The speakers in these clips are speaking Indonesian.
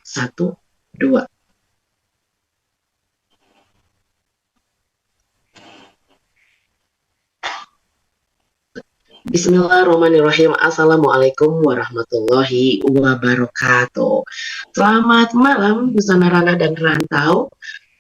1, 2. Bismillahirrahmanirrahim. Assalamualaikum warahmatullahi wabarakatuh. Selamat malam Busana Rana dan Rantau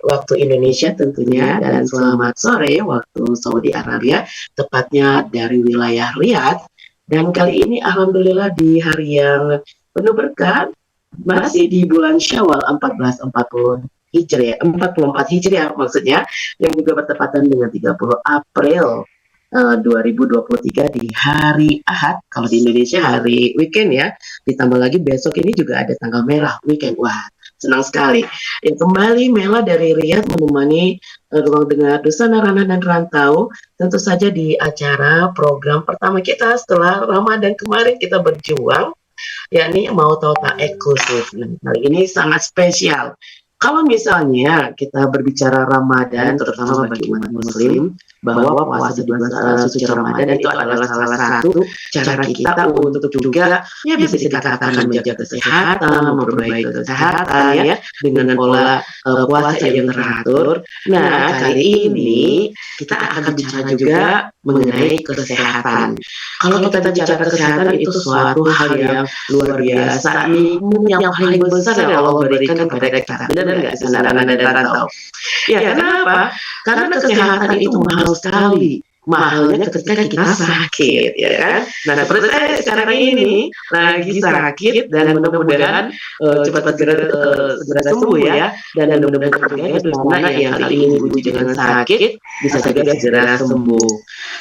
waktu Indonesia tentunya, dan selamat sore waktu Saudi Arabia, tepatnya dari wilayah Riyadh. Dan kali ini alhamdulillah di hari yang penuh berkah, masih di bulan Syawal 1440 Hijriah, 44 Hijriah maksudnya, yang juga bertepatan dengan 30 April 2023 di hari Ahad, kalau di Indonesia hari weekend ya, ditambah lagi besok ini juga ada tanggal merah weekend. Wah, senang sekali. Ya, kembali Mela dari Riyadh menemani ruang dengar Busana Rana dan Rantau, tentu saja di acara program pertama kita setelah Ramadan kemarin kita berjuang, yakni Mau Tahu Tak eksklusif. Nah, kali ini sangat spesial. Kalau misalnya kita berbicara Ramadan, terutama bagi umat Muslim, bahwa puasa di bulan suci Ramadan itu adalah salah satu cara kita untuk juga ya bisa dikatakan menjaga kesehatan, memperbaiki kesehatan ya dengan pola puasa yang teratur. Nah, kali ini kita akan bicara juga mengenai kesehatan. Kalau kita bicara kesehatan itu suatu hal yang luar biasa, yang paling besar yang Allah berikan kepada kita. Benar nggak sih, Nana dan Rantau? Ya, kenapa? Karena kesehatan itu mahal sekali. Mahalnya ketika kita sakit, ya kan? Nah, seperti saya sekarang ini lagi sakit dan mudah-mudahan cepat segera sembuh ya. Dan mudah-mudahan Busana yang kali ini diuji dengan sakit bisa juga segera sembuh.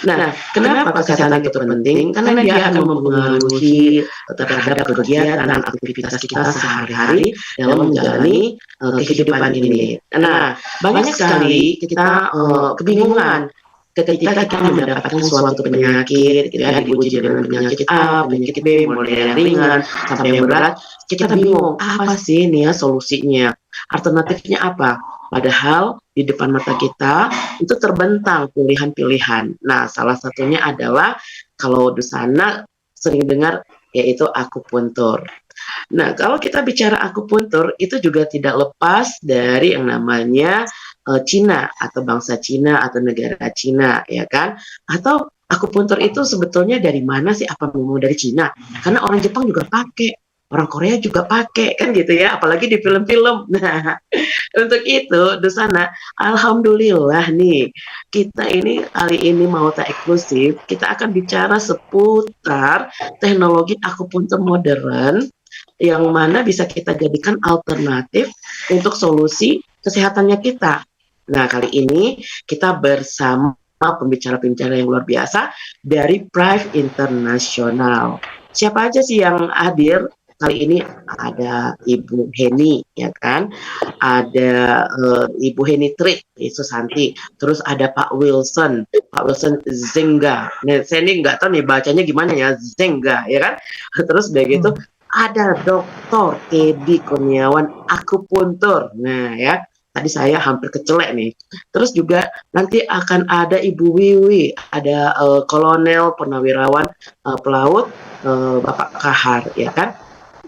Nah, kenapa kesehatan itu penting? Karena dia akan mempengaruhi terhadap kegiatan dan aktivitas kita sehari-hari dalam menjalani kehidupan ini. Nah, banyak sekali kita kebingungan ketika kita mendapatkan suatu penyakit, gitu ya, diuji dengan penyakit A, penyakit B, mulai yang ringan sampai yang berat, kita bingung apa sih nih ya solusinya, alternatifnya apa? Padahal di depan mata kita itu terbentang pilihan-pilihan. Nah, salah satunya adalah kalau di sana sering dengar yaitu akupuntur. Nah, kalau kita bicara akupuntur itu juga tidak lepas dari yang namanya Cina atau bangsa Cina atau negara Cina, ya kan? Atau akupuntur itu sebetulnya dari mana sih? Apa memang dari Cina? Karena orang Jepang juga pakai, orang Korea juga pakai, kan gitu ya, apalagi di film-film. Nah, untuk itu di sana alhamdulillah nih, kita ini kali ini Mau Tak eksklusif, kita akan bicara seputar teknologi akupuntur modern yang mana bisa kita jadikan alternatif untuk solusi kesehatannya kita. Nah, kali ini kita bersama pembicara-pembicara yang luar biasa dari Prive International. Siapa aja sih yang hadir? Kali ini ada Ibu Heni, ya kan? Ada Ibu Heni Trik, Susanti. Terus ada Pak Wilson Zenga. Nah, saya ini nggak tahu nih bacanya gimana ya, Zenga, ya kan? Terus begitu ada Dr. Teddy Kurniawan akupuntur. Nah, ya. Tadi saya hampir kecelek nih. Terus juga nanti akan ada Ibu Wiwi, ada Kolonel Purnawirawan Pelaut Bapak Kahar, ya kan?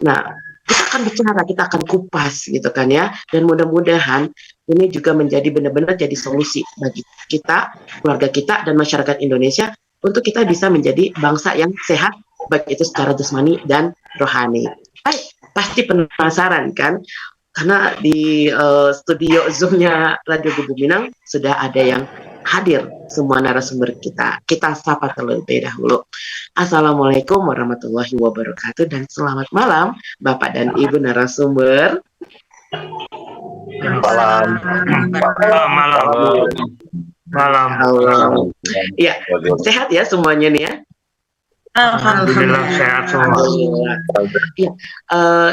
Nah, kita akan bicara, kita akan kupas gitu kan ya. Dan mudah-mudahan ini juga menjadi benar-benar jadi solusi bagi kita, keluarga kita, dan masyarakat Indonesia untuk kita bisa menjadi bangsa yang sehat, baik itu secara jasmani dan rohani. Baik, pasti penasaran kan? Karena di studio Zoom-nya Radio Gubuk Minang sudah ada yang hadir semua narasumber kita. Kita sapa terlebih dahulu. Assalamualaikum warahmatullahi wabarakatuh dan selamat malam Bapak dan Ibu narasumber. Malam. Ya, sehat ya semuanya nih ya. Alhamdulillah sehat semua. Ya,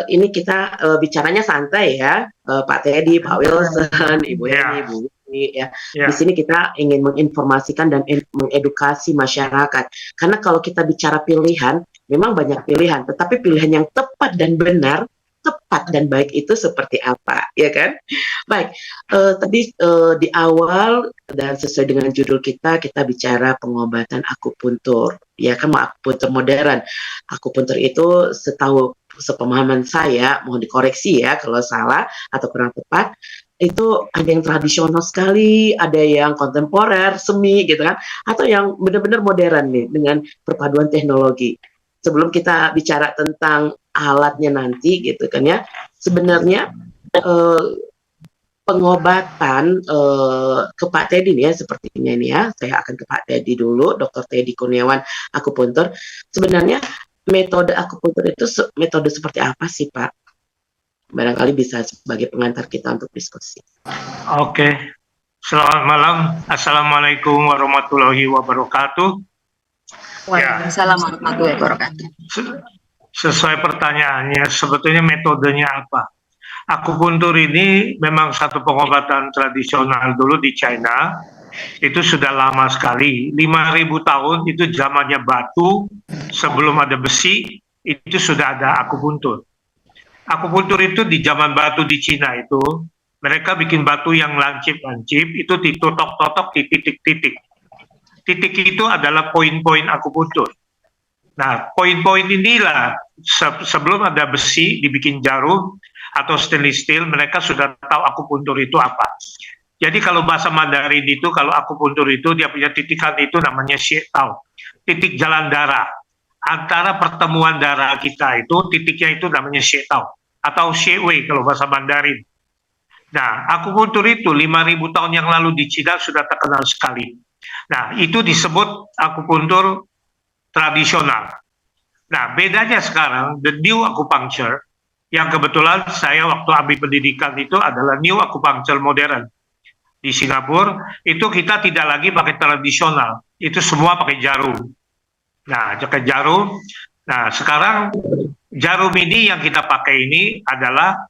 ini kita bicaranya santai ya, Pak Teddy, Pak Wilson, Ibu Heni, Ibu Wiwi, ya. Di sini kita ingin menginformasikan dan mengedukasi masyarakat. Karena kalau kita bicara pilihan, memang banyak pilihan, tetapi pilihan yang tepat dan benar, tepat dan baik itu seperti apa, ya kan? Baik, tadi di awal dan sesuai dengan judul kita bicara pengobatan akupuntur, ya kan, akupuntur modern. Akupuntur itu setahu sepemahaman saya, mohon dikoreksi ya kalau salah atau kurang tepat, itu ada yang tradisional sekali, ada yang kontemporer, semi gitu kan, atau yang benar-benar modern nih dengan perpaduan teknologi. Sebelum kita bicara tentang alatnya nanti gitu kan ya, sebenarnya eh, pengobatan ke Pak Teddy nih ya, sepertinya ini ya, saya akan ke Pak Teddy dulu, Dr. Teddy Kurniawan, akupuntur. Sebenarnya metode akupuntur itu metode seperti apa sih Pak? Barangkali bisa sebagai pengantar kita untuk diskusi. Oke, selamat malam. Assalamualaikum warahmatullahi wabarakatuh. Waalaikumsalam warahmatullahi wabarakatuh. Sesuai pertanyaannya, sebetulnya metodenya apa? Akupuntur ini memang satu pengobatan tradisional dulu di China. Itu sudah lama sekali, 5.000 tahun itu zamannya batu, sebelum ada besi, itu sudah ada akupuntur. Akupuntur itu di zaman batu di Cina itu, mereka bikin batu yang lancip-lancip, itu ditotok-totok di titik-titik. Titik itu adalah poin-poin akupuntur. Nah, poin-poin inilah sebelum ada besi dibikin jarum atau stainless steel, mereka sudah tahu akupuntur itu apa. Jadi kalau bahasa Mandarin itu, kalau akupuntur itu dia punya titikan itu namanya xie tao, titik jalan darah. Antara pertemuan darah kita itu, titiknya itu namanya xie tao atau xie wei kalau bahasa Mandarin. Nah, akupuntur itu 5.000 tahun yang lalu di Cina sudah terkenal sekali. Nah, itu disebut akupuntur tradisional. Nah, bedanya sekarang, the new acupuncture, yang kebetulan saya waktu ambil pendidikan itu adalah new acupuncture modern. Di Singapura, itu kita tidak lagi pakai tradisional, itu semua pakai jarum. Nah, pakai jarum. Nah, sekarang jarum ini yang kita pakai ini adalah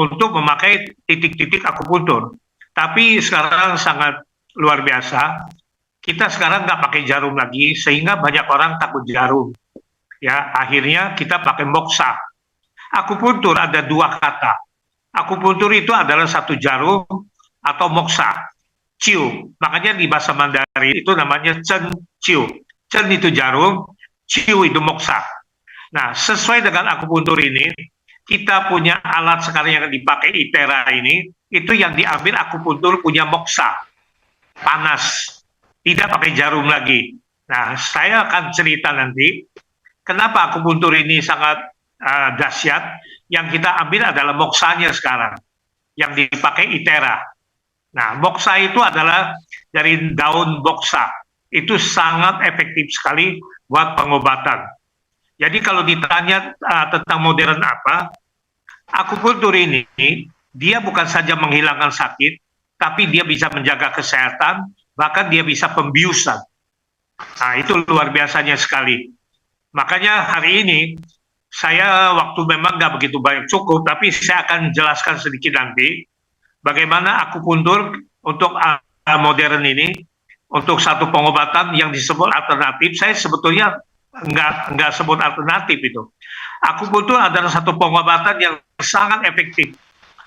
untuk memakai titik-titik akupuntur. Tapi sekarang sangat luar biasa. Kita sekarang nggak pakai jarum lagi, sehingga banyak orang takut jarum. Ya, akhirnya kita pakai moksa. Akupuntur ada dua kata. Akupuntur itu adalah satu jarum atau moksa. Ciu. Makanya di bahasa Mandarin itu namanya cen ciu. Cen itu jarum, ciu itu moksa. Nah, sesuai dengan akupuntur ini, kita punya alat sekarang yang dipakai ITERA ini, itu yang diambil akupuntur punya moksa. Panas. Tidak pakai jarum lagi. Nah, saya akan cerita nanti kenapa akupuntur ini sangat dahsyat. Yang kita ambil adalah moksanya sekarang, yang dipakai ITERA. Nah, moksa itu adalah dari daun boksa. Itu sangat efektif sekali buat pengobatan. Jadi kalau ditanya tentang modern apa, akupuntur ini dia bukan saja menghilangkan sakit, tapi dia bisa menjaga kesehatan, bahkan dia bisa pembiusan. Nah, itu luar biasanya sekali. Makanya hari ini, saya waktu memang nggak begitu banyak cukup, tapi saya akan jelaskan sedikit nanti, bagaimana akupuntur untuk modern ini, untuk satu pengobatan yang disebut alternatif. Saya sebetulnya nggak sebut alternatif itu. Akupuntur adalah satu pengobatan yang sangat efektif.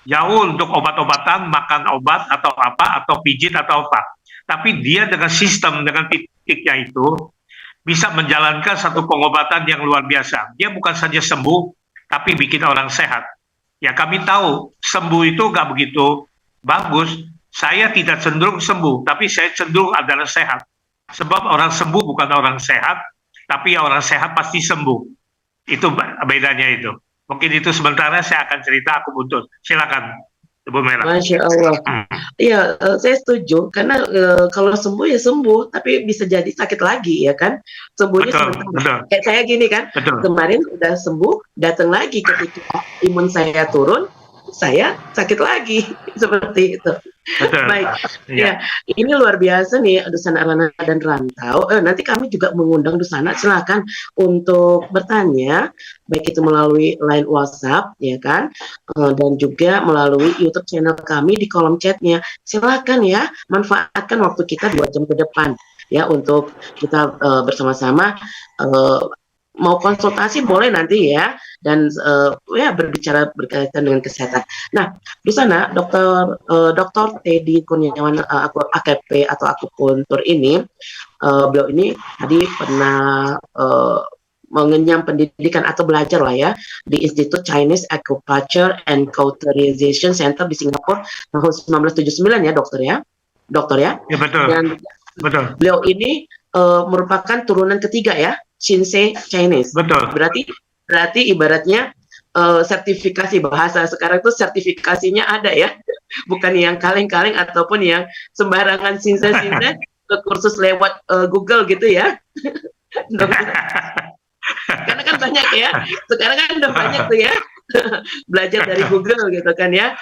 Jauh untuk obat-obatan, makan obat atau apa, atau pijit atau apa. Tapi dia dengan sistem, dengan titiknya itu, bisa menjalankan satu pengobatan yang luar biasa. Dia bukan saja sembuh, tapi bikin orang sehat. Ya, kami tahu sembuh itu nggak begitu bagus. Saya tidak cenderung sembuh, tapi saya cenderung adalah sehat. Sebab orang sembuh bukan orang sehat, tapi orang sehat pasti sembuh. Itu bedanya itu. Mungkin itu sementara saya akan cerita akupuntur. Silakan. Masya Allah. Iya, saya setuju karena kalau sembuh ya sembuh, tapi bisa jadi sakit lagi ya kan. Sembuhnya sebentar. Kayak saya gini kan, kemarin udah sembuh, datang lagi ketika imun saya turun, saya sakit lagi seperti itu. Betul. Baik, ya ini luar biasa nih Dusana Rana dan Rantau. Nanti kami juga mengundang Dusana, silakan untuk bertanya, baik itu melalui line WhatsApp, ya kan, dan juga melalui YouTube channel kami di kolom chatnya. Silakan ya, manfaatkan waktu kita 2 jam ke depan, ya untuk kita bersama-sama. Mau konsultasi boleh nanti ya, dan ya berbicara berkaitan dengan kesehatan. Nah, di sana Dr. Teddy Kurniawan AKP atau akupuntur ini, beliau ini tadi pernah mengenyam pendidikan atau belajar lah ya di Institute Chinese Acupuncture and Cauterization Center di Singapura tahun 1979 ya dokter ya. Ya betul. Dan Betul. beliau ini merupakan turunan ketiga ya Shinsei Chinese. Betul. Berarti ibaratnya sertifikasi bahasa sekarang tuh sertifikasinya ada ya, bukan yang kaleng-kaleng ataupun yang sembarangan sinse-sinse ke kursus lewat Google gitu ya. Karena kan banyak ya, sekarang kan udah banyak tuh ya belajar dari Google gitu kan ya.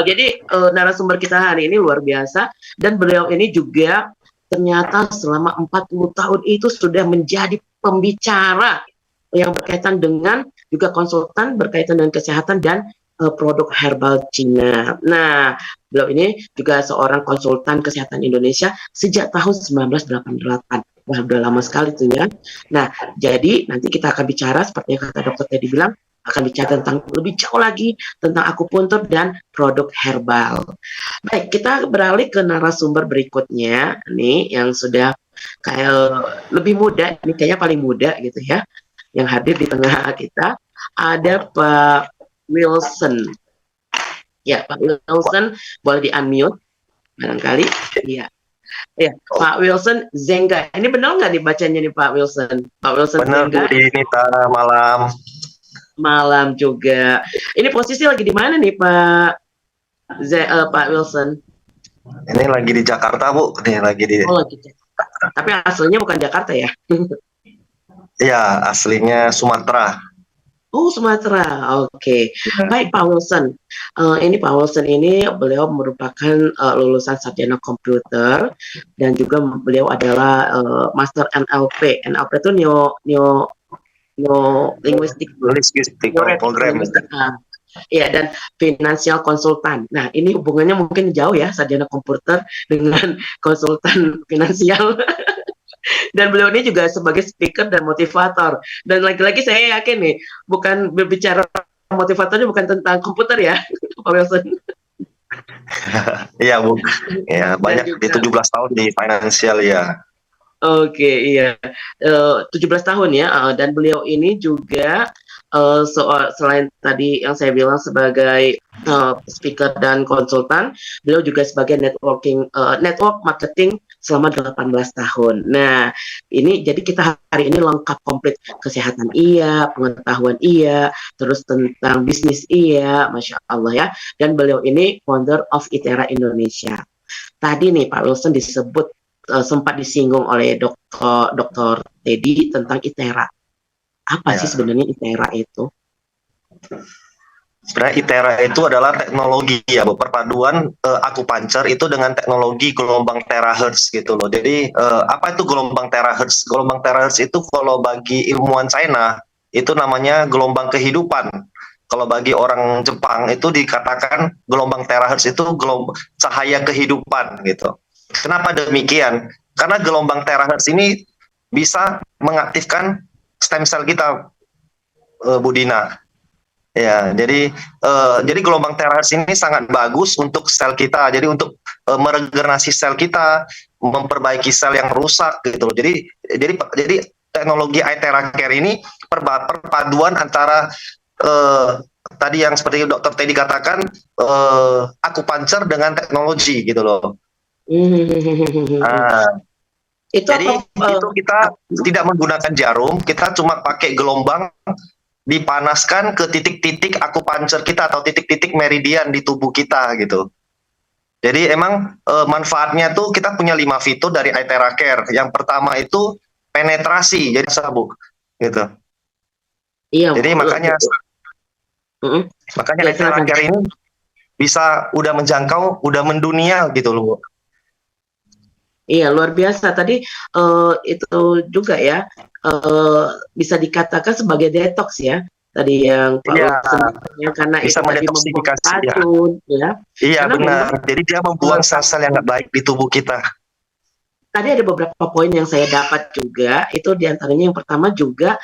Jadi narasumber kita hari ini luar biasa, dan beliau ini juga ternyata selama 40 tahun itu sudah menjadi pembicara yang berkaitan dengan juga konsultan berkaitan dengan kesehatan dan produk herbal Cina. Nah, beliau ini juga seorang konsultan kesehatan Indonesia sejak tahun 1988. Wah, udah lama sekali tuh ya. Nah, jadi nanti kita akan bicara seperti yang kata dokter tadi bilang, akan bicara tentang lebih jauh lagi tentang akupuntur dan produk herbal. Baik, kita beralih ke narasumber berikutnya nih yang sudah kayak lebih muda, ini kayaknya paling muda gitu ya, yang hadir di tengah kita. Ada Pak Wilson. Ya, Pak Wilson boleh di-unmute barangkali. Iya. Ya, Pak Wilson Zengga. Ini benar nggak dibacanya nih Pak Wilson? Pak Wilson benar, Zengga. Benar, Nita. Malam juga. Ini posisi lagi di mana nih Pak Pak Wilson? Ini lagi di Jakarta, Bu. Ini lagi di. Oh, lagi. Tapi aslinya bukan Jakarta ya? Iya, aslinya Sumatera. Oh, Sumatera. Oke. Baik, Pak Wilson. Ini Pak Wilson ini beliau merupakan lulusan sarjana komputer, dan juga beliau adalah Master NLP. NLP itu Neo Linguistic Program. Iya, dan financial konsultan. Nah, ini hubungannya mungkin jauh ya, sarjana komputer dengan konsultan finansial. Dan beliau ini juga sebagai speaker dan motivator. Dan lagi-lagi saya yakin nih, bukan berbicara motivatornya bukan tentang komputer ya, Pak Wilson. Iya, Bu. Ya, banyak di 17 tahun di financial ya. Oke, iya. 17 tahun ya, dan beliau ini juga selain tadi yang saya bilang sebagai speaker dan konsultan, beliau juga sebagai network marketing selama 18 tahun. Nah, ini jadi kita hari ini lengkap komplit, kesehatan iya, pengetahuan iya, terus tentang bisnis iya, Masya Allah ya. Dan beliau ini founder of ITERA Indonesia. Tadi nih Pak Wilson disebut sempat disinggung oleh Dr. Teddy tentang ITERA. Apa sih sebenarnya ITERA itu? Sebenarnya ITERA itu adalah teknologi ya, perpaduan akupuntur itu dengan teknologi gelombang terahertz gitu loh. Jadi apa itu gelombang terahertz? Gelombang terahertz itu kalau bagi ilmuwan China itu namanya gelombang kehidupan. Kalau bagi orang Jepang itu dikatakan gelombang terahertz itu gelombang cahaya kehidupan gitu. Kenapa demikian? Karena gelombang terahertz ini bisa mengaktifkan stem cell kita, Bu Dina. Ya, jadi gelombang terahertz ini sangat bagus untuk sel kita. Jadi untuk meregenerasi sel kita, memperbaiki sel yang rusak gitu loh. Jadi teknologi ITERA Care ini perpaduan antara tadi yang seperti Dr. Teddy katakan akupuntur dengan teknologi gitu loh. Jadi itu kita tidak menggunakan jarum, kita cuma pakai gelombang dipanaskan ke titik-titik akupuntur kita atau titik-titik meridian di tubuh kita gitu. Jadi emang manfaatnya tuh kita punya 5 fitur dari ITERA Care. Yang pertama itu penetrasi, jadi sabuk gitu. Iya. Jadi makanya ITERA Care ini bisa udah menjangkau, udah mendunia gitu loh, Bu. Iya, luar biasa. Tadi itu juga ya, bisa dikatakan sebagai detox ya. Tadi yang Pak Wilson, karena bisa mendetoksifikasi ya. Iya, benar. Jadi dia membuang sel-sel yang nggak baik di tubuh kita. Tadi ada beberapa poin yang saya dapat juga. Itu diantaranya yang pertama juga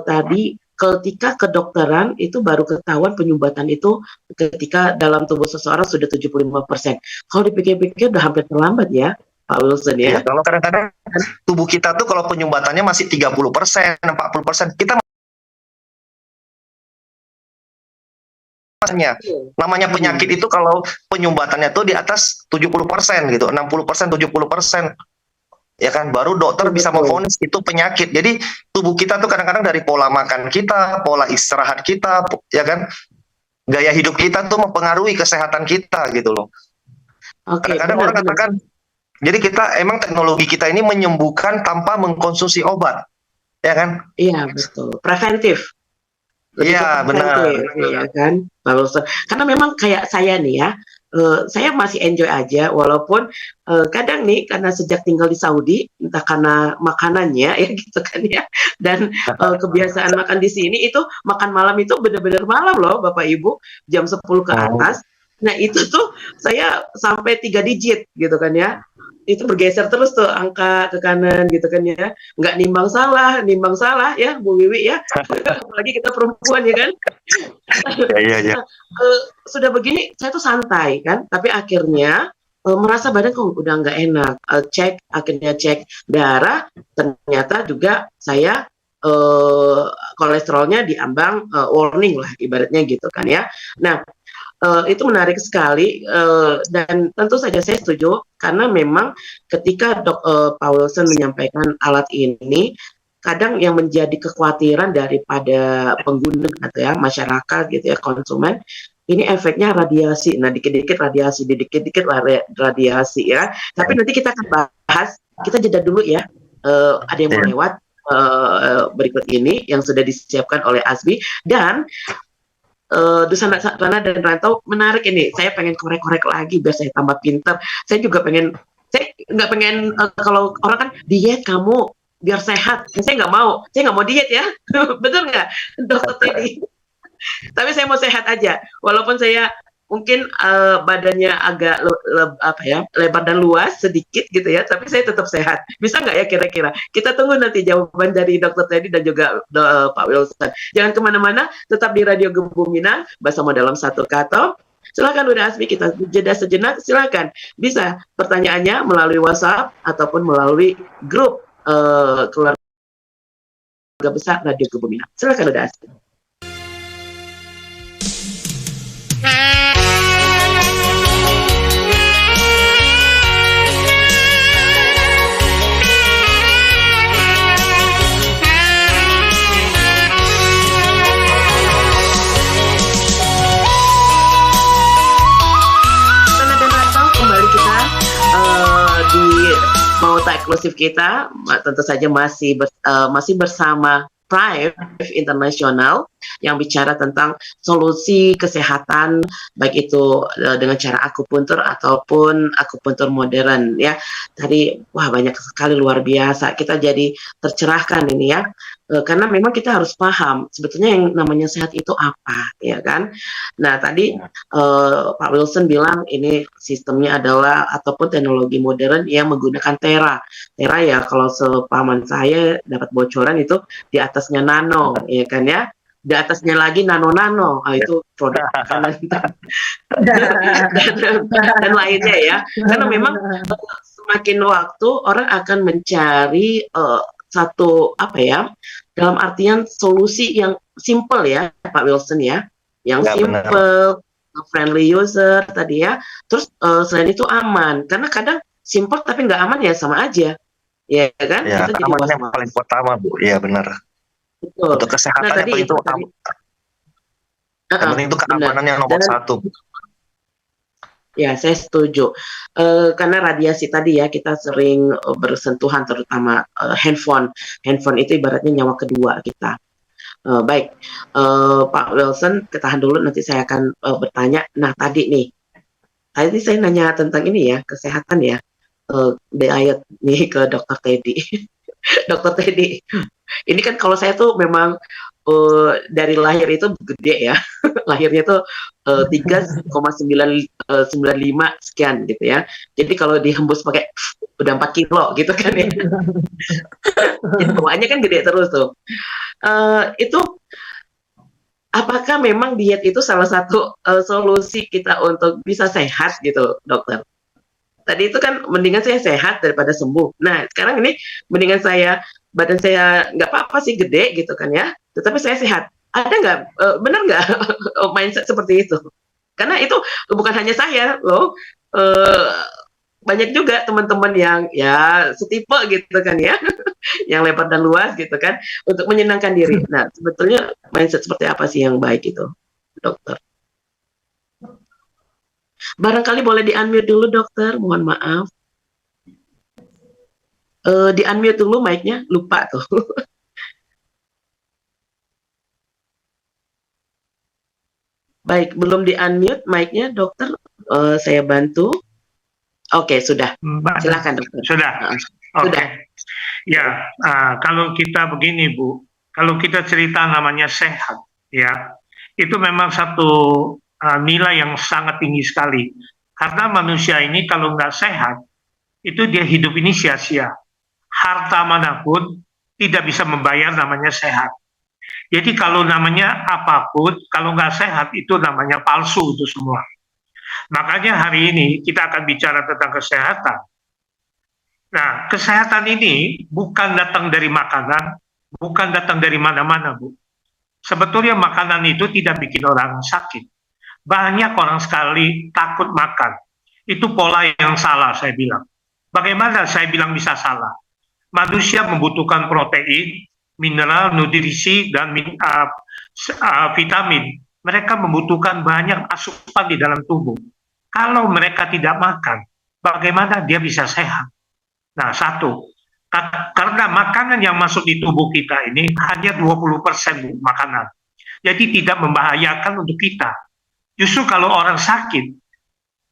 tadi ketika kedokteran itu baru ketahuan penyumbatan itu ketika dalam tubuh seseorang sudah 75%. Kalau dipikir-pikir udah hampir terlambat ya. Pak Wilson Iya, ya. kalau kadang-kadang tubuh kita tuh kalau penyumbatannya masih 30%, 40%, kita namanya penyakit itu kalau penyumbatannya tuh di atas 70% gitu, 60%, 70%. Ya kan, baru dokter bisa memvonis itu penyakit. Jadi tubuh kita tuh kadang-kadang dari pola makan kita, pola istirahat kita, ya kan, gaya hidup kita tuh mempengaruhi kesehatan kita gitu loh. Kadang-kadang orang katakan, jadi kita emang teknologi kita ini menyembuhkan tanpa mengkonsumsi obat, ya kan? Iya betul, preventif. Iya benar. Ya kan, Pak Wilson. Karena memang kayak saya nih ya, saya masih enjoy aja walaupun kadang nih karena sejak tinggal di Saudi entah karena makanannya ya gitu kan ya dan kebiasaan makan di sini itu makan malam itu benar-benar malam loh Bapak Ibu jam 10 ke atas. Nah itu tuh saya sampai 3 digit gitu kan ya. Itu bergeser terus tuh angka ke kanan gitu kan ya, nggak nimbang salah ya Bu Wiwi ya, apalagi kita perempuan ya kan. Iya. Sudah begini saya tuh santai kan, tapi akhirnya merasa badan kok udah nggak enak. Akhirnya cek darah, ternyata juga saya kolesterolnya diambang warning lah ibaratnya gitu kan ya. Nah itu menarik sekali dan tentu saja saya setuju karena memang ketika Pak Wilson menyampaikan alat ini kadang yang menjadi kekhawatiran daripada pengguna atau ya masyarakat gitu ya konsumen ini efeknya radiasi. Nah dikit-dikit radiasi, dikit-dikit radiasi ya. Tapi nanti kita akan bahas, kita jeda dulu ya. Ada yang mau lewat berikut ini yang sudah disiapkan oleh Asbi dan Dusana Rana dan Rantau menarik ini. Saya pengen korek-korek lagi biar saya tambah pinter. Saya juga pengen, saya nggak pengen kalau orang kan diet kamu biar sehat. Saya nggak mau diet ya. Betul nggak, Dokter Teddy? Tapi saya mau sehat aja. Walaupun saya mungkin badannya agak lebar dan luas sedikit gitu ya, tapi saya tetap sehat. Bisa nggak ya kira-kira? Kita tunggu nanti jawaban dari Dokter Teddy dan juga Pak Wilson. Jangan kemana-mana, tetap di Radio Gebuminang bersama dalam satu kata. Silakan udah Asmi, kita jeda sejenak. Silakan bisa pertanyaannya melalui WhatsApp ataupun melalui grup keluarga besar Radio Gebuminang. Silakan udah Asmi. Pauta eksklusif kita tentu saja masih bersama Thrive International yang bicara tentang solusi kesehatan baik itu dengan cara akupuntur ataupun akupuntur modern ya. Tadi wah banyak sekali luar biasa. Kita jadi tercerahkan ini ya. Karena memang kita harus paham sebetulnya yang namanya sehat itu apa ya kan. Nah tadi Pak Wilson bilang ini sistemnya adalah ataupun teknologi modern yang menggunakan Tera ya kalau sepaman saya dapat bocoran itu di atasnya nano ya kan ya, di atasnya lagi nano itu produk makanan dan lainnya ya, karena memang semakin waktu orang akan mencari satu dalam artian solusi yang simple ya Pak Wilson ya, yang simple, friendly user tadi ya, terus selain itu aman, karena kadang simple tapi nggak aman ya sama aja ya kan, ya, kita jadi yang paling pertama Bu, iya benar. Betul. Untuk kesehatan yang paling itu yang itu keamanan yang nomor satu. Ya, saya setuju. Karena radiasi tadi ya, kita sering bersentuhan terutama handphone. Handphone itu ibaratnya nyawa kedua kita. Baik, Pak Wilson, ketahan dulu, nanti saya akan bertanya. Nah, tadi saya nanya tentang ini ya, kesehatan ya. Diet nih ke Dokter Teddy. Dokter Teddy, ini kan kalau saya tuh memang dari lahir itu gede ya, lahirnya tuh 3,995 sekian gitu ya. Jadi kalau dihembus pakai udah 4 kilo gitu kan ya. Jadi bawaannya kan gede terus tuh. Itu apakah memang diet itu salah satu solusi kita untuk bisa sehat gitu, dokter? Tadi itu kan mendingan saya sehat daripada sembuh. Nah, sekarang ini mendingan badan saya nggak apa-apa sih, gede gitu kan ya, tetapi saya sehat. Ada nggak, benar nggak mindset seperti itu? Karena itu bukan hanya saya loh, eee, banyak juga teman-teman yang ya setipe gitu kan ya, yang lebar dan luas gitu kan, untuk menyenangkan diri. Nah, sebetulnya mindset seperti apa sih yang baik itu, dokter? Barangkali boleh di-unmute dulu dokter, mohon maaf. Di-unmute dulu mic-nya, lupa tuh. Baik, belum di-unmute mic-nya dokter, saya bantu. Oke, sudah. Silakan dokter. Sudah. Oke. Sudah. Ya, kalau kita begini Bu, kalau kita cerita namanya sehat, ya, itu memang satu nilai yang sangat tinggi sekali. Karena manusia ini kalau nggak sehat, itu dia hidup ini sia-sia. Harta manapun tidak bisa membayar namanya sehat. Jadi kalau namanya apapun, kalau nggak sehat itu namanya palsu itu semua. Makanya hari ini kita akan bicara tentang kesehatan. Nah, kesehatan ini bukan datang dari makanan, bukan datang dari mana-mana, Bu. Sebetulnya makanan itu tidak bikin orang sakit. Banyak orang sekali takut makan. Itu pola yang salah, saya bilang. Bagaimana saya bilang bisa salah? Manusia membutuhkan protein, mineral, nutrisi, dan vitamin. Mereka membutuhkan banyak asupan di dalam tubuh. Kalau mereka tidak makan, bagaimana dia bisa sehat? Nah, satu, karena makanan yang masuk di tubuh kita ini hanya 20% makanan. Jadi tidak membahayakan untuk kita. Justru kalau orang sakit,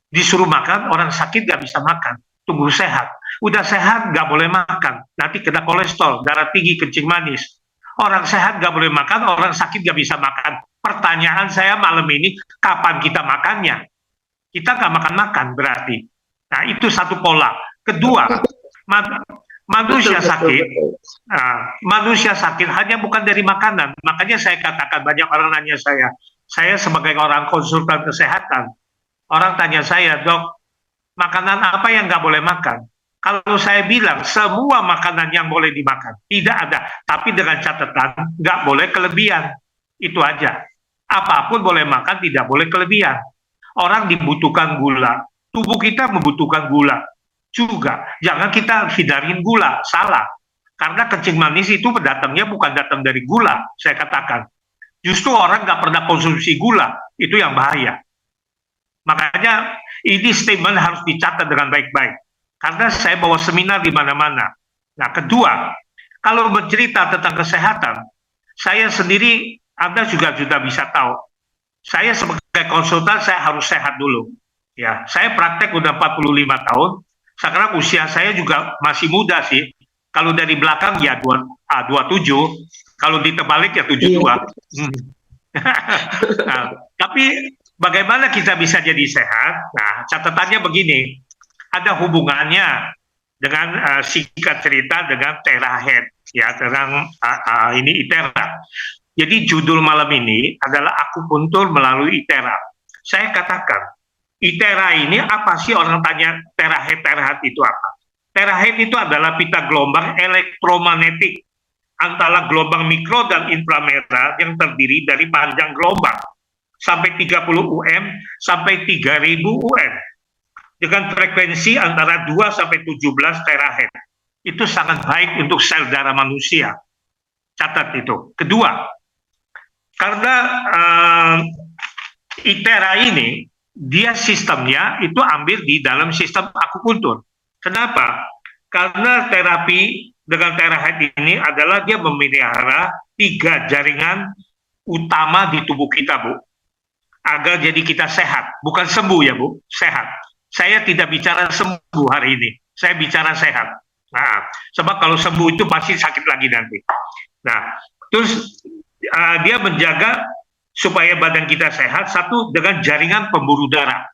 disuruh makan, orang sakit nggak bisa makan. Tubuh sehat. Udah sehat, nggak boleh makan. Nanti kena kolesterol, darah tinggi, kencing manis. Orang sehat nggak boleh makan, orang sakit nggak bisa makan. Pertanyaan saya malam ini, kapan kita makannya? Kita nggak makan-makan berarti. Nah, itu satu pola. Kedua, manusia sakit, manusia sakit hanya bukan dari makanan. Makanya saya katakan banyak orang nanya saya sebagai orang konsultan kesehatan, orang tanya saya, dok, makanan apa yang nggak boleh makan? Kalau saya bilang semua makanan yang boleh dimakan, tidak ada, tapi dengan catatan nggak boleh kelebihan, itu aja. Apapun boleh makan, tidak boleh kelebihan. Orang dibutuhkan gula, tubuh kita membutuhkan gula juga. Jangan kita hindarin gula, salah. Karena kencing manis itu datangnya bukan datang dari gula, saya katakan. Justru orang nggak pernah konsumsi gula, itu yang bahaya. Makanya ini statement harus dicatat dengan baik-baik. Karena saya bawa seminar di mana-mana. Nah, kedua, kalau bercerita tentang kesehatan, saya sendiri, Anda juga sudah bisa tahu, saya sebagai konsultan, saya harus sehat dulu. Ya, saya praktek udah 45 tahun, sekarang usia saya juga masih muda sih. Kalau dari belakang ya 27, kalau ditebalik ya 72. Nah, tapi bagaimana kita bisa jadi sehat? Nah, catatannya begini, ada hubungannya dengan singkat cerita dengan terahead, ya, tentang ini ITERA. Jadi judul malam ini adalah akupuntur melalui ITERA. Saya katakan, ITERA ini apa sih, orang tanya terahead itu apa? Terahead itu adalah pita gelombang elektromagnetik antara gelombang mikro dan inframerah yang terdiri dari panjang gelombang sampai 30 UM sampai 3000 UM dengan frekuensi antara 2 sampai 17 terahead. Itu sangat baik untuk sel darah manusia. Catat itu. Kedua, karena ITERA ini dia sistemnya itu ambil di dalam sistem akupuntur. Kenapa? Karena terapi dengan terahead ini adalah dia memelihara 3 jaringan utama di tubuh kita, Bu. Agar jadi kita sehat. Bukan sembuh ya, Bu. Sehat. Saya tidak bicara sembuh hari ini. Saya bicara sehat. Nah, sebab kalau sembuh itu pasti sakit lagi nanti. Nah, terus dia menjaga supaya badan kita sehat, satu dengan jaringan pembuluh darah.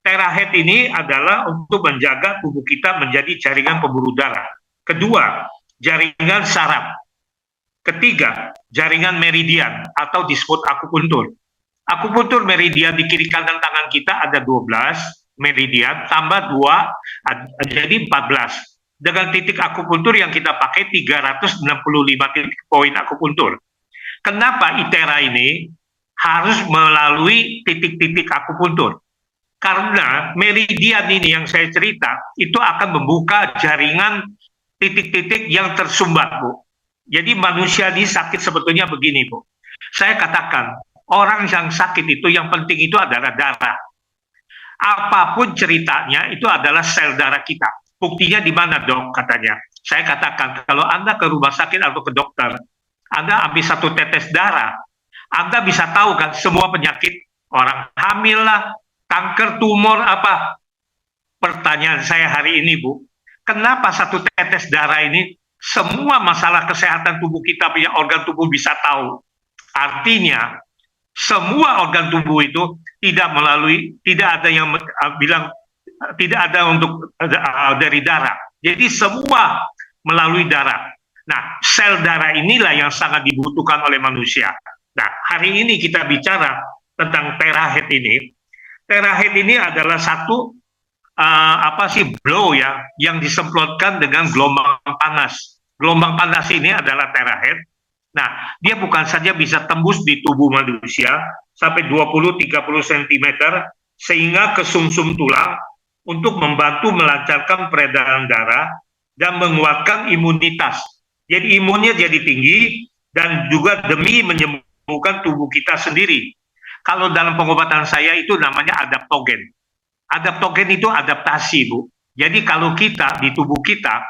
Terahead ini adalah untuk menjaga tubuh kita menjadi jaringan pembuluh darah. Kedua, jaringan saraf. Ketiga, jaringan meridian atau disebut akupuntur. Akupuntur meridian di kiri kanan tangan kita ada 12, meridian tambah 2 jadi 14. Dengan titik akupuntur yang kita pakai 365 titik poin akupuntur. Kenapa ITERA ini harus melalui titik-titik akupuntur? Karena meridian ini yang saya cerita itu akan membuka jaringan titik-titik yang tersumbat, Bu. Jadi manusia ini sakit sebetulnya begini, Bu. Saya katakan, orang yang sakit itu yang penting itu adalah darah. Apapun ceritanya itu adalah sel darah kita. Buktinya di mana, Dok? Katanya. Saya katakan, kalau Anda ke rumah sakit atau ke dokter, Anda ambil 1 tetes darah, Anda bisa tahu kan semua penyakit, orang hamil lah, kanker, tumor, apa. Pertanyaan saya hari ini, Bu, kenapa 1 tetes darah ini semua masalah kesehatan tubuh kita, punya organ tubuh bisa tahu? Artinya, semua organ tubuh itu tidak ada yang bilang tidak ada untuk dari darah. Jadi semua melalui darah. Nah, sel darah inilah yang sangat dibutuhkan oleh manusia. Nah, hari ini kita bicara tentang terahed ini. Terahed ini adalah satu blow ya, yang disemprotkan dengan gelombang panas. Gelombang panas ini adalah terahed. Nah, dia bukan saja bisa tembus di tubuh manusia sampai 20-30 cm sehingga ke sumsum tulang untuk membantu melancarkan peredaran darah dan menguatkan imunitas. Jadi imunnya jadi tinggi dan juga demi menyembuhkan tubuh kita sendiri. Kalau dalam pengobatan saya itu namanya adaptogen. Adaptogen itu adaptasi, Bu. Jadi kalau kita di tubuh kita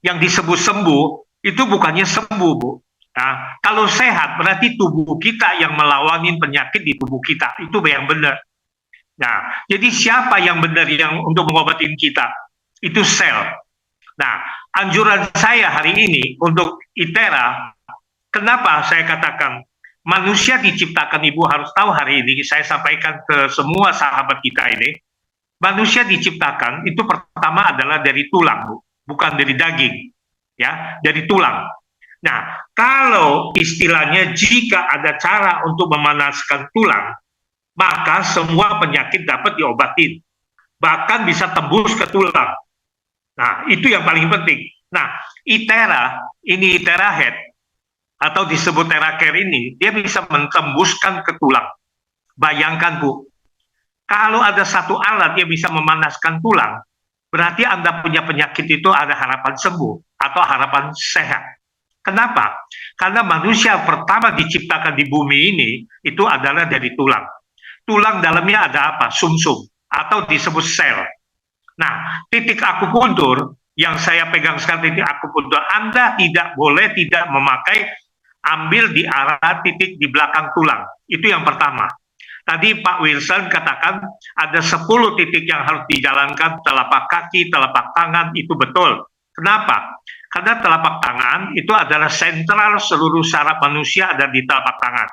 yang disebut sembuh itu bukannya sembuh, Bu. Nah, kalau sehat berarti tubuh kita yang melawanin penyakit di tubuh kita. Itu yang benar. Nah, jadi siapa yang benar yang untuk mengobatin kita? Itu sel. Nah, anjuran saya hari ini untuk ITERA, kenapa saya katakan manusia diciptakan, Ibu harus tahu hari ini, saya sampaikan ke semua sahabat kita ini, manusia diciptakan itu pertama adalah dari tulang, Bu, bukan dari daging, ya, dari tulang. Nah, kalau istilahnya jika ada cara untuk memanaskan tulang, maka semua penyakit dapat diobatin, bahkan bisa tembus ke tulang. Nah, itu yang paling penting. Nah, ITERA, ini terahed, atau disebut TeraCare ini, dia bisa mentembuskan ke tulang. Bayangkan, Bu, kalau ada satu alat yang bisa memanaskan tulang, berarti Anda punya penyakit itu ada harapan sembuh, atau harapan sehat. Kenapa? Karena manusia pertama diciptakan di bumi ini, itu adalah dari tulang. Tulang dalamnya ada apa? Sumsum atau disebut sel. Nah, titik akupuntur yang saya pegang sekarang, titik akupuntur, Anda tidak boleh tidak memakai ambil di arah titik di belakang tulang. Itu yang pertama. Tadi Pak Wilson katakan ada 10 titik yang harus dijalankan, telapak kaki, telapak tangan, itu betul. Kenapa? Karena telapak tangan itu adalah sentral seluruh saraf manusia ada di telapak tangan.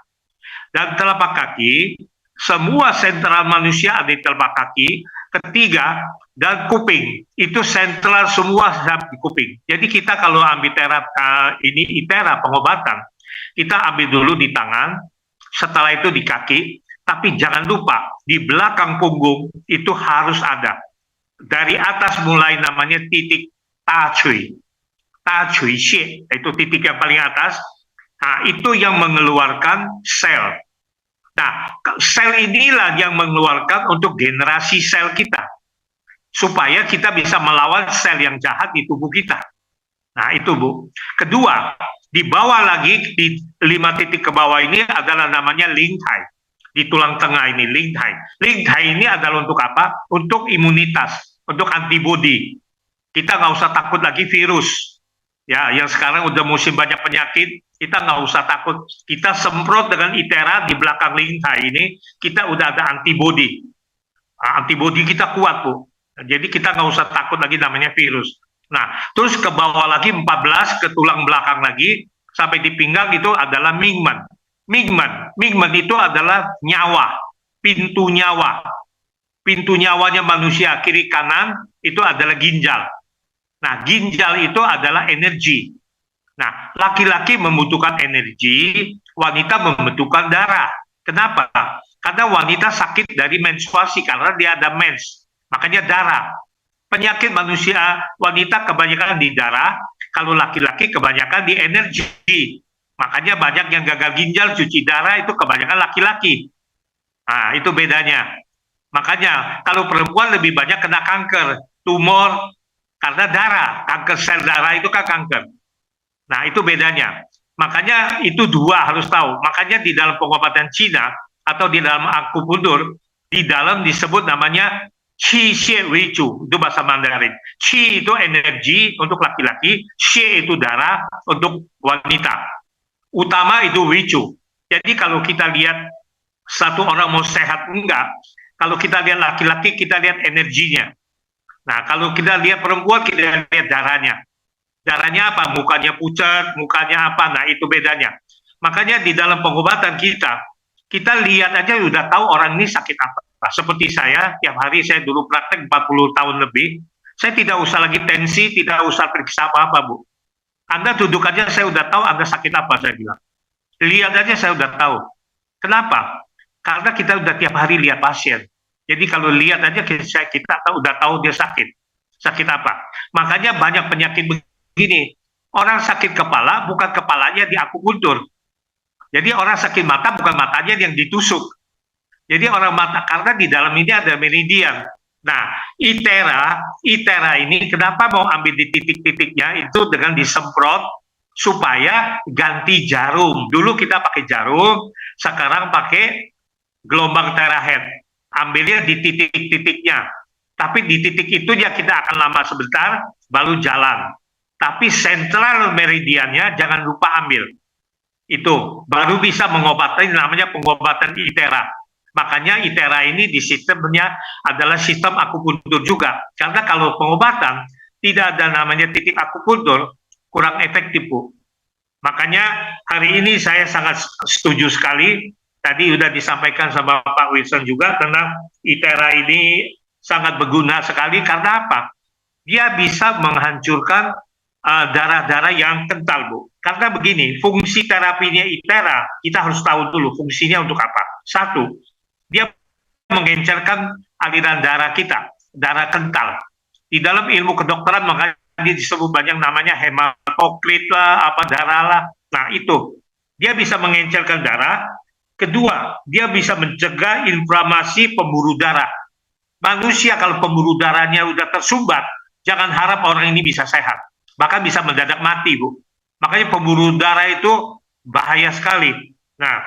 Dan telapak kaki, semua sentral manusia ada di telapak kaki. Ketiga, dan kuping, itu sentral semua saraf di kuping. Jadi kita kalau ambil ini ITERA pengobatan, kita ambil dulu di tangan, setelah itu di kaki, tapi jangan lupa di belakang punggung itu harus ada. Dari atas mulai namanya titik Ta Cui Xie, itu titik yang paling atas. Nah, itu yang mengeluarkan sel. Nah, sel inilah yang mengeluarkan untuk generasi sel kita, supaya kita bisa melawan sel yang jahat di tubuh kita. Nah, itu, Bu. Kedua, di bawah lagi, di 5 titik ke bawah ini adalah namanya Lingtai. Di tulang tengah ini, Lingtai. Lingtai ini adalah untuk apa? Untuk imunitas, untuk antibodi. Kita nggak usah takut lagi virus. Ya, yang sekarang udah musim banyak penyakit, kita nggak usah takut. Kita semprot dengan ITERA di belakang Lingtai ini, kita udah ada antibodi. Antibodi kita kuat, Bu. Jadi kita nggak usah takut lagi namanya virus. Nah, terus ke bawah lagi 14, ke tulang belakang lagi, sampai di pinggang itu adalah Mingmen. Mingmen itu adalah nyawa, pintu nyawa. Pintu nyawanya manusia, kiri kanan, itu adalah ginjal. Nah, ginjal itu adalah energi. Nah, laki-laki membutuhkan energi, wanita membutuhkan darah. Kenapa? Karena wanita sakit dari menstruasi, karena dia ada mens. Makanya darah. Penyakit manusia wanita kebanyakan di darah, kalau laki-laki kebanyakan di energi. Makanya banyak yang gagal ginjal, cuci darah itu kebanyakan laki-laki. Nah, itu bedanya. Makanya kalau perempuan lebih banyak kena kanker, tumor, karena darah. Kanker sel darah itu kan kanker. Nah, itu bedanya. Makanya itu dua harus tahu. Makanya di dalam pengobatan Cina atau di dalam akupuntur, di dalam disebut namanya Qi Xie Wei Chu, itu bahasa Mandarin. Qi itu energi untuk laki-laki, Xie itu darah untuk wanita. Utama itu Wei Chu. Jadi kalau kita lihat satu orang mau sehat enggak, kalau kita lihat laki-laki kita lihat energinya. Nah, kalau kita lihat perempuan kita lihat darahnya. Darahnya apa? Mukanya pucat, mukanya apa? Nah, itu bedanya. Makanya di dalam pengobatan kita lihat aja udah tahu orang ini sakit apa. Seperti saya, tiap hari saya dulu praktek 40 tahun lebih, saya tidak usah lagi tensi, tidak usah periksa apa-apa, Bu. Anda duduk aja, saya udah tahu Anda sakit apa, saya bilang. Lihat aja, saya udah tahu. Kenapa? Karena kita udah tiap hari lihat pasien. Jadi kalau lihat aja, kita udah tahu dia sakit. Sakit apa? Makanya banyak penyakit begini. Orang sakit kepala, bukan kepalanya di akupuntur. Jadi orang sakit mata, bukan matanya yang ditusuk. Jadi orang mata, karena di dalam ini ada meridian. Nah, ITERA ini kenapa mau ambil di titik-titiknya itu dengan disemprot supaya ganti jarum. Dulu kita pakai jarum, sekarang pakai gelombang terahertz. Ambilnya di titik-titiknya. Tapi di titik itu ya kita akan lama sebentar, baru jalan. Tapi sentral meridiannya jangan lupa ambil. Itu baru bisa mengobati, namanya pengobatan ITERA. Makanya ITERA ini di sistemnya adalah sistem akupuntur juga. Karena kalau pengobatan tidak ada namanya titik akupuntur, kurang efektif, Bu. Makanya hari ini saya sangat setuju sekali. Tadi sudah disampaikan sama Pak Wilson juga tentang ITERA ini sangat berguna sekali. Karena apa? Dia bisa menghancurkan darah-darah yang kental, Bu. Karena begini, fungsi terapinya ITERA, kita harus tahu dulu fungsinya untuk apa. Satu, dia menggencarkan aliran darah kita, darah kental. Di dalam ilmu kedokteran makanya disebut banyak namanya hematokrit lah, apa darah lah. Nah itu, dia bisa mengencerkan darah. Kedua, dia bisa mencegah inflamasi pembuluh darah. Manusia kalau pembuluh darahnya udah tersumbat, jangan harap orang ini bisa sehat. Bahkan bisa mendadak mati, Bu. Makanya pembuluh darah itu bahaya sekali. Nah,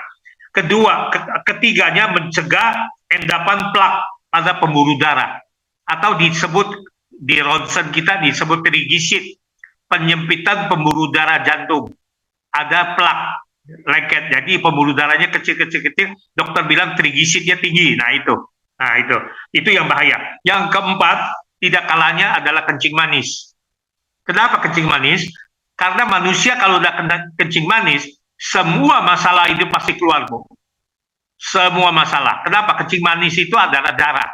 ketiganya mencegah endapan plak pada pembuluh darah atau disebut di ronsen kita disebut trigisit, penyempitan pembuluh darah jantung. Ada plak lengket, jadi pembuluh darahnya kecil-kecil, dokter bilang trigisitnya tinggi. Nah itu yang bahaya. Yang keempat, tidak kalahnya adalah kencing manis. Kenapa kencing manis? Karena manusia kalau udah kencing manis, semua masalah itu pasti keluar, Bu. Semua masalah. Kenapa? Kencing manis itu adalah darah.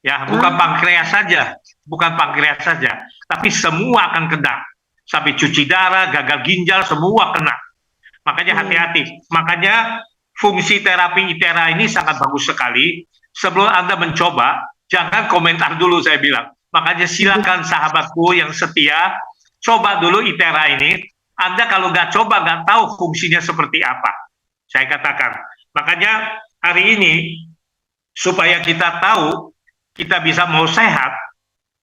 Ya, bukan pankreas saja, tapi semua akan kena. Sampai cuci darah, gagal ginjal, semua kena. Makanya hati-hati. Makanya fungsi terapi ITERA ini sangat bagus sekali. Sebelum Anda mencoba, jangan komentar dulu, saya bilang. Makanya silakan sahabatku yang setia, coba dulu ITERA ini. Anda kalau nggak coba, nggak tahu fungsinya seperti apa. Saya katakan. Makanya hari ini, supaya kita tahu, kita bisa mau sehat,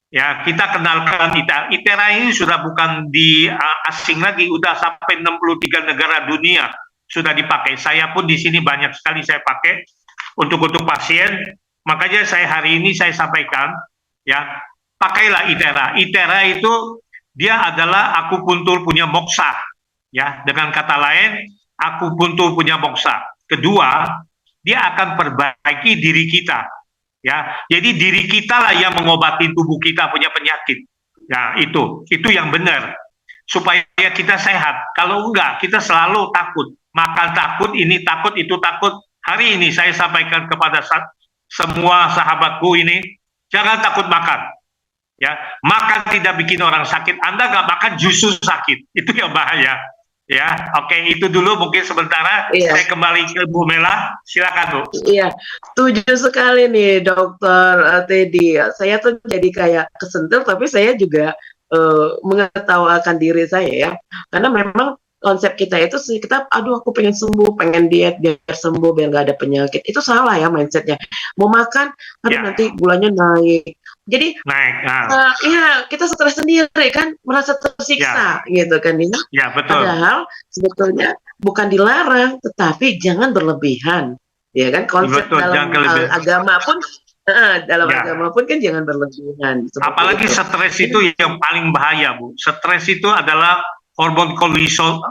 ya kita kenalkan ITERA. ITERA ini sudah bukan di asing lagi, udah sampai 63 negara dunia sudah dipakai. Saya pun di sini banyak sekali saya pakai untuk pasien. Makanya saya hari ini saya sampaikan, ya pakailah ITERA. ITERA itu dia adalah akupuntur punya moksa, ya dengan kata lain akupuntur punya moksa. Kedua, dia akan perbaiki diri kita, ya. Jadi diri kita lah yang mengobati tubuh kita punya penyakit. Ya itu yang benar supaya kita sehat. Kalau enggak, kita selalu takut, makan takut, ini takut, itu takut. Hari ini saya sampaikan kepada semua sahabatku ini, jangan takut makan. Ya, makan tidak bikin orang sakit. Anda nggak makan justru sakit. Itu yang bahaya. Ya, oke, itu dulu mungkin sementara. Iya. Saya kembali ke Bu Mela, silakan Bu. Iya, setuju sekali nih Dokter Teddy. Saya tuh jadi kayak kesentil, tapi saya juga mengetawakan diri saya ya, karena memang konsep kita itu sih, kita, aduh aku pengen sembuh, pengen diet biar sembuh, biar nggak ada penyakit. Itu salah ya mindsetnya. Mau makan, aduh Ya. nanti gulanya naik. Jadi Naik. ya kita stres sendiri kan, merasa tersiksa gitu kan ya. Ya, betul. Padahal sebetulnya bukan dilarang, tetapi jangan berlebihan, ya kan? Konsep Betul, jangan dalam kelebihan. agama pun, dalam Ya. agama pun kan jangan berlebihan. seperti Apalagi itu. stres itu yang paling bahaya, Bu. Stres itu adalah hormon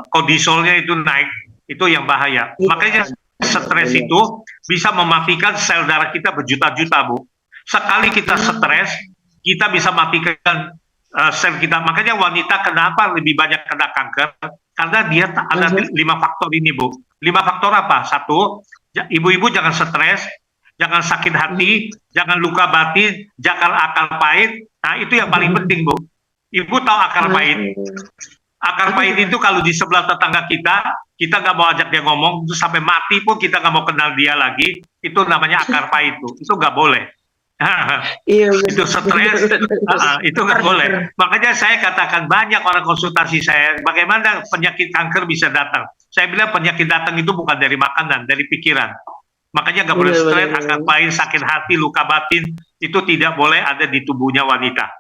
kortisolnya itu naik, itu yang bahaya. Iya. Makanya stres Benar. itu bisa mematikan sel darah kita berjuta-juta, Bu. Sekali kita stres, kita bisa matikan sel kita. Makanya wanita kenapa lebih banyak kena kanker? Karena dia ada 5 faktor ini, Bu. 5 faktor apa? 1, ibu-ibu jangan stres, jangan sakit hati, jangan luka batin, jangan akal pahit. Nah, itu yang paling penting, Bu. Ibu tahu akar pahit? Akar pahit itu kalau di sebelah tetangga kita nggak mau ajak dia ngomong, itu sampai mati pun kita nggak mau kenal dia lagi. Itu namanya akar pahit, Bu. Itu nggak boleh. Iya, Itu stres, itu nggak boleh. Makanya saya katakan banyak orang konsultasi saya, bagaimana penyakit kanker bisa datang. Saya bilang penyakit datang itu bukan dari makanan, dari pikiran. Makanya nggak boleh stres, akar pahit, sakit hati, luka batin, itu tidak boleh ada di tubuhnya wanita.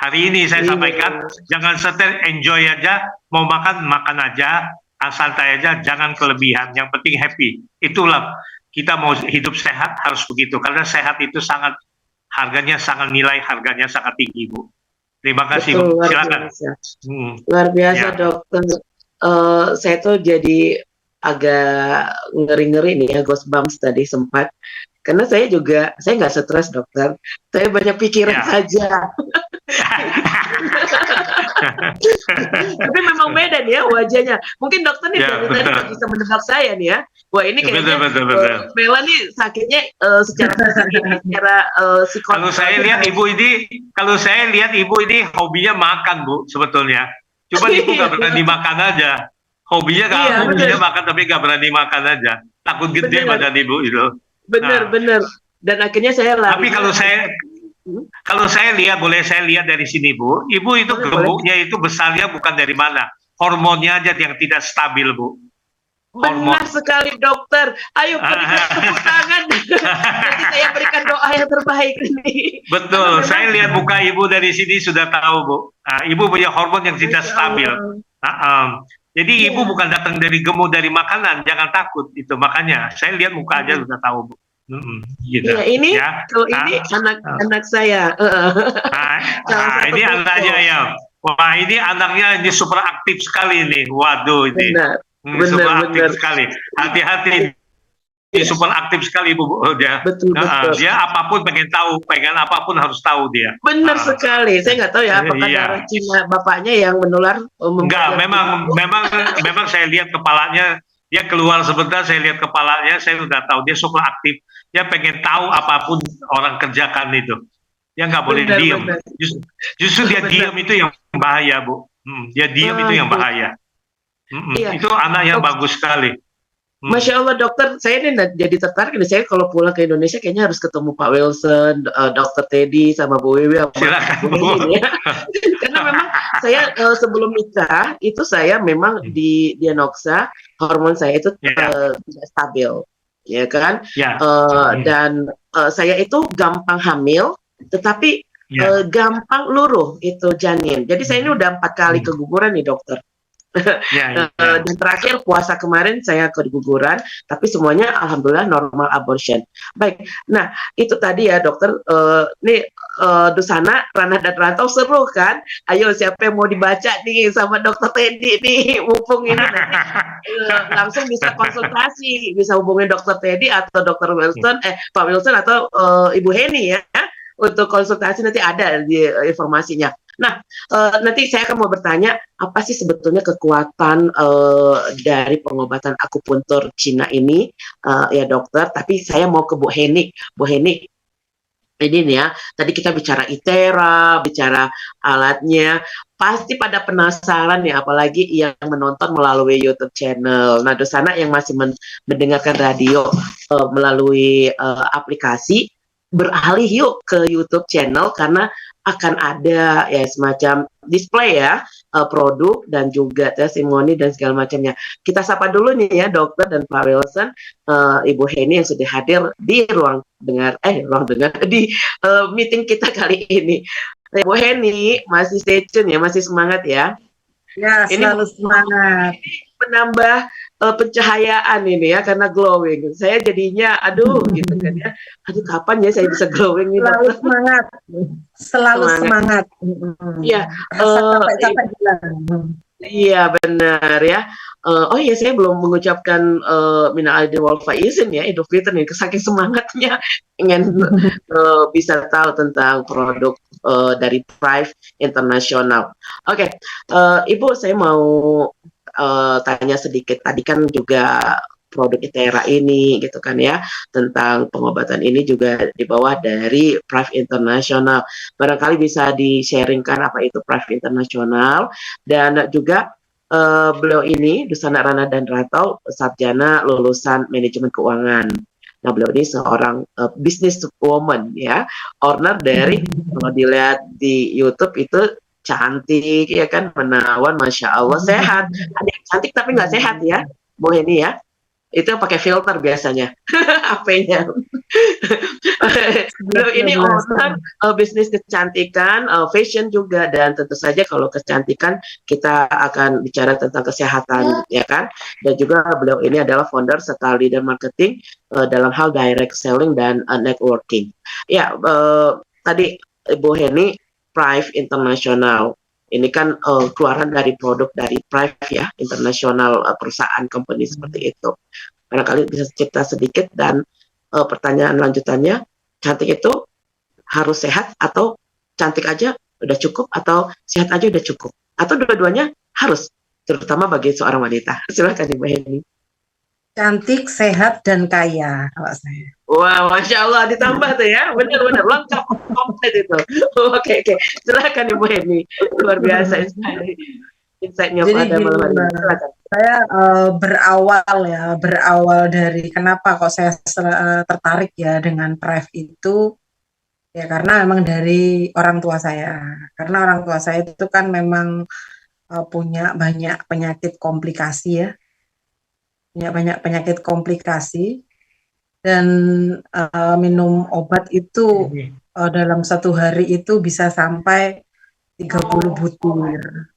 Hari ini saya sampaikan, jangan stres, enjoy aja, mau makan, makan aja, santai aja, jangan kelebihan, yang penting happy. Itulah, kita mau hidup sehat harus begitu, karena sehat itu sangat, nilai harganya sangat tinggi, Bu. Terima kasih, betul, Bu. Silakan. Luar biasa, Ya. Dokter. Saya tuh jadi agak ngeri-ngeri nih ya, goosebumps tadi sempat. Karena saya nggak stres, Dokter. Saya banyak pikiran saja. Tapi memang beda nih ya wajahnya. Mungkin dokter nih dari tadi nggak bisa menebak saya nih ya. Wah, ini kayaknya Bella nih sakitnya secara fisik ini, secara psikologis. Kalau saya lihat ibu ini hobinya makan, Bu, sebetulnya. Cuma ibu nggak berani makan aja. Hobinya makan tapi nggak berani makan aja. Takut gede badan ibu itu. Bener. Dan akhirnya saya lari. Tapi kalau saya lihat, boleh saya lihat dari sini, Bu. Ibu itu gemuknya itu besarnya bukan dari mana. Hormonnya aja yang tidak stabil, Bu. Benar sekali, Dokter. Ayo berikan tepuk tangan. Nanti saya berikan doa yang terbaik ini. Betul. Saya lihat muka ibu dari sini sudah tahu, Bu. Ibu punya hormon yang tidak stabil. Jadi ibu bukan datang dari gemuk dari makanan. Jangan takut itu. Makanya saya lihat muka aja sudah tahu, Bu. Gitu. Ya, ini kalau ini anak saya. Ini anaknya ya. Wah, ini anaknya ini super aktif sekali ini. Waduh ini. Super aktif sekali. Hati-hati. Ini super aktif sekali Ibu. Betul. Dia apapun pengen tahu, pengen apapun harus tahu dia. Benar sekali. Saya nggak tahu ya apakah darah Cina bapaknya yang menular. Enggak, memang saya lihat kepalanya. Dia keluar sebentar, saya lihat kepalanya, saya sudah tahu dia super aktif. Dia pengen tahu apapun orang kerjakan itu. Dia nggak boleh diam. Justru dia diam itu yang bahaya, Bu. Dia diam itu yang bahaya. Itu anak yang bagus sekali. Masya Allah, Dokter, saya ini jadi tertarik. Saya kalau pulang ke Indonesia kayaknya harus ketemu Pak Wilson, Dokter Teddy, sama Bu Wiwi. Silakan, Bu. Ya. Karena memang saya sebelum nikah itu saya memang di diagnosa hormon saya itu tidak stabil, ya kan? Dan saya itu gampang hamil, tetapi gampang luruh itu janin. Jadi saya ini udah 4 kali keguguran nih, Dokter. Dan terakhir puasa kemarin saya keguguran, tapi semuanya alhamdulillah normal abortion. Baik, nah itu tadi ya Dokter. Nih Dusana, Ranah dan Rantau seru kan? Ayo siapa yang mau dibaca nih sama Dokter Teddy nih, mumpung ini langsung bisa konsultasi, bisa hubungin Dokter Teddy atau Dokter Wilson, Pak Wilson atau Ibu Heni ya, untuk konsultasi nanti ada di informasinya. Nah, nanti saya akan mau bertanya, apa sih sebetulnya kekuatan dari pengobatan akupuntur Cina ini, ya Dokter? Tapi saya mau ke Bu Heni. Bu Heni, Ini nih ya, tadi kita bicara ITERA, bicara alatnya, pasti pada penasaran ya, apalagi yang menonton melalui YouTube channel. Nah, di sana yang masih mendengarkan radio melalui aplikasi, beralih yuk ke YouTube channel karena akan ada ya semacam display ya, produk dan juga testimoni dan segala macamnya. Kita sapa dulu nih ya dokter dan Pak Wilson, Ibu Heni yang sudah hadir di ruang dengar di meeting kita kali ini. Bu Heni masih stay tune ya, masih semangat ya. Ya, Ini selalu semangat. menambah pencahayaan ini ya karena glowing. Saya jadinya aduh gitu kan ya. Aduh kapan ya saya bisa glowing nih Selalu dokter? semangat. Selalu semangat. Iya. Rasa capek-capek hilang. Iya benar ya. Oh iya saya belum mengucapkan minal aidin wal faizin ya Idul Fitri nih. Saking semangatnya ingin bisa tahu tentang produk dari Prive International. Oke, Ibu saya mau tanya sedikit. Tadi kan juga produk ITERA ini gitu kan ya tentang pengobatan ini juga di bawah dari Prive International. Barangkali bisa di-sharingkan apa itu Prive International dan juga beliau ini Dusana Rana dan Ratau sarjana lulusan manajemen keuangan. Nah, beliau ini seorang business woman ya, owner dari kalau dilihat di YouTube itu cantik ya kan, menawan, masya Allah, sehat. Ada yang cantik tapi nggak sehat ya, Bu Heni ya. Itu yang pakai filter biasanya, HP-nya. Beliau ini owner bisnis kecantikan, fashion juga, dan tentu saja kalau kecantikan kita akan bicara tentang kesehatan, ya kan? Dan juga beliau ini adalah founder serta leader marketing dalam hal direct selling dan networking. Ya, tadi Ibu Heni, Prive International. Ini kan keluaran dari produk dari Prive ya, internasional perusahaan company seperti itu. Barangkali bisa cerita sedikit dan pertanyaan lanjutannya, cantik itu harus sehat atau cantik aja udah cukup atau sehat aja udah cukup? Atau dua-duanya harus, terutama bagi seorang wanita? Silakan Ibu Heni. Cantik, sehat, dan kaya kalau saya. Wah, Masya Allah, ditambah tuh ya, benar-benar lengkap, komplit itu. Oke, silakan Ibu Heni, luar biasa insight-nya pada malam hari ini. Silakan. Saya berawal dari kenapa kok saya tertarik ya dengan Prive itu, ya karena memang dari orang tua saya. Karena orang tua saya itu kan memang punya banyak penyakit komplikasi ya, dan minum obat itu dalam satu hari itu bisa sampai 30 butir.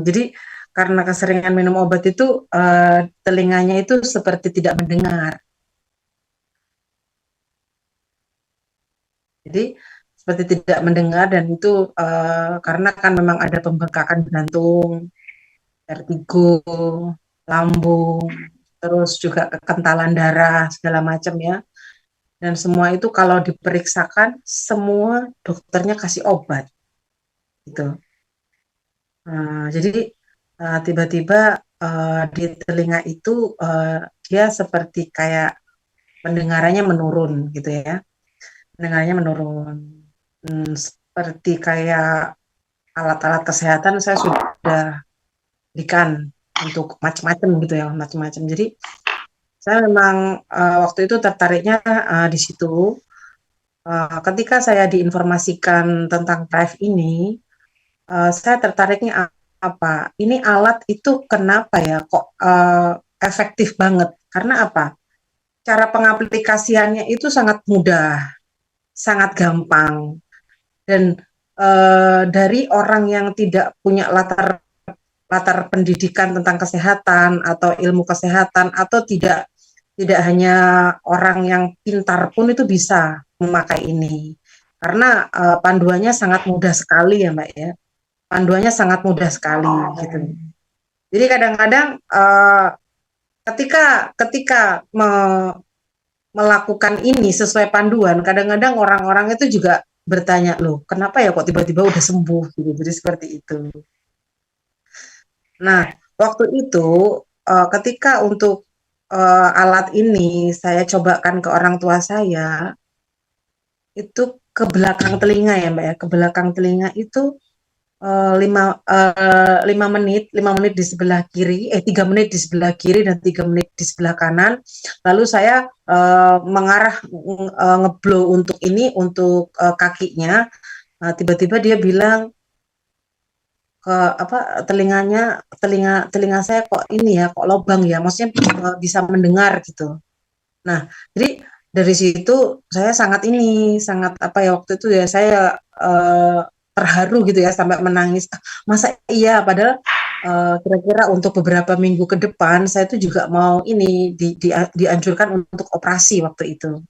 Jadi karena keseringan minum obat itu telinganya itu seperti tidak mendengar. Jadi seperti tidak mendengar, dan itu karena kan memang ada pembengkakan jantung, vertigo, lambung, terus juga kekentalan darah segala macam ya. Dan semua itu kalau diperiksakan semua dokternya kasih obat gitu. Jadi tiba-tiba di telinga itu dia seperti kayak pendengarannya menurun gitu ya. Pendengarannya menurun. Seperti kayak alat-alat kesehatan saya sudah berikan untuk macam-macam gitu ya, macam-macam. Jadi saya memang waktu itu tertariknya di situ. Ketika saya diinformasikan tentang Prive ini, saya tertariknya apa? Ini alat itu kenapa ya kok efektif banget? Karena apa? Cara pengaplikasiannya itu sangat mudah, sangat gampang, dan dari orang yang tidak punya latar pendidikan tentang kesehatan atau ilmu kesehatan, atau tidak hanya orang yang pintar pun itu bisa memakai ini, karena panduannya sangat mudah sekali ya Mbak ya. Panduannya sangat mudah sekali gitu. Jadi kadang-kadang ketika melakukan ini sesuai panduan, kadang-kadang orang-orang itu juga bertanya, loh kenapa ya kok tiba-tiba udah sembuh gitu. Jadi seperti itu. Nah waktu itu ketika untuk alat ini saya cobakan ke orang tua saya, itu ke belakang telinga ya Mbak ya, ke belakang telinga itu 5 menit di sebelah kiri, 3 menit di sebelah kiri dan 3 menit di sebelah kanan. Lalu saya mengarah ngeblow untuk ini, untuk kakinya. Tiba-tiba dia bilang ke telinga saya kok ini ya, kok lobang ya, maksudnya bisa mendengar gitu. Nah, jadi dari situ saya sangat apa ya, waktu itu ya saya terharu gitu ya, sampai menangis. Masa iya, padahal kira-kira untuk beberapa minggu ke depan saya tuh juga mau ini dianjurkan untuk operasi waktu itu.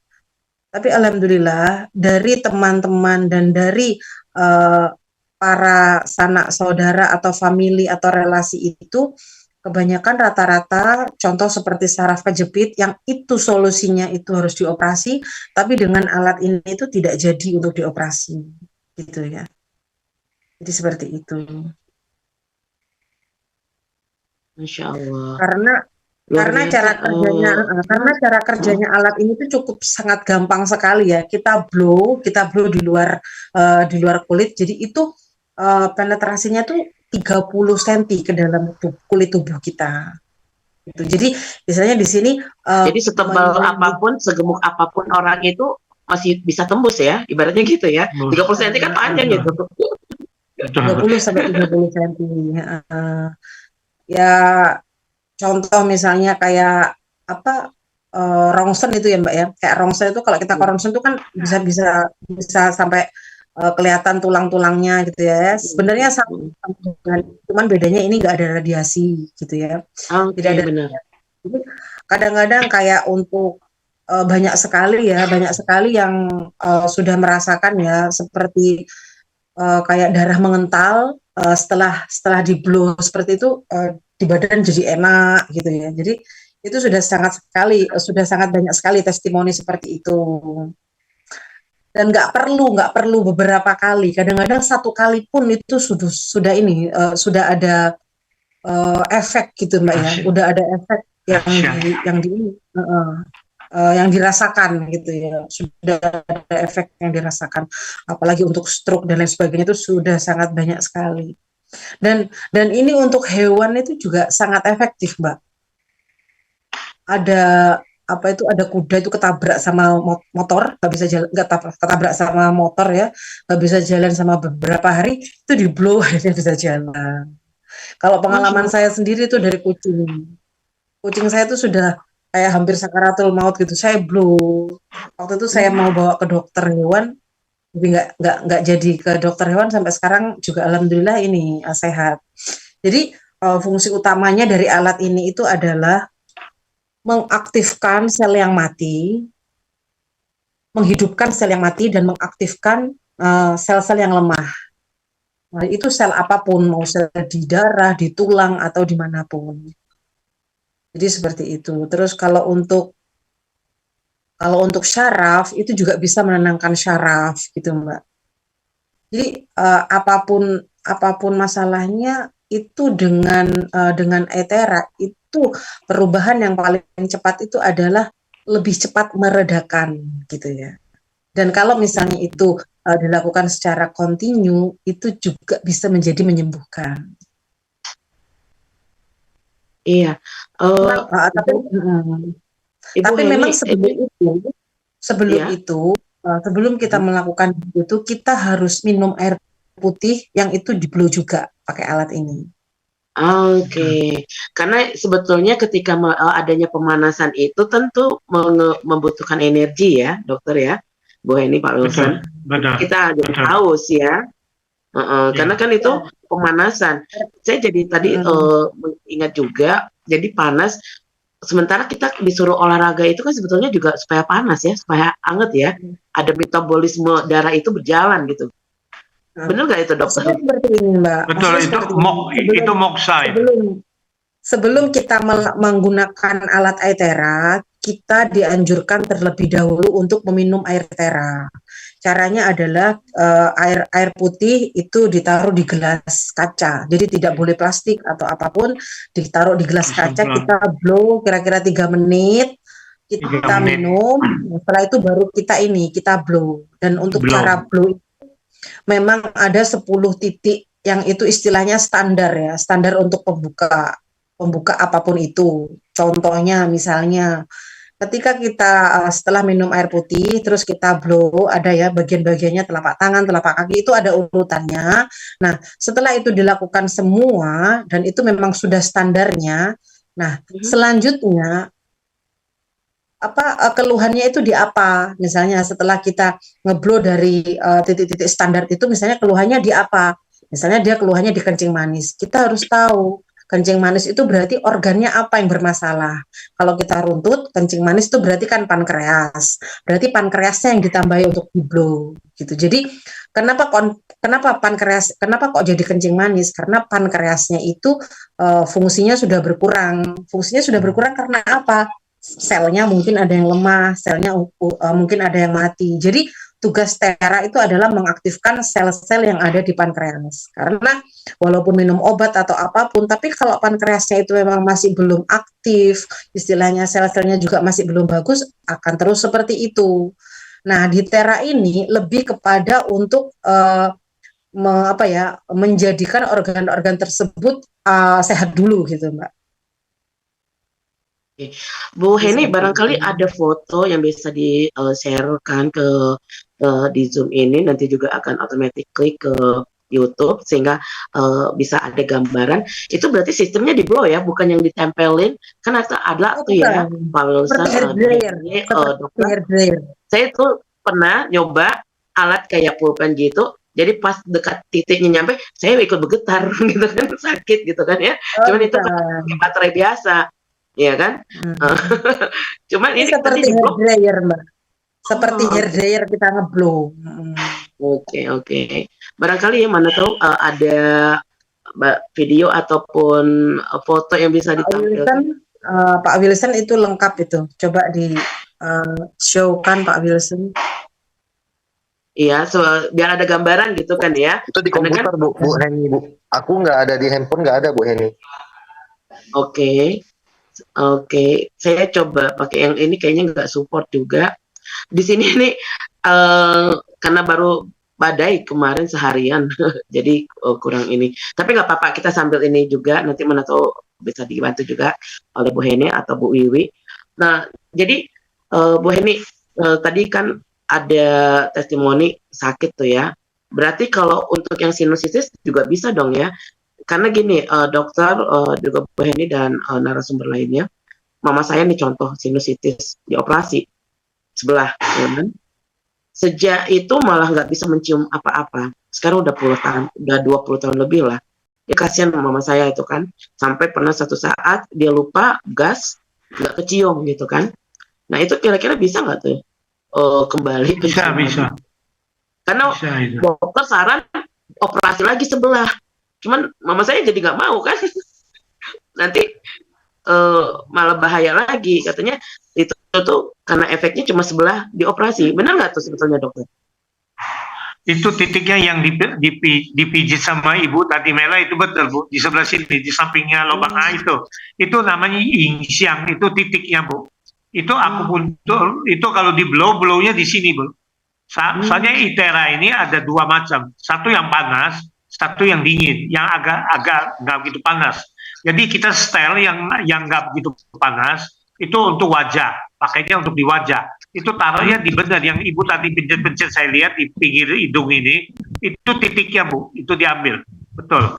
Tapi alhamdulillah dari teman-teman dan dari uh, para sanak saudara atau family atau relasi itu, kebanyakan rata-rata contoh seperti saraf kejepit yang itu solusinya itu harus dioperasi, tapi dengan alat ini itu tidak jadi untuk dioperasi, gitu ya. Jadi seperti itu. Masya Allah. Karena Luar karena biasa. cara kerjanya alat ini tuh cukup sangat gampang sekali ya. Kita blow di luar kulit. Jadi itu penetrasinya tuh 30 cm ke dalam kulit tubuh kita. Gitu. Jadi misalnya di sini Jadi setebal apapun, segemuk apapun orang itu masih bisa tembus ya, ibaratnya gitu ya. 30 cm kan panjang gitu. 20 sampai 30 cm. Ya contoh misalnya kayak apa, rongsen itu ya Mbak ya. Kayak rongsen itu kalau kita ke rongsen itu kan bisa sampai kelihatan tulang-tulangnya gitu ya. Sebenarnya sama dengan, cuman bedanya ini nggak ada radiasi gitu ya. Oke, Tidak ada. benar. Jadi kadang-kadang kayak untuk banyak sekali yang sudah merasakan ya, seperti kayak darah mengental setelah di blow seperti itu, di badan jadi enak gitu ya. Jadi itu sudah sangat banyak sekali testimoni seperti itu. Dan nggak perlu beberapa kali, kadang-kadang satu kali pun itu sudah ini sudah ada efek gitu Mbak ya, udah ada efek yang dirasakan gitu ya, sudah ada efek yang dirasakan, apalagi untuk stroke dan lain sebagainya itu sudah sangat banyak sekali. Dan ini untuk hewan itu juga sangat efektif Mbak. Ada kuda itu ketabrak sama motor, nggak bisa jalan, ketabrak sama motor ya, nggak bisa jalan sama beberapa hari, itu di blow akhirnya bisa jalan. Kalau pengalaman saya sendiri itu dari kucing saya itu sudah kayak hampir sakaratul maut gitu, saya blow. Waktu itu saya mau bawa ke dokter hewan, tapi nggak jadi ke dokter hewan, sampai sekarang juga alhamdulillah ini sehat. Jadi fungsi utamanya dari alat ini itu adalah mengaktifkan sel yang mati, menghidupkan sel yang mati, dan mengaktifkan sel-sel yang lemah. Nah, itu sel apapun, mau sel di darah, di tulang, atau dimanapun. Jadi seperti itu. Terus kalau untuk syaraf itu juga bisa menenangkan syaraf gitu Mbak. Jadi apapun masalahnya itu dengan Aethera itu perubahan yang paling cepat itu adalah lebih cepat meredakan gitu ya. Dan kalau misalnya itu dilakukan secara kontinu, itu juga bisa menjadi menyembuhkan. Iya. Tapi memang sebelum kita melakukan itu, kita harus minum air putih yang itu di blow juga pakai alat ini. Oke. Karena sebetulnya ketika adanya pemanasan itu tentu membutuhkan energi ya, dokter ya, Bu Heni, Pak Wilson. Kita jadi haus ya. Karena kan itu pemanasan. Saya jadi tadi ingat juga, jadi panas. Sementara kita disuruh olahraga itu kan sebetulnya juga supaya panas ya, supaya hangat ya. Ada metabolisme darah itu berjalan gitu. Benar nggak itu dokter? Seperti ini Mbak. Betul, itu moksa. Sebelum kita menggunakan alat Aethera, kita dianjurkan terlebih dahulu untuk meminum air tera. Caranya adalah air putih itu ditaruh di gelas kaca, jadi tidak boleh plastik atau apapun, ditaruh di gelas kaca, kita blow kira-kira 3 menit, kita minum, setelah itu baru kita blow. Dan untuk cara blow memang ada 10 titik yang itu istilahnya standar ya, standar untuk pembuka apapun itu. Contohnya misalnya ketika kita setelah minum air putih terus kita blow, ada ya bagian-bagiannya, telapak tangan, telapak kaki, itu ada urutannya. Nah, setelah itu dilakukan semua dan itu memang sudah standarnya. Nah, selanjutnya keluhannya itu di apa? Misalnya setelah kita ngeblow dari titik-titik standar itu, misalnya keluhannya di apa? Misalnya dia keluhannya di kencing manis. Kita harus tahu kencing manis itu berarti organnya apa yang bermasalah. Kalau kita runtut, kencing manis itu berarti kan pankreas. Berarti pankreasnya yang ditambahi untuk diblow gitu. Jadi kenapa pankreas, kenapa kok jadi kencing manis? Karena pankreasnya itu fungsinya sudah berkurang. Fungsinya sudah berkurang karena apa? Selnya mungkin ada yang lemah, selnya mungkin ada yang mati. Jadi tugas tera itu adalah mengaktifkan sel-sel yang ada di pankreas. Karena walaupun minum obat atau apapun, tapi kalau pankreasnya itu memang masih belum aktif, istilahnya sel-selnya juga masih belum bagus, akan terus seperti itu. Nah, di tera ini lebih kepada untuk menjadikan organ-organ tersebut sehat dulu gitu, Mbak. Bu Heni, barangkali ada foto yang bisa di-sharekan di Zoom ini, nanti juga akan otomatis klik ke YouTube sehingga bisa ada gambaran. Itu berarti sistemnya di blow ya, bukan yang ditempelin. Kan ada tuh ya, Pak Wilson, dokter. Saya tuh pernah nyoba alat kayak pulpen gitu. Jadi pas dekat titiknya nyampe, saya ikut bergetar gitu kan, sakit gitu kan ya. Cuman itu pakai baterai biasa. Iya kan? Cuman ini seperti hair dryer, Mbak. Seperti hair dryer kita ngeblow. Oke. Barangkali ya, mana tahu ada video ataupun foto yang bisa ditampilkan. Pak Wilson itu lengkap itu. Coba di show-kan Pak Wilson. Iya, biar ada gambaran gitu kan ya. Itu di komputer kan, Bu Heni, Bu. Aku nggak ada di handphone, nggak ada Bu Heni. Oke, saya coba pakai yang ini, kayaknya nggak support juga. Di sini nih, karena baru badai kemarin seharian, jadi kurang ini. Tapi nggak apa-apa, kita sambil ini juga, nanti mana tahu bisa dibantu juga oleh Bu Heni atau Bu Wiwi. Nah, jadi Bu Heni, tadi kan ada testimoni sakit tuh ya. Berarti kalau untuk yang sinusitis juga bisa dong ya. Karena gini, dokter, juga Bu Heni dan narasumber lainnya, mama saya nih contoh sinusitis, dioperasi sebelah, ya kan? Sejak itu malah nggak bisa mencium apa-apa. Sekarang udah 20 tahun lebih lah. Ya kasihan mama saya itu kan, sampai pernah satu saat dia lupa gas, nggak kecium gitu kan. Nah itu kira-kira bisa nggak tuh kembali? Bisa. Karena dokter saran operasi lagi sebelah. Cuman mama saya jadi nggak mau kan, nanti malah bahaya lagi katanya. Itu tuh karena efeknya cuma sebelah dioperasi. Benar nggak tuh sebetulnya dokter? Itu titiknya yang dipijit sama Ibu tadi Mela, itu betul Bu, di sebelah sini, di sampingnya lubang A itu namanya yingxiang, itu titiknya Bu. Itu akupuntur, itu kalau di blownya di sini Bu. Soalnya itera ini ada 2 macam, satu yang panas, satu yang dingin, yang agak nggak begitu panas. Jadi kita setel yang nggak begitu panas, itu untuk wajah, pakainya untuk di wajah. Itu taruhnya di benar yang Ibu tadi pencet-pencet saya lihat di pinggir hidung ini, itu titiknya Bu, itu diambil, betul.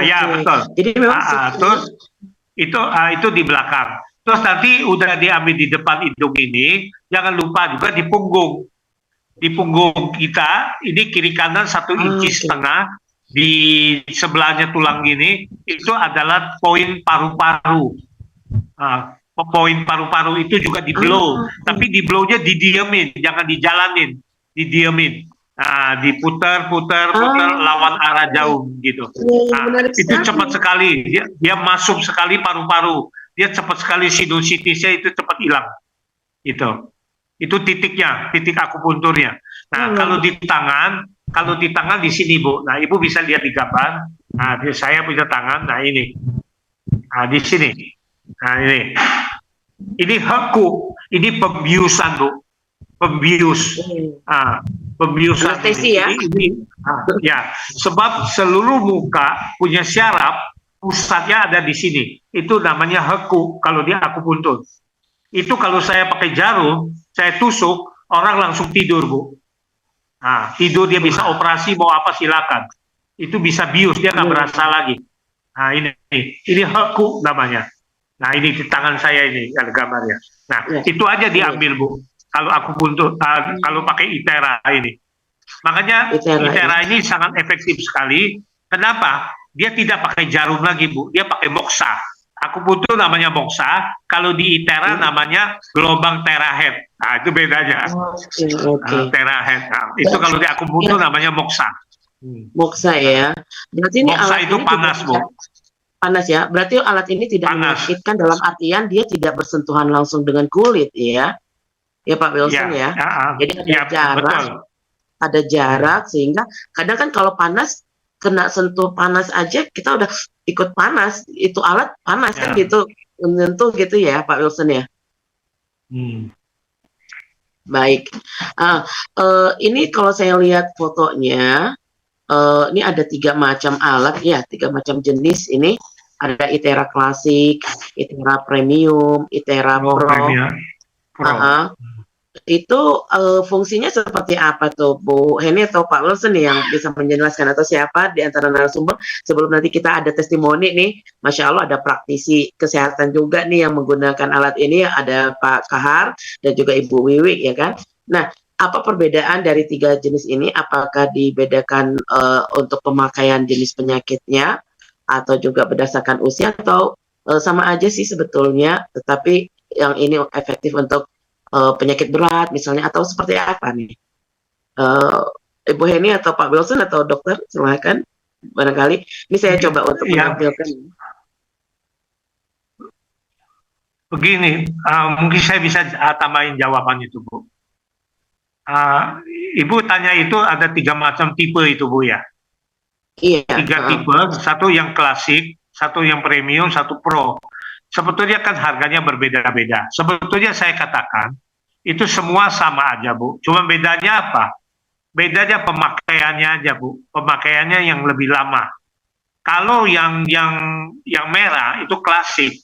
Ya betul. Jadi memang terus itu di belakang. Terus nanti udah diambil di depan hidung ini, jangan lupa juga di punggung. Di punggung kita ini kiri kanan 1,5 inci, di sebelahnya tulang gini itu adalah poin paru-paru. Poin paru-paru itu juga di blow, tapi di blownya didiemin, jangan dijalanin, didiemin. Diputar lawan arah jauh gitu. Itu cepat sekali, dia masuk sekali paru-paru. dia cepat sekali sinusitisnya itu cepat hilang. Itu titiknya, titik akupunturnya. Nah, kalau di tangan di sini Bu. Nah, Ibu bisa lihat di gambar. Nah, saya punya tangan. Nah, ini. Nah, di sini. Nah, ini. Ini heku. Ini pembiusan Bu. Pembius. Pembiusan. Anestesi ya? Ya, sebab seluruh muka punya syaraf, pusatnya ada di sini. Itu namanya heku kalau dia akupuntur. Itu kalau saya pakai jarum, saya tusuk, orang langsung tidur, Bu. Nah, tidur dia bisa operasi, mau apa silakan. Itu bisa bius, dia nggak berasa lagi. Nah, ini heku namanya. Nah, ini di tangan saya ini, ada gambarnya. Nah, itu aja diambil, Bu. Kalau akupuntur, kalau pakai ITERA ini. Makanya ITERA ini sangat efektif sekali. Kenapa? Dia tidak pakai jarum lagi, Bu. Dia pakai moksa. Akupuntur namanya moksa, kalau di ITERA namanya gelombang terahertz. Nah, itu bedanya. Terahertz. Nah, itu kalau di akupuntur namanya moksa. Moksa ya. Berarti ini moksa alat itu ini panas, Bu. Panas ya. Berarti alat ini tidak menyakitkan dalam artian dia tidak bersentuhan langsung dengan kulit ya. Ya Pak Wilson ya. Jadi ada jarak. Betul. Ada jarak sehingga kadang kan kalau panas kena sentuh panas aja kita udah ikut panas, itu alat panas kan gitu, menyentuh gitu ya Pak Wilson ya. Baik, ini kalau saya lihat fotonya, ini ada 3 macam alat ya, 3 macam jenis ini. Ada ITERA klasik, ITERA premium, ITERA pro. Itu fungsinya seperti apa tuh Bu Heni atau Pak Wilson yang bisa menjelaskan, atau siapa di antara narasumber, sebelum nanti kita ada testimoni nih. Masya Allah ada praktisi kesehatan juga nih yang menggunakan alat ini, ada Pak Kahar dan juga Ibu Wiwi ya kan. Nah, apa perbedaan dari 3 jenis ini? Apakah dibedakan untuk pemakaian jenis penyakitnya atau juga berdasarkan usia, atau sama aja sih sebetulnya, tetapi yang ini efektif untuk penyakit berat misalnya, atau seperti apa nih? Ibu Heni atau Pak Wilson atau dokter, silakan. Barangkali ini saya coba untuk menampilkan. Begini, mungkin saya bisa tambahin jawaban itu, Bu. Ibu tanya itu ada 3 macam tipe itu, Bu ya? Iya. 3 tipe, satu yang klasik, satu yang premium, satu pro. Sebetulnya kan harganya berbeda-beda. Sebetulnya saya katakan itu semua sama aja, Bu. Cuma bedanya apa? Bedanya pemakaiannya aja, Bu. Pemakaiannya yang lebih lama. Kalau yang merah itu klasik.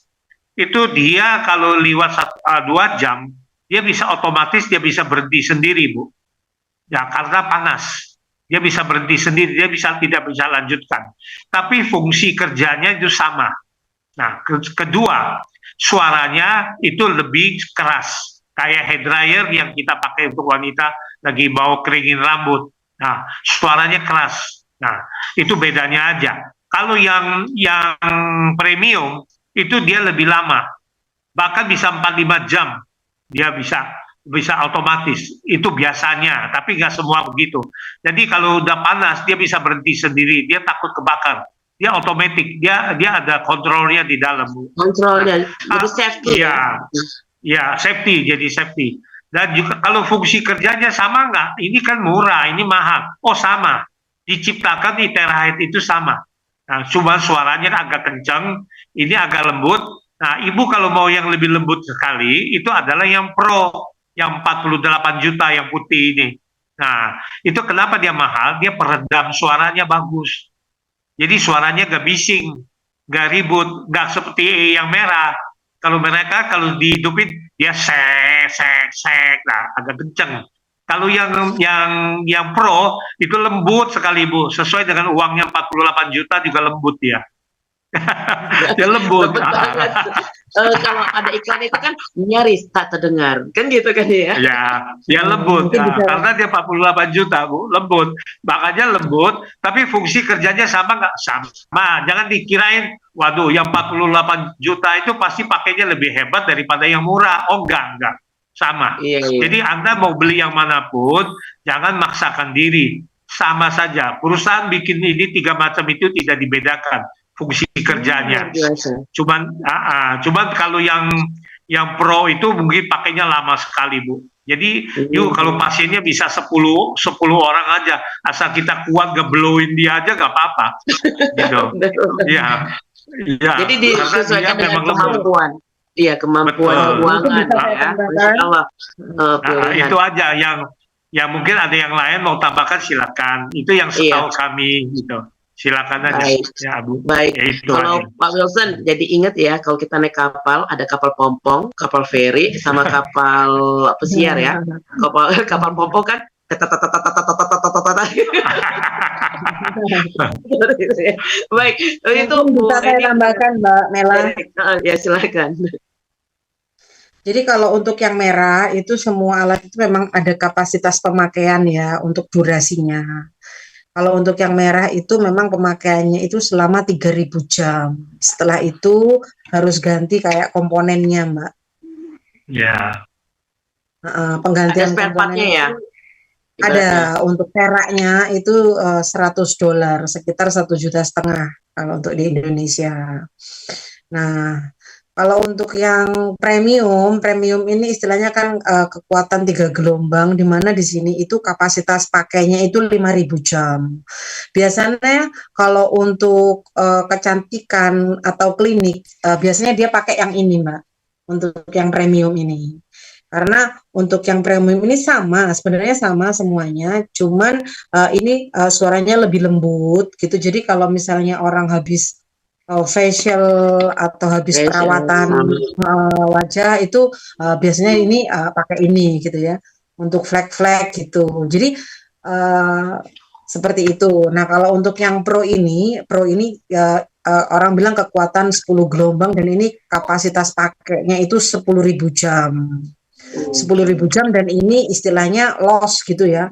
Itu dia kalau lewat 2 jam, dia bisa otomatis dia bisa berhenti sendiri, Bu. Ya, karena panas. Dia bisa berhenti sendiri, dia tidak bisa lanjutkan. Tapi fungsi kerjanya itu sama. Nah, kedua, suaranya itu lebih keras, kayak hair dryer yang kita pakai untuk wanita lagi mau keringin rambut. Nah, suaranya keras. Nah, itu bedanya aja. Kalau yang premium itu dia lebih lama, bahkan bisa 4-5 jam dia bisa otomatis. Itu biasanya, tapi nggak semua begitu. Jadi kalau udah panas dia bisa berhenti sendiri, dia takut kebakar. Dia otomatis, dia ada kontrolnya di dalam. Kontrolnya, jadi safety. Ya, safety, jadi safety. Dan juga kalau fungsi kerjanya sama nggak? Ini kan murah, ini mahal. Oh sama, diciptakan di terahertz itu sama. Nah, cuma suaranya agak kencang, ini agak lembut. Nah, Ibu kalau mau yang lebih lembut sekali, itu adalah yang pro, yang 48 juta yang putih ini. Nah, itu kenapa dia mahal? Dia peredam suaranya bagus. Jadi suaranya gak bising, gak ribut, gak seperti yang merah. Kalau mereka kalau dihidupin dia sek, nah agak kenceng. Kalau yang pro itu lembut sekali, Bu, sesuai dengan uangnya 48 juta juga lembut dia. Dia lembut. Kalau ada iklan itu kan nyaris tak terdengar, kan gitu kan ya? Ya lembut. Karena dia 48 juta, Bu, lembut. Makanya lembut, tapi fungsi kerjanya sama nggak? Sama. Jangan dikirain, waduh, yang 48 juta itu pasti pakainya lebih hebat daripada yang murah. Oh, enggak. Sama. Jadi Anda mau beli yang manapun, jangan maksakan diri. Sama saja. Perusahaan bikin ini 3 macam itu tidak dibedakan. fungsi kerjanya. Luar biasa. Cuman kalau yang pro itu mungkin pakainya lama sekali, Bu. Jadi yuk kalau pasiennya bisa 10 orang aja, asal kita kuat ngeblowin dia aja nggak apa-apa, gitu. Iya. Iya. Jadi Karena dia disesuaikan dengan memang lembut. kemampuan. Iya, kemampuan Betul. keuangan Itu bisa ya. saya tambahkan. Masya Allah. Pilihan. Itu aja yang mungkin ada yang lain mau tambahkan silakan. Itu yang setahu kami gitu. Silakan aja. Baik. Ya, Bu. Baik. Ya, itu Kalau aja. Pak Wilson, jadi ingat ya, kalau kita naik kapal, ada kapal pompong, kapal feri, sama kapal pesiar ya. Kapal pompong kan baik, itu bisa saya tambahkan, Mbak Mela. Ya, silakan. Jadi kalau untuk yang merah itu semua alat itu memang ada kapasitas pemakaian ya untuk durasinya. Kalau untuk yang merah itu memang pemakaiannya itu selama 3.000 jam. Setelah itu harus ganti kayak komponennya, Mbak. Ya. Penggantian Ada spare partnya ya? Ada untuk peraknya itu $100, sekitar 1,5 juta kalau untuk di Indonesia. Nah, kalau untuk yang premium ini istilahnya kan kekuatan 3 gelombang, di mana di sini itu kapasitas pakainya itu 5.000 jam. Biasanya kalau untuk kecantikan atau klinik, biasanya dia pakai yang ini, Mbak, untuk yang premium ini. Karena untuk yang premium ini sebenarnya sama semuanya, cuman ini suaranya lebih lembut gitu. Jadi kalau misalnya orang habis facial atau habis perawatan wajah itu biasanya ini pakai ini gitu ya, untuk flek-flek gitu. Jadi seperti itu. Nah, kalau untuk yang pro ini orang bilang kekuatan 10 gelombang dan ini kapasitas pakainya itu 10.000 jam. 10.000 jam dan ini istilahnya loss gitu ya.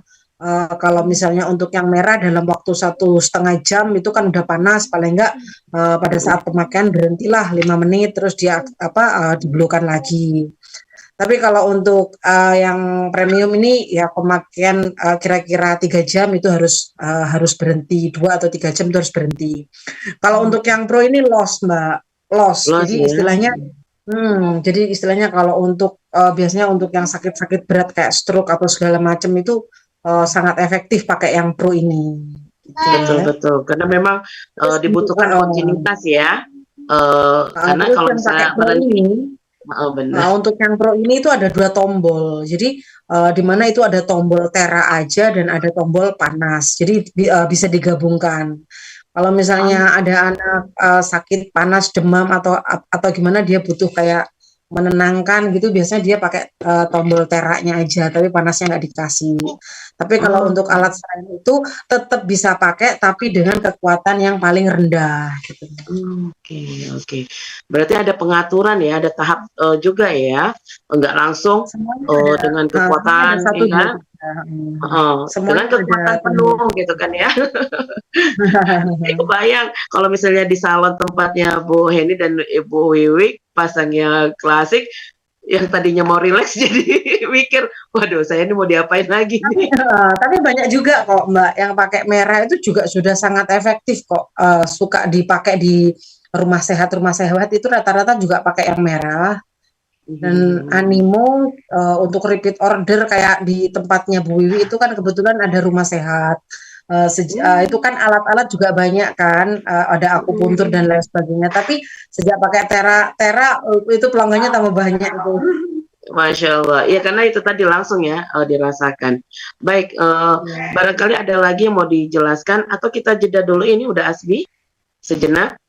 Kalau misalnya untuk yang merah dalam waktu 1,5 jam itu kan udah panas, paling enggak pada saat pemakaian berhentilah 5 menit terus dia diblokan lagi. Tapi kalau untuk yang premium ini ya pemakaian kira-kira 3 jam itu harus berhenti, 2 atau 3 jam itu harus berhenti. Kalau untuk yang pro ini loss, Mbak, loss. Jadi istilahnya kalau untuk biasanya untuk yang sakit-sakit berat kayak stroke atau segala macam itu sangat efektif pakai yang pro ini. Betul. Karena memang dibutuhkan kontinuitas ya. Karena kalau misalnya untuk yang pro ini itu ada 2 tombol. Jadi di mana itu ada tombol tera aja dan ada tombol panas. Jadi bisa digabungkan. Kalau misalnya ada anak sakit panas, demam atau gimana dia butuh kayak menenangkan gitu, biasanya dia pakai tombol teranya aja, tapi panasnya nggak dikasih. Tapi kalau untuk alat selain itu tetap bisa pakai, tapi dengan kekuatan yang paling rendah. Gitu. Oke. Berarti ada pengaturan ya, ada tahap juga ya, nggak langsung dengan kekuatan ya. Dengan kekuatan penuh gitu kan ya. Aku bayang kalau misalnya di salon tempatnya Bu Heni dan Ibu Wiwi pasangnya klasik, yang tadinya mau rileks jadi mikir, waduh saya ini mau diapain lagi nih. Tapi banyak juga kok Mbak yang pakai merah itu juga sudah sangat efektif kok, suka dipakai di rumah sehat itu rata-rata juga pakai yang merah. Dan Animo untuk repeat order kayak di tempatnya Bu Wiwi itu kan kebetulan ada rumah sehat. Itu kan alat-alat juga banyak kan, ada akupuntur dan lain sebagainya. Tapi sejak pakai Tera itu pelanggannya tambah banyak itu. Masya Allah. Ya karena itu tadi langsung ya dirasakan. Baik, barangkali ada lagi yang mau dijelaskan atau kita jeda dulu, ini udah Asbi sejenak.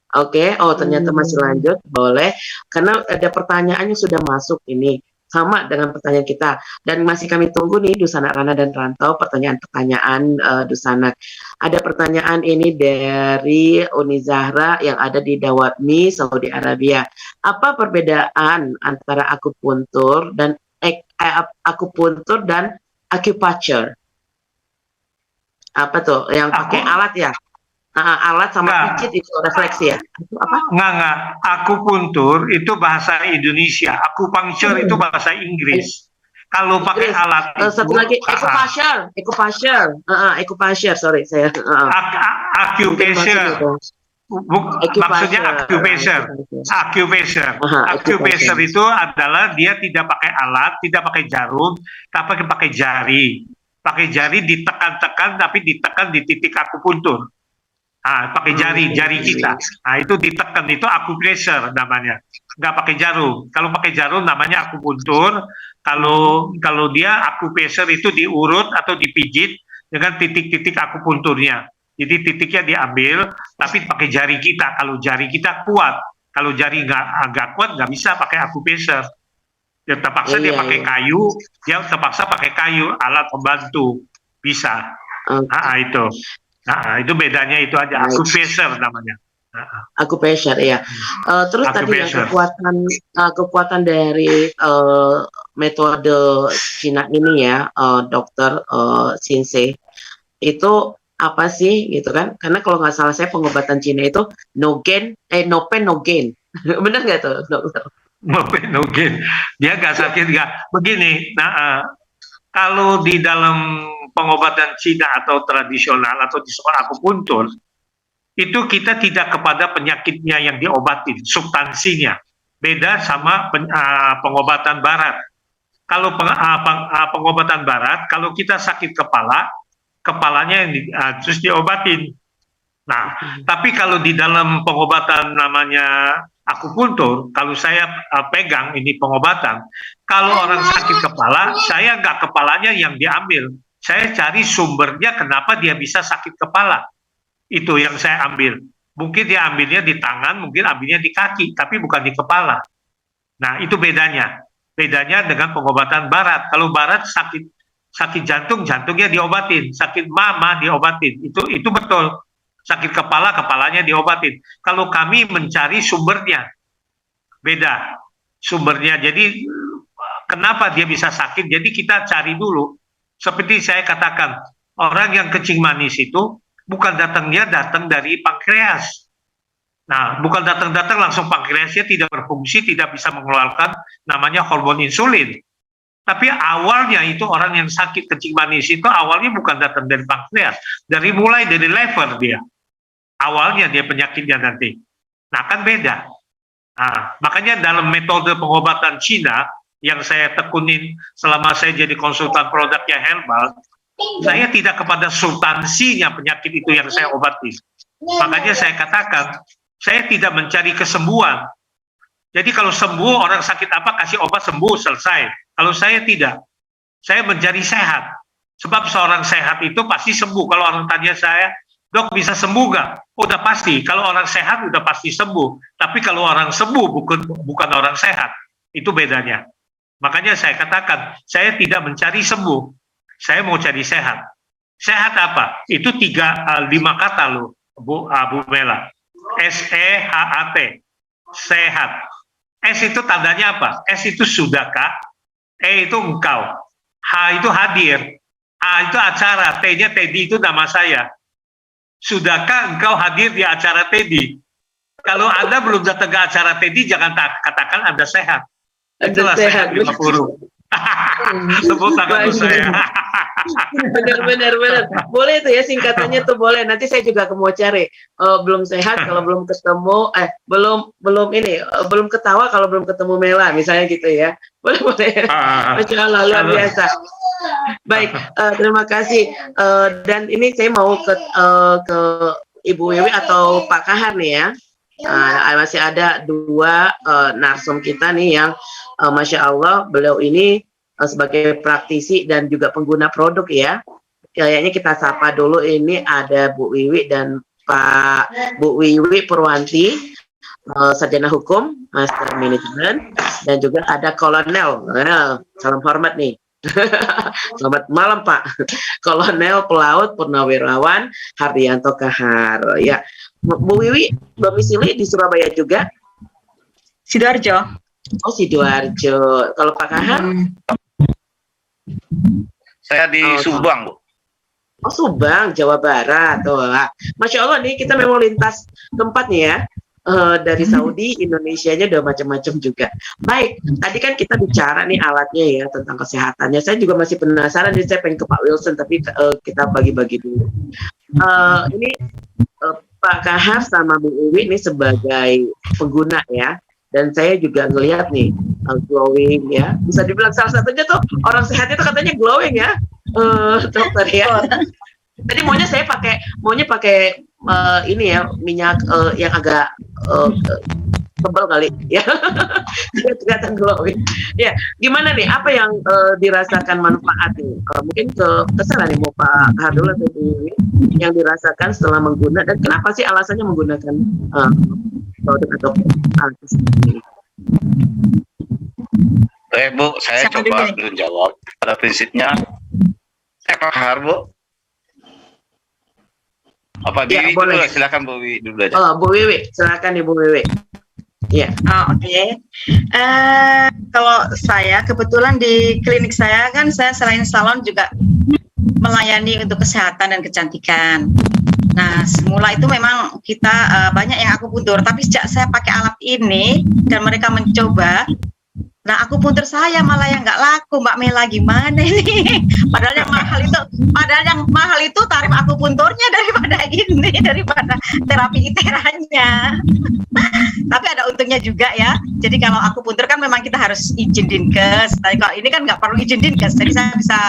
Oke, ternyata masih lanjut, boleh. Karena ada pertanyaannya sudah masuk ini, sama dengan pertanyaan kita. Dan masih kami tunggu nih, Dusanak Rana dan Rantau, pertanyaan-pertanyaan Dusanak. Ada pertanyaan ini dari Uni Zahra yang ada di Dawabmi, Saudi Arabia. Apa perbedaan antara akupuntur dan acupuncture? Apa tuh? Yang pakai alat ya? Alat sama pijit itu refleksi ya? Apa? Enggak. Akupuntur itu bahasa Indonesia, akupuncture itu bahasa Inggris. Kalau pakai alat itu, satu lagi acupuncture, sorry saya. acupressure. Maksudnya acupressure. Acupressure itu adalah dia tidak pakai alat, tidak pakai jarum, tapi pakai jari. Pakai jari ditekan-tekan, tapi ditekan di titik akupuntur. Pakai jari kita. Itu ditekan, itu acupressure namanya. Nggak pakai jarum. Kalau pakai jarum namanya akupuntur. Kalau dia acupressure itu diurut atau dipijit dengan titik-titik akupunturnya. Jadi titiknya diambil, tapi pakai jari kita. Kalau jari kita kuat, kalau jari nggak kuat, nggak bisa pakai acupressure. Ya, terpaksa dia pakai kayu, dia terpaksa pakai kayu, alat pembantu. Bisa. Itu. Itu bedanya itu aja. Acupressure namanya. Acupressure, ya. Terus tadi yang kekuatan dari metode Cina ini ya, Dokter Shinsei, itu apa sih gitu kan? Karena kalau nggak salah saya pengobatan Cina itu no pain no gain. Benar nggak tuh, dokter? No pain no gain. Dia nggak sakit nggak. Begini, kalau di dalam pengobatan Cina atau tradisional atau di sekolah akupuntur, itu kita tidak kepada penyakitnya yang diobatin, substansinya. Beda sama pengobatan Barat. Kalau pengobatan Barat, kalau kita sakit kepalanya yang terus diobatin. Nah, tapi kalau di dalam pengobatan namanya akupuntur, kalau saya pegang ini pengobatan, kalau orang sakit kepala, saya nggak kepalanya yang diambil. Saya cari sumbernya kenapa dia bisa sakit kepala. Itu yang saya ambil. Mungkin dia ambilnya di tangan, mungkin ambilnya di kaki, tapi bukan di kepala. Nah, itu bedanya. Bedanya dengan pengobatan Barat. Kalau Barat sakit jantung, jantungnya diobatin, sakit mama diobatin, itu betul. Sakit kepala, kepalanya diobatin. Kalau kami mencari sumbernya, beda sumbernya. Jadi kenapa dia bisa sakit? Jadi kita cari dulu. Seperti saya katakan, orang yang kencing manis itu bukan datang dari pankreas. Nah, bukan datang langsung pankreasnya tidak berfungsi, tidak bisa mengeluarkan namanya hormon insulin. Tapi awalnya itu orang yang sakit kencing manis itu awalnya bukan datang dari pankreas, mulai dari lever dia. Awalnya dia penyakitnya nanti. Nah, kan beda. Nah, makanya dalam metode pengobatan Cina yang saya tekunin selama saya jadi konsultan produknya herbal, saya tidak kepada substansinya penyakit itu yang saya obati. Makanya saya katakan, saya tidak mencari kesembuhan. Jadi kalau sembuh, orang sakit apa, kasih obat sembuh, selesai. Kalau saya tidak, saya mencari sehat. Sebab seorang sehat itu pasti sembuh. Kalau orang tanya saya, dok bisa sembuh nggak? Udah pasti. Kalau orang sehat udah pasti sembuh. Tapi kalau orang sembuh bukan orang sehat. Itu bedanya. Makanya saya katakan, saya tidak mencari sembuh. Saya mau cari sehat. Sehat apa? Itu 5 kata loh, Bu Mela. SEHAT. Sehat. S itu tandanya apa? S itu sudahkah? E itu engkau. H itu hadir. A itu acara. T-nya Teddy itu nama saya. Sudahkah engkau hadir di acara Teddy? Kalau Anda belum datang ke acara Teddy, jangan katakan Anda sehat. Itulah sehat 50 huruf. Sebut tangan saya. Benar. Boleh itu ya singkatannya tuh boleh. Nanti saya juga mau cari. Belum sehat kalau belum ketemu. Belum ketawa kalau belum ketemu Mela misalnya gitu ya. Boleh. Masya Allah, luar biasa. Baik, terima kasih. Dan ini saya mau ke Ibu Wiwi atau Pak Kahar nih ya. Masih ada 2 narsum kita nih yang Masya Allah beliau ini sebagai praktisi dan juga pengguna produk ya. Kayaknya kita sapa dulu, ini ada Bu Wiwi dan Bu Wiwi Purwanti, sarjana hukum, master manajemen, dan juga ada Kolonel. Salam hormat nih. Selamat malam Pak. Kolonel Pelaut Purnawirawan Hardianto Kahar. Ya, Bu Wiwi domisili di Surabaya juga? Sidoarjo. Oh, Sidoarjo. Kalau Pak Kahar? Saya di Subang, Bu. Oh, Subang, Jawa Barat. Masya Allah nih, kita memang lintas tempat nih ya. Dari Saudi, Indonesianya udah macam-macam juga. Baik, tadi kan kita bicara nih alatnya ya, tentang kesehatannya. Saya juga masih penasaran, jadi saya pengen ke Pak Wilson, tapi kita bagi-bagi dulu. Ini Pak Kahar sama Bu Uwi ini sebagai pengguna ya, dan saya juga ngelihat nih glowing ya, bisa dibilang salah satunya tuh orang sehat itu katanya glowing ya, dokter ya. Tadi maunya pakai ini ya, minyak yang agak tebal kali ya, kelihatan glowing. Ya, gimana nih? Apa yang dirasakan manfaat nih? Mungkin kesalah nih mau Pak Hardul atau Bu Wiwi yang dirasakan setelah menggunakan, dan kenapa sih alasannya menggunakan produk atau alat ini? Bu, saya Siapa coba dulu dulu jawab. Pada prinsipnya, saya Pak Kahar, Bu. Apa Ya, Biwi boleh. dulu? Silakan Bu Wiwi dulu aja. Oh, Bu Wiwi, silakan nih Bu Wiwi. Ya. Oh, oke. Kalau saya kebetulan di klinik saya kan saya selain salon juga melayani untuk kesehatan dan kecantikan. Nah, semula itu memang kita banyak yang akupuntur, tapi sejak saya pakai alat ini dan mereka mencoba, nah akupuntur saya malah yang nggak laku, Mbak Mela, gimana ini? Padahal yang mahal itu tarif akupunturnya daripada terapi iteranya. Tapi ada untungnya juga ya. Jadi kalau akupuntur kan memang kita harus izin dinkes. Tapi kalau ini kan nggak perlu izin dinkes. Jadi saya bisa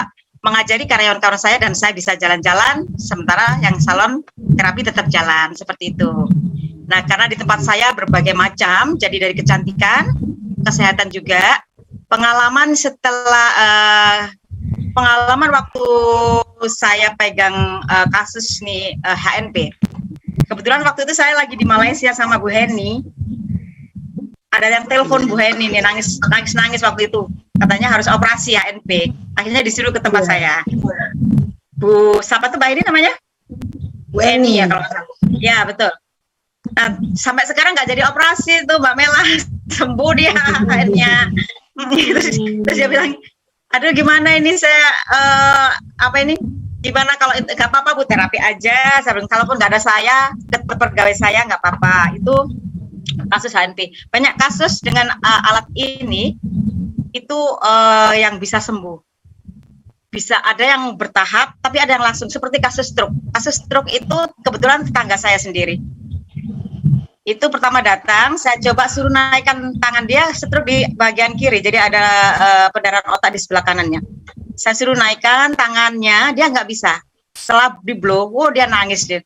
mengajari karyawan-karyawan saya dan saya bisa jalan-jalan, sementara yang salon terapi tetap jalan, seperti itu. Nah, karena di tempat saya berbagai macam, jadi dari kecantikan, kesehatan juga, pengalaman waktu saya pegang kasus nih HNP. Kebetulan waktu itu saya lagi di Malaysia sama Bu Heni. Ada yang telepon Bu Heni nih, nangis waktu itu. Katanya harus operasi HNP. Akhirnya disuruh ke tempat saya. Bu, siapa tuh Mbak ini namanya? Bu Heni ya kalau nggak salah. Ya, betul. Nah, sampai sekarang nggak jadi operasi tuh Mbak Mela. Sembuh dia akhirnya. Terus dia bilang, aduh gimana ini saya gimana kalau nggak apa-apa Bu, terapi aja. Kalaupun nggak ada saya, pegawai saya nggak apa-apa. Itu kasus HNP. Banyak kasus dengan alat ini itu yang bisa sembuh. Bisa ada yang bertahap, tapi ada yang langsung. Seperti kasus stroke. Kasus stroke itu kebetulan tetangga saya sendiri. Itu pertama datang, saya coba suruh naikkan tangan dia, stroke di bagian kiri, jadi ada pendarahan otak di sebelah kanannya. Saya suruh naikkan tangannya, dia nggak bisa. Setelah di blow, dia nangis dia.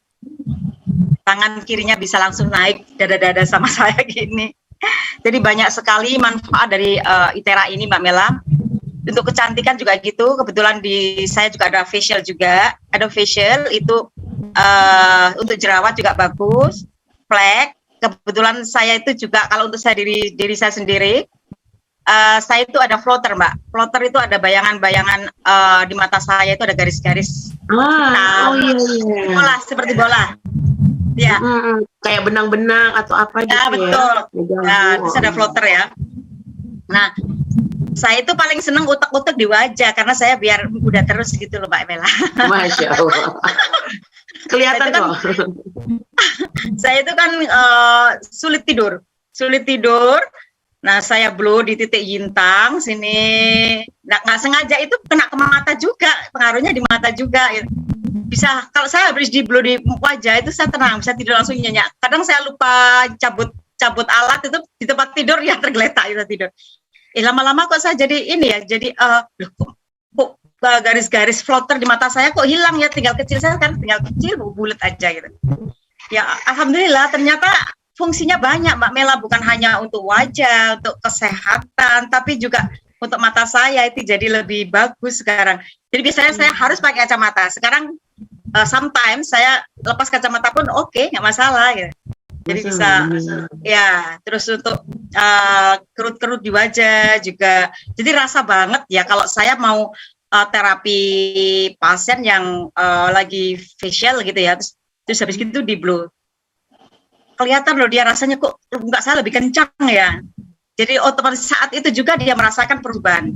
Tangan kirinya bisa langsung naik, dada-dada sama saya gini. Jadi banyak sekali manfaat dari Itera ini, Mbak Mela. Untuk kecantikan juga gitu, kebetulan di saya juga ada facial juga. Ada facial itu untuk jerawat juga bagus, flek. Kebetulan saya itu juga kalau untuk saya diri saya sendiri, saya itu ada floater, Mbak. Floater itu ada bayangan-bayangan di mata saya itu ada garis-garis. Iya. Bola, seperti bola. Ya. Kayak benang-benang atau apa gitu ya. Betul. Nah, terus ada floater ya. Nah, saya itu paling seneng utek-utek di wajah karena saya biar muda terus gitu loh Mbak Mela. Masya Allah. Kelihatan kok. Saya itu kan sulit tidur. Nah, saya blow di titik yintang sini. Nggak sengaja itu kena ke mata juga, pengaruhnya di mata juga. Bisa kalau saya habis di blow di wajah itu saya tenang, bisa tidur langsung nyenyak. Kadang saya lupa cabut alat itu di tempat tidur ya tergeletak bisa tidur. Lama-lama kok saya jadi ini ya, jadi kok garis-garis floater di mata saya kok hilang ya, tinggal kecil bulat aja gitu. Ya alhamdulillah ternyata fungsinya banyak Mbak Mela, bukan hanya untuk wajah, untuk kesehatan, tapi juga untuk mata saya itu jadi lebih bagus sekarang. Jadi biasanya saya harus pakai kacamata. Sekarang sometimes saya lepas kacamata pun oke, nggak masalah ya. Jadi bisa ya, terus untuk kerut-kerut di wajah juga. Jadi rasa banget ya kalau saya mau terapi pasien yang lagi facial gitu ya, terus habis itu di blow. Kelihatan loh dia rasanya kok nggak salah lebih kencang ya. Jadi otomatis saat itu juga dia merasakan perubahan.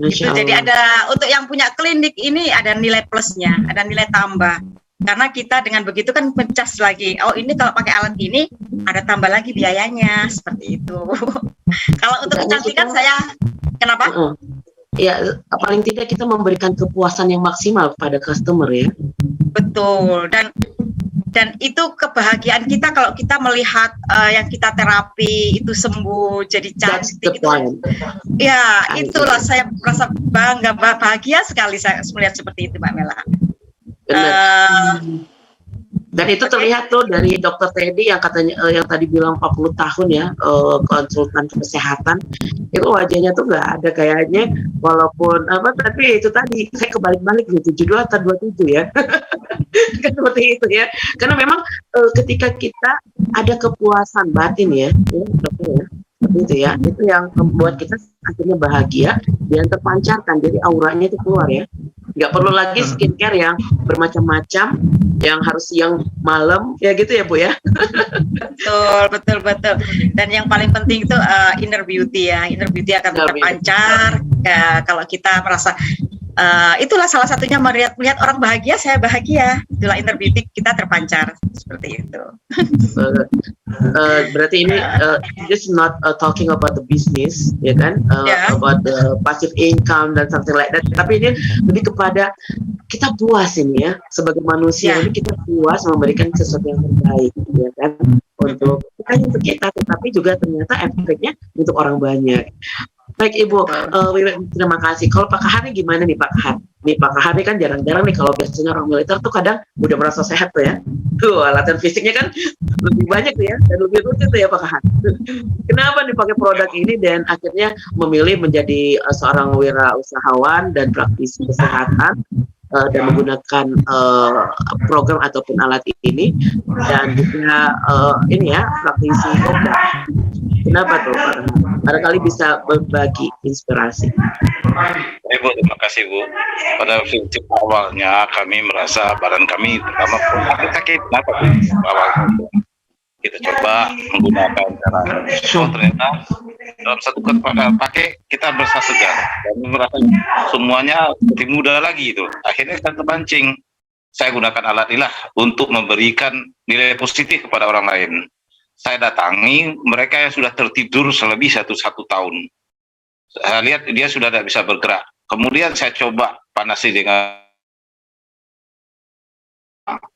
Gitu. Jadi ada untuk yang punya klinik ini ada nilai plusnya, ada nilai tambah. Karena kita dengan begitu kan mencas lagi. Oh ini kalau pakai alat ini ada tambah lagi biayanya seperti itu. Kalau untuk kecantikan saya kenapa? Ya paling tidak kita memberikan kepuasan yang maksimal pada customer ya. Betul. Dan Dan itu kebahagiaan kita kalau kita melihat yang kita terapi itu sembuh jadi That's the cantik itu. point. Ya, itulah saya merasa bangga, bahagia sekali saya melihat seperti itu, Mbak Mela. Benar. Dan itu terlihat tuh dari Dokter Teddy yang katanya yang tadi bilang 40 tahun ya, konsultan kesehatan, itu wajahnya tuh nggak ada kayaknya, walaupun apa, tapi itu tadi saya kebalik-balik nih, 72 atau 27 ya. Kan seperti itu ya. Karena memang ketika kita ada kepuasan batin ya, dokter ya, seperti itu ya, itu yang membuat kita akhirnya bahagia dan terpancarkan, jadi auranya itu keluar ya. Nggak perlu lagi skincare yang bermacam-macam, yang harus siang malam ya gitu ya Bu ya. Betul. Dan yang paling penting itu inner beauty ya. Inner beauty akan Inner beauty. terpancar kalau kita merasa itulah salah satunya melihat orang bahagia, saya bahagia. Itulah inner beauty kita terpancar seperti itu. Berarti ini just not talking about the business ya kan, Yeah. about the passive income dan something like that, tapi ini lebih kepada kita puas ini ya, sebagai manusia Yeah. ini kita puas memberikan sesuatu yang terbaik ya kan, untuk untuk kita, tetapi juga ternyata efeknya untuk orang banyak. Baik Ibu, terima kasih. Kalau Pak Kahar nih gimana nih Pak Kahar? Nih Pak Kahar nih kan jarang-jarang nih, kalau biasanya orang militer tuh kadang udah merasa sehat tuh ya. Tuh latihan fisiknya kan lebih banyak tuh ya, dan lebih rutin tuh ya Pak Kahar. Kenapa nih pakai produk ini dan akhirnya memilih menjadi seorang wirausahawan dan praktisi kesehatan dan menggunakan program ataupun alat ini, dan juga ini ya praktisi yoga. Kenapa tuh Pak? Barangkali bisa berbagi inspirasi. Ibu, terima kasih Bu. Pada prinsip awalnya kami merasa badan kami pertama sakit. Kenapa Bu? Awalnya kita coba menggunakan cara ternyata dalam satu kali pakai kita merasa segar dan merasa semuanya seperti muda lagi itu. Akhirnya saya terpancing. Saya gunakan alat inilah untuk memberikan nilai positif kepada orang lain. Saya datangi mereka yang sudah tertidur selebih satu tahun. Saya lihat dia sudah tidak bisa bergerak. Kemudian saya coba panasi dengan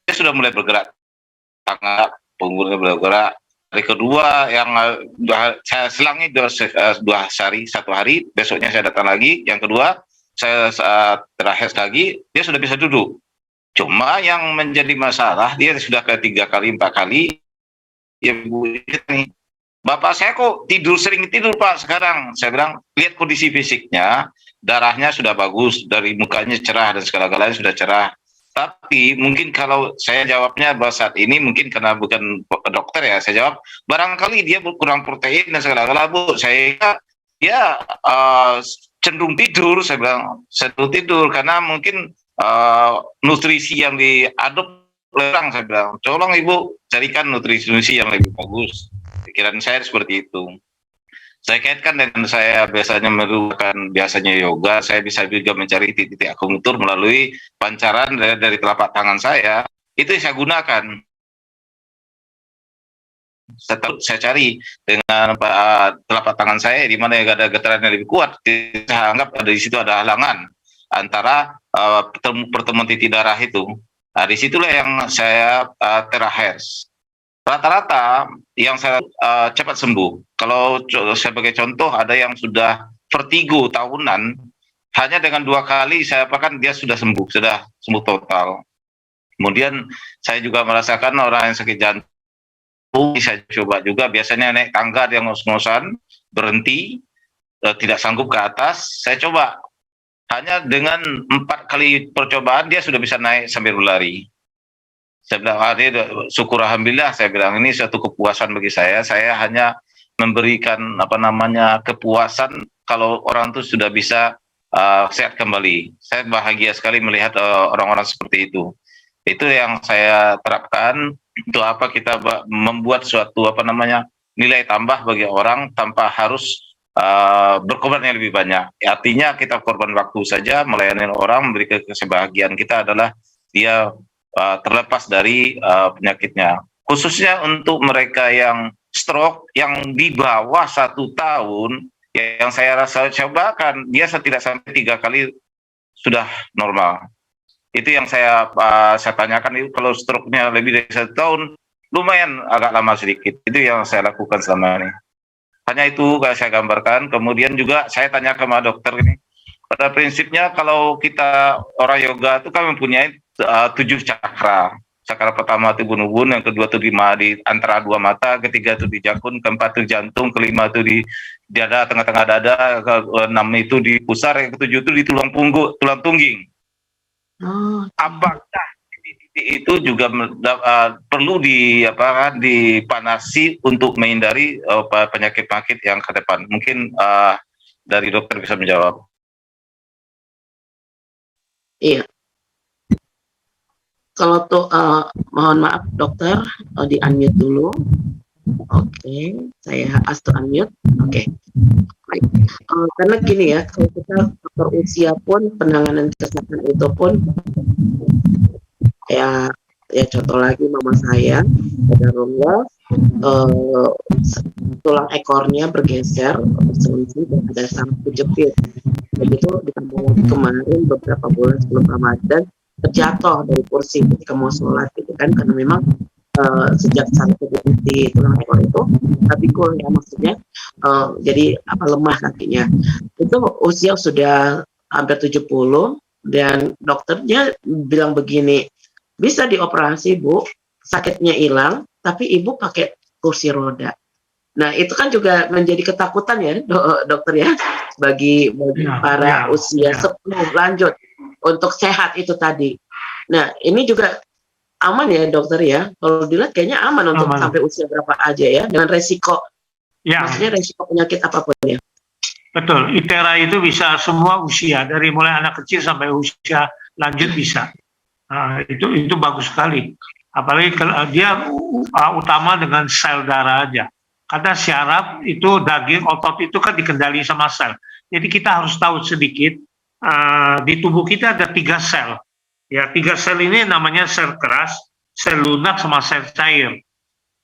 dia sudah mulai bergerak, tangan punggungnya bergerak. Hari kedua yang saya selangi dua hari, satu hari, besoknya saya datang lagi. Yang kedua saya terakhir lagi dia sudah bisa duduk. Cuma yang menjadi masalah dia sudah ke 3 kali 4 kali. Ya Bu, ini Bapak saya kok sering tidur Pak sekarang. Saya bilang lihat kondisi fisiknya, darahnya sudah bagus, dari mukanya cerah dan segala-galanya sudah cerah. Tapi mungkin kalau saya jawabnya bahwa saat ini mungkin karena bukan dokter ya, saya jawab barangkali dia kurang protein dan segala-galanya Bu. Saya ya cenderung tidur, saya bilang cenderung tidur karena mungkin nutrisi yang diadop kurang. Saya bilang tolong Ibu carikan nutrisi yang lebih bagus. Pikiran saya seperti itu. Saya kaitkan dengan saya biasanya melakukan yoga, saya bisa juga mencari titik-titik akupunktur melalui pancaran dari telapak tangan saya. Itu yang saya gunakan. Saya cari dengan telapak tangan saya di mana ada getaran yang lebih kuat. Saya anggap ada di situ ada halangan antara pertemuan titik darah itu. Nah, disitulah yang saya terakhir. Rata-rata yang saya cepat sembuh. Kalau sebagai contoh ada yang sudah vertigo tahunan, hanya dengan 2 kali saya apakan dia sudah sembuh total. Kemudian saya juga merasakan orang yang sakit jantung, saya coba juga biasanya naik tangga dia ngos-ngosan, berhenti, tidak sanggup ke atas, saya coba. Hanya dengan 4 kali percobaan dia sudah bisa naik sambil berlari. Saya bilang, syukur alhamdulillah, saya bilang ini suatu kepuasan bagi saya. Saya hanya memberikan kepuasan kalau orang itu sudah bisa sehat kembali. Saya bahagia sekali melihat orang-orang seperti itu. Itu yang saya terapkan. Untuk apa kita membuat suatu nilai tambah bagi orang tanpa harus berkorban yang lebih banyak. Artinya kita korban waktu saja melayani orang, memberikan kebahagiaan kita adalah dia terlepas dari penyakitnya. Khususnya untuk mereka yang stroke yang di bawah 1 tahun, yang saya rasa cobakan dia tidak sampai 3 kali sudah normal. Itu yang saya tanyakan itu kalau stroke-nya lebih dari 1 tahun, lumayan agak lama sedikit. Itu yang saya lakukan selama ini. Hanya itu saya gambarkan. Kemudian juga saya tanya ke dokter ini. Pada prinsipnya kalau kita orang yoga itu kan mempunyai 7 cakra. Cakra pertama itu ubun-ubun, yang kedua itu di antara 2 mata, ketiga itu di jakun, keempat itu jantung, kelima itu di dada, tengah-tengah dada, keenam itu di pusar, yang ketujuh itu di tulang tungging. Apakah titik itu juga perlu dipanasi untuk menghindari penyakit-penyakit yang ke depan? Mungkin dari dokter bisa menjawab. Iya. Kalau tuh mohon maaf dokter, di unmute dulu. Oke, saya ask to unmute. Oke. Baik. Karena gini ya, kalau kita faktor usia pun penanganan kesehatan itu pun ya contoh lagi mama saya, qadarullah, tulang ekornya bergeser, berselisih dan ada saraf kejepit. Begitu ditambah kemarin beberapa bulan sebelum Ramadan terjatuh dari kursi ketika mau sholat gitu kan, karena memang sejak saraf kejepit di tulang ekor itu pikul ya maksudnya, jadi lemah kakinya. Itu usia sudah hampir 70 dan dokternya bilang begini, bisa dioperasi Bu, sakitnya hilang, tapi Ibu pakai kursi roda. Nah itu kan juga menjadi ketakutan ya dokter ya, bagi para usia 10 lanjut untuk sehat itu tadi. Nah ini juga aman ya dokter ya, kalau dilihat kayaknya aman untuk sampai usia berapa aja ya, dengan resiko, maksudnya resiko penyakit apapun ya. Betul, ITERA itu bisa semua usia, dari mulai anak kecil sampai usia lanjut bisa. Itu bagus sekali, apalagi kalau dia utama dengan sel darah aja, karena syaraf itu daging, otot itu kan dikendali sama sel. Jadi kita harus tahu sedikit, di tubuh kita ada 3 sel. Ya, 3 sel ini namanya sel keras, sel lunak, sama sel cair.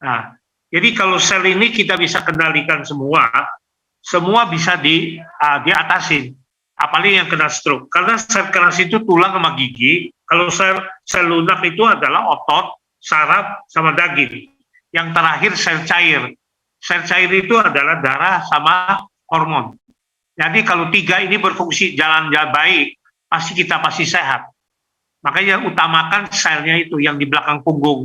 Nah, jadi kalau sel ini kita bisa kendalikan semua bisa diatasin. Apalagi yang kena stroke, karena sel keras itu tulang sama gigi. Kalau sel lunak itu adalah otot, saraf, sama daging. Yang terakhir sel cair. Sel cair itu adalah darah sama hormon. Jadi kalau 3 ini berfungsi jalan baik, kita pasti sehat. Makanya utamakan selnya itu yang di belakang punggung.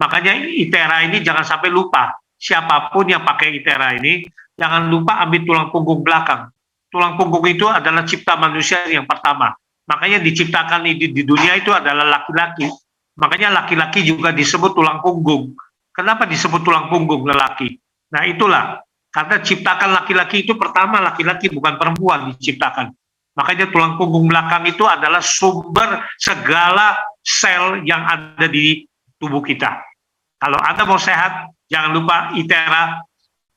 Makanya ITERA ini jangan sampai lupa. Siapapun yang pakai ITERA ini, jangan lupa ambil tulang punggung belakang. Tulang punggung itu adalah cipta manusia yang pertama. Makanya diciptakan di dunia itu adalah laki-laki. Makanya laki-laki juga disebut tulang punggung. Kenapa disebut tulang punggung lelaki? Nah itulah, karena ciptakan laki-laki itu pertama laki-laki, bukan perempuan diciptakan. Makanya tulang punggung belakang itu adalah sumber segala sel yang ada di tubuh kita. Kalau Anda mau sehat, jangan lupa ITERA,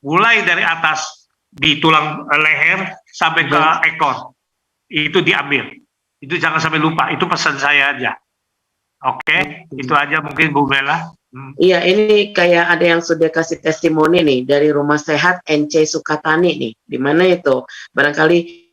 mulai dari atas di tulang leher sampai ke ekor, itu diambil. Itu jangan sampai lupa, itu pesan saya aja. Oke, itu aja mungkin Bu Bella. Iya, ini kayak ada yang sudah kasih testimoni nih dari Rumah Sehat NC Sukatani nih. Di mana itu? Barangkali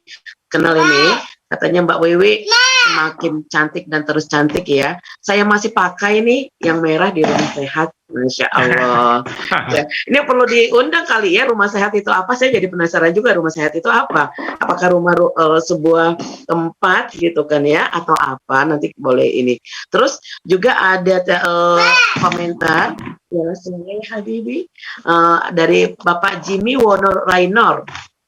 kenal ini, katanya Mbak Wiwi semakin cantik dan terus cantik ya. Saya masih pakai nih yang merah di Rumah Sehat, Masya Allah. Ya, ini perlu diundang kali ya, Rumah Sehat itu apa? Saya jadi penasaran juga, Rumah Sehat itu apa? Apakah sebuah tempat gitu kan ya, atau apa? Nanti boleh ini. Terus juga ada komentar ya, sebagai Habibi dari Bapak Jimmy Wono Rainor.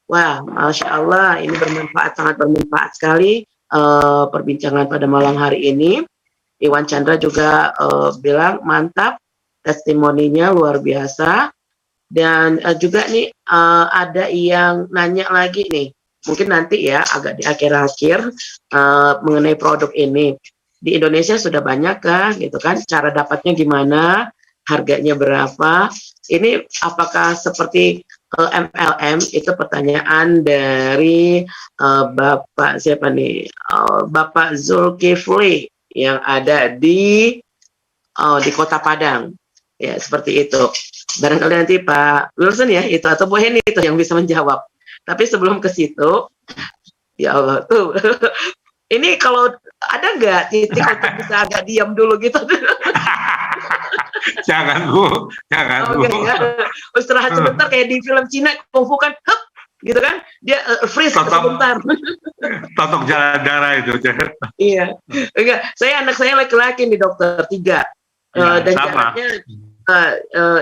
Wah, Masya Allah, ini bermanfaat, sangat bermanfaat sekali perbincangan pada malam hari ini. Iwan Chandra juga bilang mantap, testimoninya luar biasa. Dan juga nih ada yang nanya lagi nih, mungkin nanti ya agak di akhir-akhir mengenai produk ini. Di Indonesia sudah banyak kah gitu kan, cara dapatnya gimana, harganya berapa, ini apakah seperti MLM? Itu pertanyaan dari Bapak siapa nih? Bapak Zulkifli yang ada di Kota Padang. Ya, seperti itu. Barangkali nanti Pak Wilson ya itu, atau Bu Heni itu yang bisa menjawab. Tapi sebelum ke situ, ya Allah tuh Ini kalau ada nggak titik untuk bisa agak diam dulu gitu? Jangan Bu, jangan Bu. Oke, ya. Istirahat sebentar kayak di film Cina kungfu kan, hup, gitu kan? Dia freeze sebentar. Totok jalan darah itu. Iya, enggak. Anak saya laki-laki nih dokter 3 dan sama. jaraknya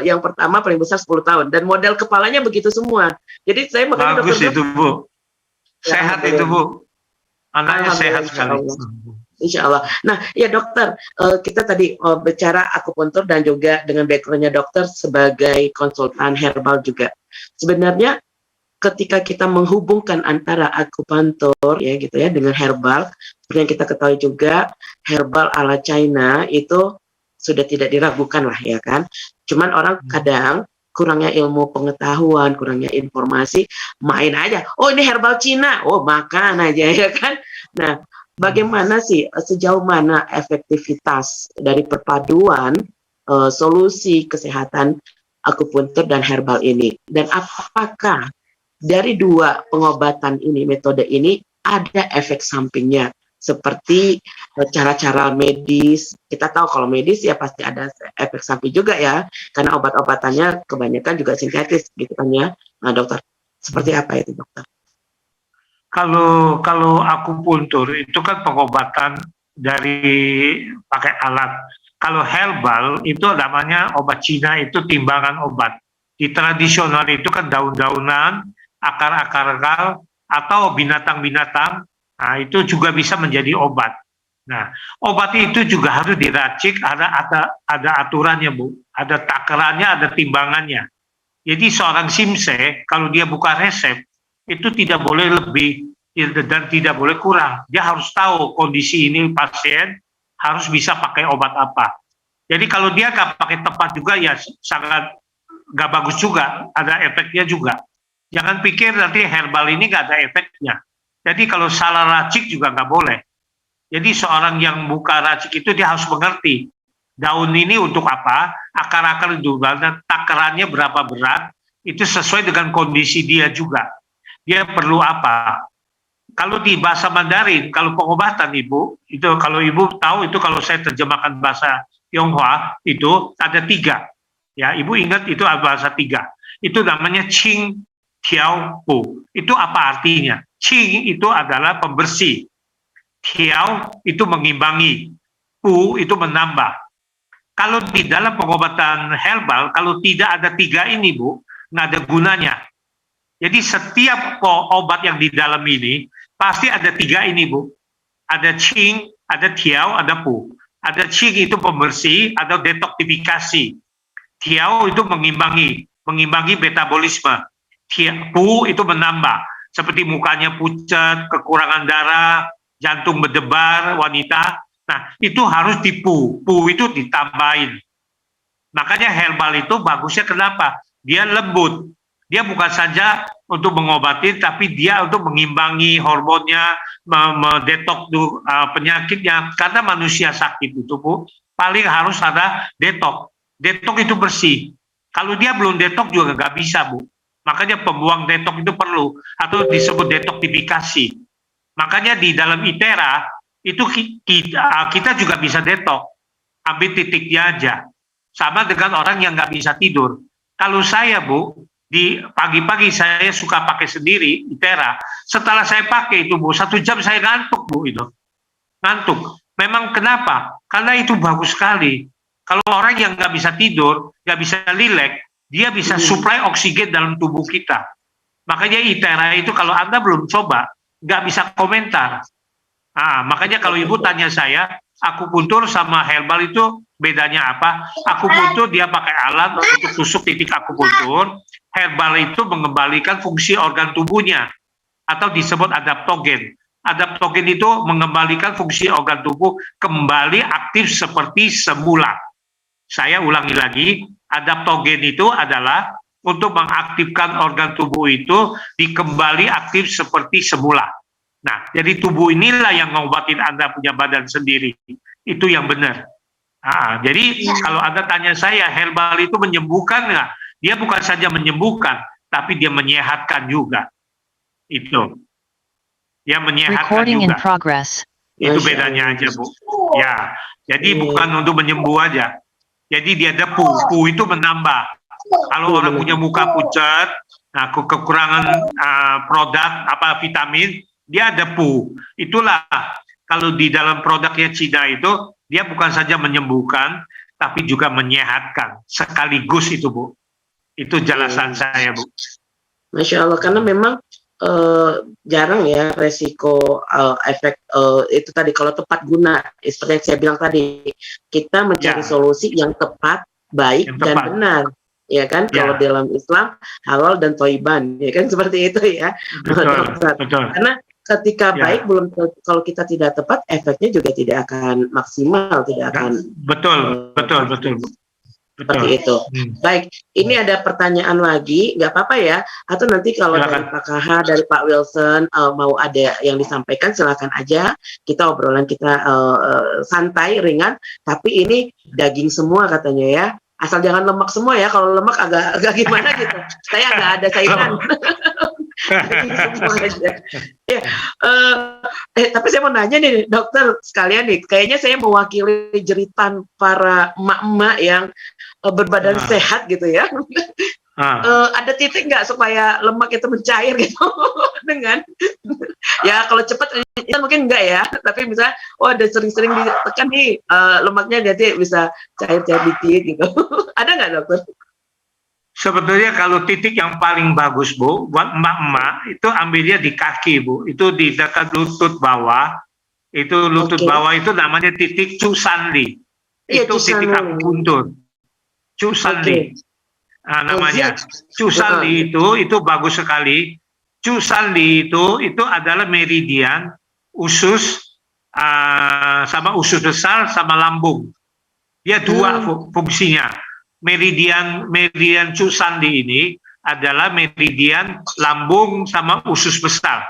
yang pertama paling besar 10 tahun dan model kepalanya begitu semua. Jadi saya makanya Bagus dokter itu Bu, sehat ya, itu Bu, anaknya sehat sekali. Insya Allah. Nah, ya dokter, kita tadi bicara akupuntur dan juga dengan backgroundnya dokter sebagai konsultan herbal juga. Sebenarnya ketika kita menghubungkan antara akupuntur ya gitu ya dengan herbal, seperti yang kita ketahui juga herbal ala China itu sudah tidak diragukan lah ya kan. Cuman orang kadang kurangnya ilmu pengetahuan, kurangnya informasi, main aja. Oh ini herbal Cina, oh makan aja ya kan. Nah, bagaimana sih sejauh mana efektivitas dari perpaduan solusi kesehatan akupuntur dan herbal ini? Dan apakah dari dua pengobatan ini, metode ini ada efek sampingnya? Seperti cara-cara medis, kita tahu kalau medis ya pasti ada efek samping juga ya, karena obat-obatannya kebanyakan juga sintetis gitu kan ya. Nah dokter, seperti apa itu dokter? Kalau akupuntur itu kan pengobatan dari pakai alat. Kalau herbal itu namanya obat Cina, itu timbangan obat. Di tradisional itu kan daun-daunan, akar-akar atau binatang-binatang. Nah, itu juga bisa menjadi obat. Nah, obat itu juga harus diracik, ada aturannya Bu, ada takarannya, ada timbangannya. Jadi seorang simse kalau dia buka resep itu tidak boleh lebih dan tidak boleh kurang. Dia harus tahu kondisi ini pasien harus bisa pakai obat apa. Jadi kalau dia nggak pakai tepat juga ya sangat nggak bagus juga, ada efeknya juga. Jangan pikir nanti herbal ini nggak ada efeknya. Jadi kalau salah racik juga nggak boleh. Jadi seorang yang buka racik itu dia harus mengerti daun ini untuk apa, akar-akar itu, dan takarannya berapa berat, itu sesuai dengan kondisi dia juga. Dia perlu apa? Kalau di bahasa Mandarin, kalau pengobatan Ibu, itu kalau Ibu tahu itu kalau saya terjemahkan bahasa Tionghoa itu ada 3. Ya, Ibu ingat itu ada bahasa 3. Itu namanya Qing Tiao Pu. Itu apa artinya? Qing itu adalah pembersih. Tiao itu mengimbangi. Pu itu menambah. Kalau di dalam pengobatan herbal, kalau tidak ada 3 ini Bu, nggak ada gunanya. Jadi setiap obat yang di dalam ini pasti ada 3 ini Bu. Ada Qing, ada Tiao, ada Pu. Ada Qing itu pembersih atau detoksifikasi. Tiao itu mengimbangi metabolisme. Pu itu menambah, seperti mukanya pucat, kekurangan darah, jantung berdebar, wanita. Nah, itu harus pu itu ditambahin. Makanya herbal itu bagusnya kenapa? Dia lembut. Dia bukan saja untuk mengobati, tapi dia untuk mengimbangi hormonnya, mendetok penyakitnya. Karena manusia sakit itu Bu, paling harus ada detok. Detok itu bersih. Kalau dia belum detok juga nggak bisa Bu. Makanya pembuang detok itu perlu, atau disebut detoksifikasi. Makanya di dalam ITERA itu kita juga bisa detok, ambil titiknya aja. Sama dengan orang yang nggak bisa tidur. Kalau saya Bu, di pagi-pagi saya suka pakai sendiri ITERA. Setelah saya pakai itu Bu, 1 jam saya ngantuk Bu itu. Ngantuk. Memang kenapa? Karena itu bagus sekali. Kalau orang yang nggak bisa tidur, nggak bisa rileks, dia bisa suplai oksigen dalam tubuh kita. Makanya ITERA itu kalau Anda belum coba, nggak bisa komentar. Nah, makanya kalau Ibu tanya saya, akupuntur sama herbal itu bedanya apa? Akupuntur dia pakai alat untuk tusuk titik akupuntur, herbal itu mengembalikan fungsi organ tubuhnya, atau disebut adaptogen. Adaptogen itu mengembalikan fungsi organ tubuh kembali aktif seperti semula. Saya ulangi lagi, adaptogen itu adalah untuk mengaktifkan organ tubuh itu dikembali aktif seperti semula. Nah, jadi tubuh inilah yang ngobatin Anda punya badan sendiri. Itu yang benar. Nah, jadi kalau Anda tanya saya, herbal itu menyembuhkan nggak? Dia bukan saja menyembuhkan, tapi dia menyehatkan juga. Itu. Dia menyehatkan Recording juga. in progress. Itu Masya bedanya Allah. aja, Bu. Ya, jadi Iya. bukan untuk menyembuh aja. Jadi dia debu, itu menambah. Kalau Iya, orang benar. punya muka pucat, nah kekurangan produk vitamin, dia debu. Itulah kalau di dalam produknya Cina itu dia bukan saja menyembuhkan, tapi juga menyehatkan sekaligus itu, Bu. Itu jelasan saya, Bu. Masya Allah, karena memang jarang ya resiko efek itu tadi kalau tepat guna, seperti yang saya bilang tadi, kita mencari Ya. solusi yang tepat, baik Yang dan tepat. benar, ya kan? Ya. Kalau dalam Islam halal dan thoiban, ya kan seperti itu ya. Betul, Dokter. betul. Karena ketika Ya. baik belum, kalau kita tidak tepat, efeknya juga tidak akan maksimal, tidak akan Betul, betul, betul, Bu. seperti Betul. itu. Baik, ini ada pertanyaan lagi, nggak apa-apa ya? Atau nanti kalau Silakan. dari Pak KH, dari Pak Wilson mau ada yang disampaikan, silakan aja. Kita obrolan kita santai, ringan. Tapi ini daging semua katanya ya. Asal jangan lemak semua ya. Kalau lemak agak gimana gitu. Saya agak ada saingan. Daging semua aja. Ya, tapi saya mau nanya nih dokter sekalian nih. Kayaknya saya mewakili jeritan para emak-emak yang berbadan sehat gitu ya. Ada titik nggak supaya lemak itu mencair gitu dengan ya kalau cepat mungkin enggak ya, tapi misalnya ada sering-sering ditekan nih lemaknya jadi bisa cair-cair dikit gitu. Ada nggak dokter? Sebetulnya kalau titik yang paling bagus, Bu, buat emak-emak itu ambilnya di kaki, Bu. Itu di dekat lutut bawah. Itu lutut bawah itu namanya titik Cu Sanli. Iya, Itu titik akupuntur. Cu Sanli. Namanya Cu Sanli itu bagus sekali. Cu Sanli itu adalah meridian usus sama usus besar sama lambung. Dia dua fungsinya. Meridian Cu Sanli ini adalah meridian lambung sama usus besar.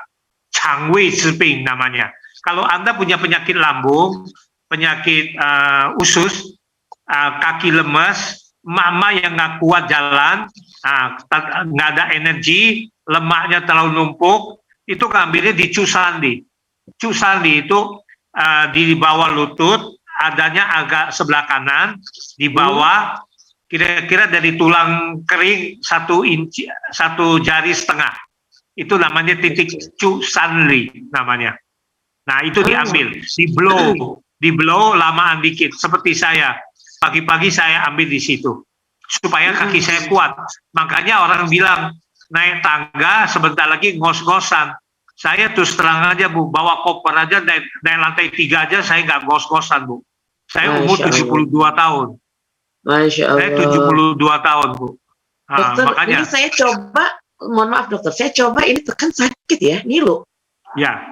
Changwei Ziping namanya. Kalau Anda punya penyakit lambung, penyakit usus, kaki lemes, mama yang nggak kuat jalan, nggak ada energi, lemaknya terlalu numpuk, itu ngambilnya di Cu Sanli. Cu Sanli itu di bawah lutut, adanya agak sebelah kanan, di bawah kira-kira dari tulang kering 1 jari setengah. Itu namanya titik Cu Sanli namanya. Nah itu diambil, di blow lamaan dikit. Seperti saya, pagi-pagi saya ambil di situ supaya kaki saya kuat. Makanya orang bilang naik tangga sebentar lagi ngos-ngosan. Saya terus terang aja, Bu, bawa koper aja naik lantai 3 aja saya nggak ngos-ngosan, Bu. Saya umur 72 tahun. Masya Allah. Saya 72 tahun, Bu. Dokter, makanya. ini saya coba, mohon maaf dokter, saya coba ini tekan sakit ya, Nilo. Ya,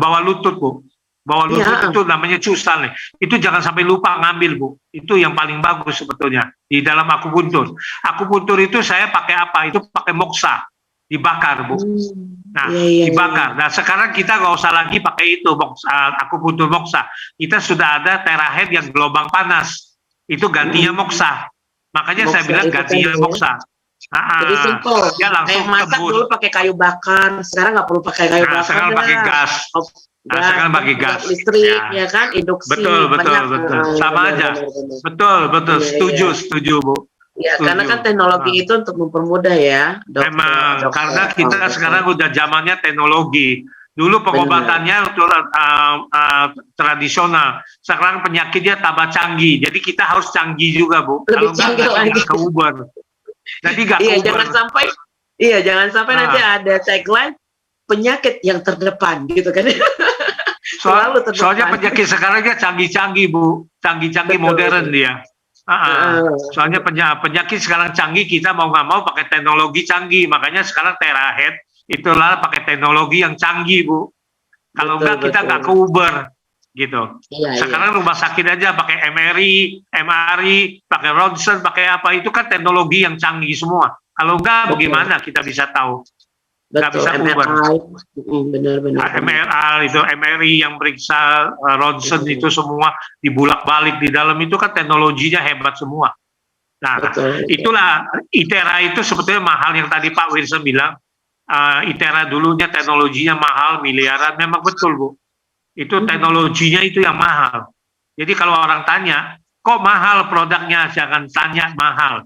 bawah lutut, Bu. Bawah lutut itu namanya Cu Sanli. Itu jangan sampai lupa ngambil, Bu. Itu yang paling bagus sebetulnya di dalam akupuntur. Akupuntur itu saya pakai apa? Itu pakai moksa, dibakar, Bu. Nah, dibakar. Nah, sekarang kita nggak usah lagi pakai itu, akupuntur moksa. Kita sudah ada terahead yang gelombang panas. Itu gantinya moksa. Makanya saya bilang gantinya moksa. Jadi simpel. Dia langsung masak dulu pakai kayu bakar. Sekarang nggak perlu pakai kayu bakar. Sekarang pakai gas. Sekarang pakai gas. Listrik, ya kan, induksi. Betul. Sama aja. Betul. Setuju, Bu. Ya, karena kan teknologi itu untuk mempermudah ya, dokter. Memang, karena kita sekarang udah zamannya teknologi. Dulu pengobatannya tradisional. Sekarang penyakitnya tambah canggih. Jadi kita harus canggih juga, Bu. Kalau nggak keuber. Jadi nggak keuber. Jangan sampai nanti ada tagline penyakit yang terdepan gitu kan. Soalnya penyakit sekarangnya canggih-canggih, Bu. Canggih-canggih modern dia. Soalnya penyakit sekarang canggih, kita mau nggak mau pakai teknologi canggih. Makanya sekarang terahead itulah pakai teknologi yang canggih, Bu. Kalau enggak kita nggak ke Uber gitu. Sekarang rumah sakit aja pakai MRI, pakai ronsen, pakai apa, itu kan teknologi yang canggih semua. Kalau enggak bagaimana kita bisa tahu? Nggak bisa Uber. Benar. MRI yang periksa ronsen itu semua dibulak-balik di dalam, itu kan teknologinya hebat semua. Nah, itulah ITERA itu sebetulnya mahal, yang tadi Pak Wilson bilang. ITERA dulunya teknologinya mahal, miliaran, memang betul, Bu. Itu teknologinya itu yang mahal. Jadi kalau orang tanya, kok mahal produknya? Jangan tanya mahal.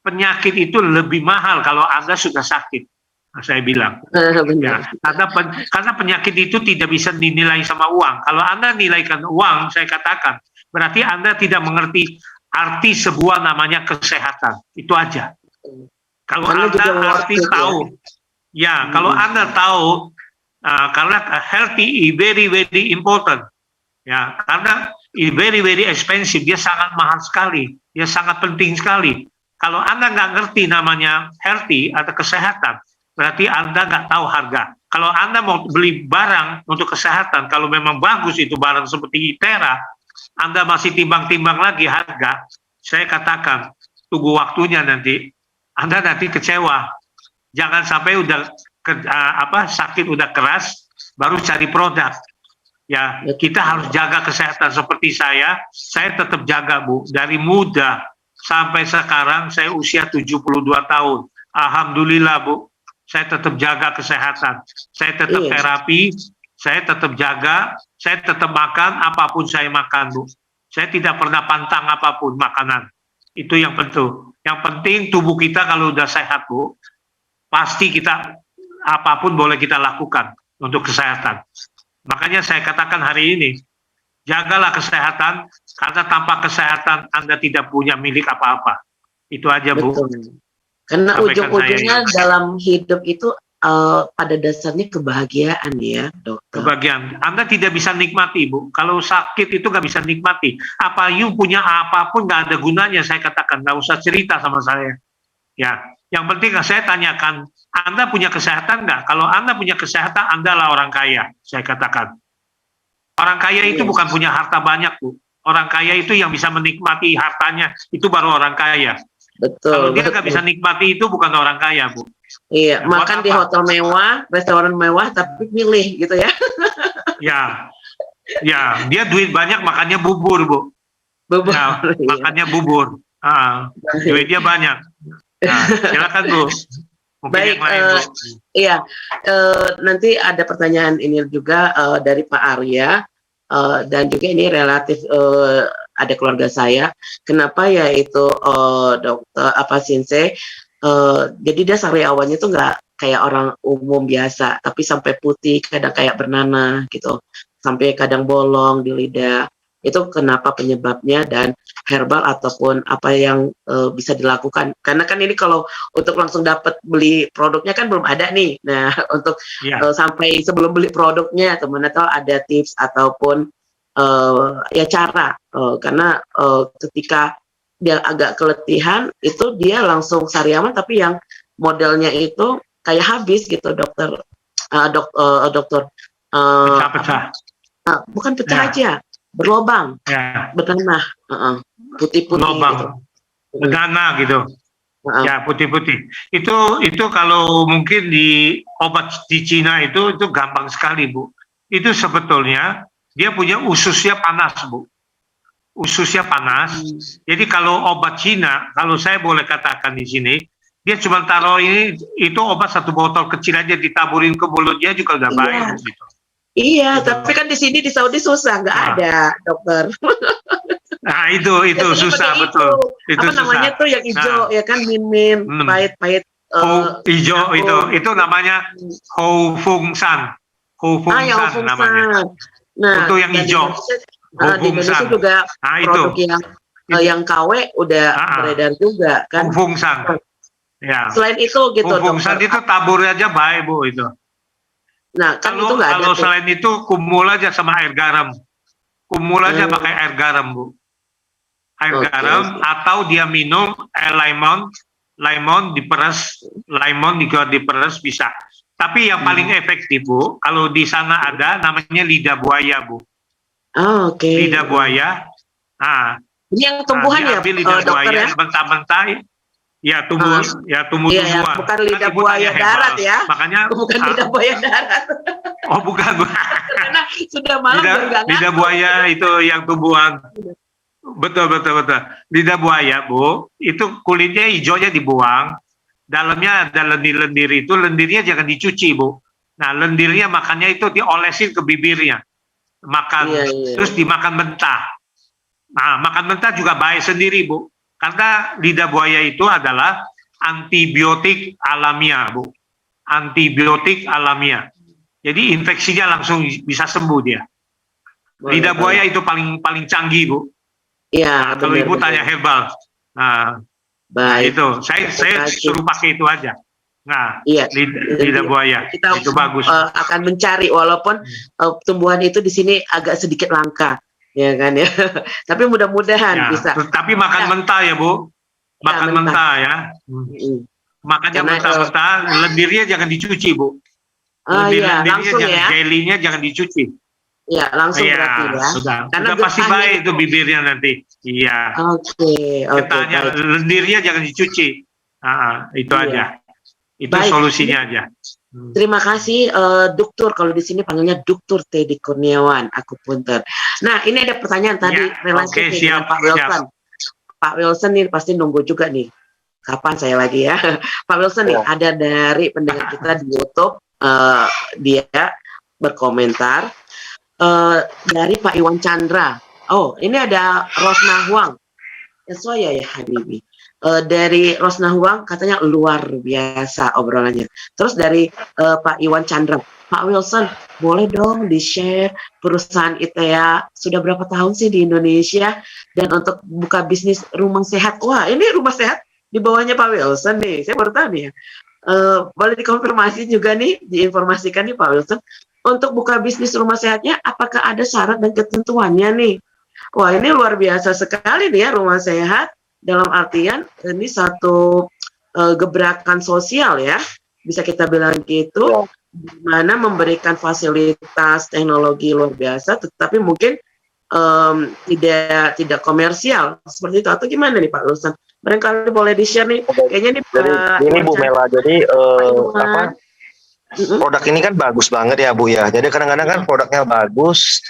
Penyakit itu lebih mahal kalau Anda sudah sakit. Nah, saya bilang. Ya, karena penyakit itu tidak bisa dinilai sama uang. Kalau Anda nilaikan uang, saya katakan, berarti Anda tidak mengerti arti sebuah namanya kesehatan. Itu aja. Kalau Anda arti tahu, ya, kalau Anda tahu, karena healthy is very very important. Ya, karena very very expensive, dia sangat mahal sekali, dia sangat penting sekali. Kalau Anda nggak ngerti namanya healthy atau kesehatan, berarti Anda nggak tahu harga. Kalau Anda mau beli barang untuk kesehatan, kalau memang bagus itu barang seperti Itera, Anda masih timbang-timbang lagi harga, saya katakan, tunggu waktunya nanti, Anda nanti kecewa. Jangan sampai udah sakit udah keras, baru cari produk. Ya, kita harus jaga kesehatan seperti saya tetap jaga, Bu. Dari muda sampai sekarang saya usia 72 tahun. Alhamdulillah, Bu. Saya tetap jaga kesehatan. Saya tetap terapi, saya tetap jaga, saya tetap makan apapun saya makan, Bu. Saya tidak pernah pantang apapun makanan. Itu yang penting. Yang penting tubuh kita kalau udah sehat, Bu, pasti kita apapun boleh kita lakukan untuk kesehatan. Makanya saya katakan hari ini, jagalah kesehatan, karena tanpa kesehatan Anda tidak punya milik apa-apa. Itu aja, Bu. Betul. Karena ujung-ujungnya dalam hidup itu pada dasarnya kebahagiaan ya, dokter. Kebahagiaan. Anda tidak bisa nikmati, Bu. Kalau sakit itu nggak bisa nikmati. Apa you punya apapun nggak ada gunanya, saya katakan. Nggak usah cerita sama saya. Ya, yang penting saya tanyakan, Anda punya kesehatan nggak? Kalau Anda punya kesehatan, Anda lah orang kaya, saya katakan. Orang kaya itu bukan punya harta banyak, Bu. Orang kaya itu yang bisa menikmati hartanya, itu baru orang kaya. Betul. Kalau dia nggak bisa nikmati itu bukan orang kaya, Bu. Iya, nah, makan di hotel mewah, restoran mewah, tapi milih gitu ya. Ya, dia duit banyak makannya bubur, Bu. Bubur. Ya, makannya bubur. Duitnya banyak. Nah, silakan, Bu. Mungkin baik, yang lain, Bu. Iya, nanti ada pertanyaan ini juga dari Pak Arya, dan juga ini relatif ada keluarga saya. Kenapa ya itu dokter Sinse? Jadi dia sariawannya tuh nggak kayak orang umum biasa, tapi sampai putih, kadang kayak bernanah gitu, sampai kadang bolong di lidah. Itu kenapa penyebabnya dan herbal ataupun apa yang bisa dilakukan. Karena kan ini kalau untuk langsung dapat beli produknya kan belum ada nih. Nah, untuk sampai sebelum beli produknya, teman atau ada tips ataupun ya cara. Karena ketika dia agak keletihan, itu dia langsung sariawan, tapi yang modelnya itu kayak habis gitu, dokter. Dokter. Pecah-pecah. Bukan pecah aja. Berlobang, bernanah, putih-putih gitu. Bernanah gitu. Ya, putih-putih. Itu kalau mungkin di obat di Cina itu gampang sekali, Bu. Itu sebetulnya dia punya ususnya panas, Bu. Ususnya panas. Jadi kalau obat Cina, kalau saya boleh katakan di sini, dia cuma taruh itu obat satu botol kecil aja ditaburin ke mulutnya juga udah baik, gitu. Iya, tapi kan di sini di Saudi susah, nggak ada, dokter. Nah, itu susah, betul. Itu apa susah. Namanya tuh yang hijau, ya kan, min, pahit. Hijau itu namanya Hou Fung San. Hou Fung San namanya. Nah, itu yang hijau. Di Indonesia juga produk yang KW udah beredar juga, kan. Hou Fung San. Ya. Selain itu gitu, Hou Fung San itu tabur aja baik, Bu, itu. Nah, kan itu nggak ada. Kalau selain itu kumul aja sama air garam. Kumul aja pakai air garam, Bu. Air garam atau dia minum lemon diperes, lemon juga diperes bisa. Tapi yang paling efektif, Bu, kalau di sana ada namanya lidah buaya, Bu. Lidah buaya. Nah, ini yang tumbuhan ya, lidah buaya, mentah-mentah. Ya tumbuh tumbuhan. Bukan lidah buaya darat ya. Makanya bukan lidah buaya darat. Oh, bukan. Karena sudah malam lidah buaya itu yang tumbuhan. Betul. Lidah buaya, Bu, itu kulitnya hijaunya dibuang. Dalamnya ada lendir-lendir itu, lendirnya jangan dicuci, Bu. Nah, lendirnya makanya itu diolesin ke bibirnya. makan, Iya, iya. terus dimakan mentah. Nah, makan mentah juga baik sendiri, Bu. Karena lidah buaya itu adalah antibiotik alamiah, Bu. Antibiotik alamiah. Jadi infeksinya langsung bisa sembuh dia. Boleh, Lidah boleh. buaya itu paling canggih, Bu. Iya, Nah, kalau benar, Ibu benar. tanya herbal. Nah, Baik. itu saya suruh pakai itu aja. Nah, Iya, lidah buaya kita itu bagus. akan mencari walaupun tumbuhan itu di sini agak sedikit langka, ya kan ya. Tapi mudah-mudahan Ya, bisa. tapi makan Ya. mentah ya, Bu. Makan Ya, mentah. mentah ya. Makannya Karena, mentah-mentah, lendirnya jangan dicuci, Bu. iya, Lendirnya langsung jangan, ya. jelinya jangan dicuci. Iya, langsung Iya, berarti ya. sudah. Karena Sudah pasti getahnya baik itu bibirnya nanti. Iya. Oke, Getahnya, baik. lendirnya jangan dicuci. Itu Iya. aja. Itu Baik. solusinya aja. Terima kasih, Dokter. Kalau di sini panggilnya Dokter Teddy Kurniawan, akupuntur. Nah, ini ada pertanyaan tadi Ya, relasi oke, nih siap, dengan Pak Wilson. Pak Wilson nih pasti nunggu juga nih. Kapan saya lagi ya? Pak Wilson nih, ada dari pendengar kita di YouTube, dia berkomentar dari Pak Iwan Chandra. Oh, ini ada Rosna Huang. Saya ya Habibi. Dari Rosna Huang katanya luar biasa obrolannya. Terus dari Pak Iwan Chandra, Pak Wilson, boleh dong di-share perusahaan ITEA sudah berapa tahun sih di Indonesia dan untuk buka bisnis rumah sehat. Wah, ini rumah sehat di bawahnya Pak Wilson nih. Saya baru tahu nih ya. Boleh dikonfirmasi juga nih, diinformasikan nih Pak Wilson. Untuk buka bisnis rumah sehatnya, apakah ada syarat dan ketentuannya nih? Wah, ini luar biasa sekali nih ya rumah sehat. Dalam artian ini satu gebrakan sosial ya, bisa kita bilang gitu, di mana memberikan fasilitas teknologi luar biasa, tetapi mungkin tidak komersial seperti itu, atau gimana nih Pak Wilson? Barangkali boleh di-share nih, kayaknya nih Ini Bu Mela, jadi produk ini kan bagus banget ya Bu ya. Jadi kadang-kadang kan produknya bagus,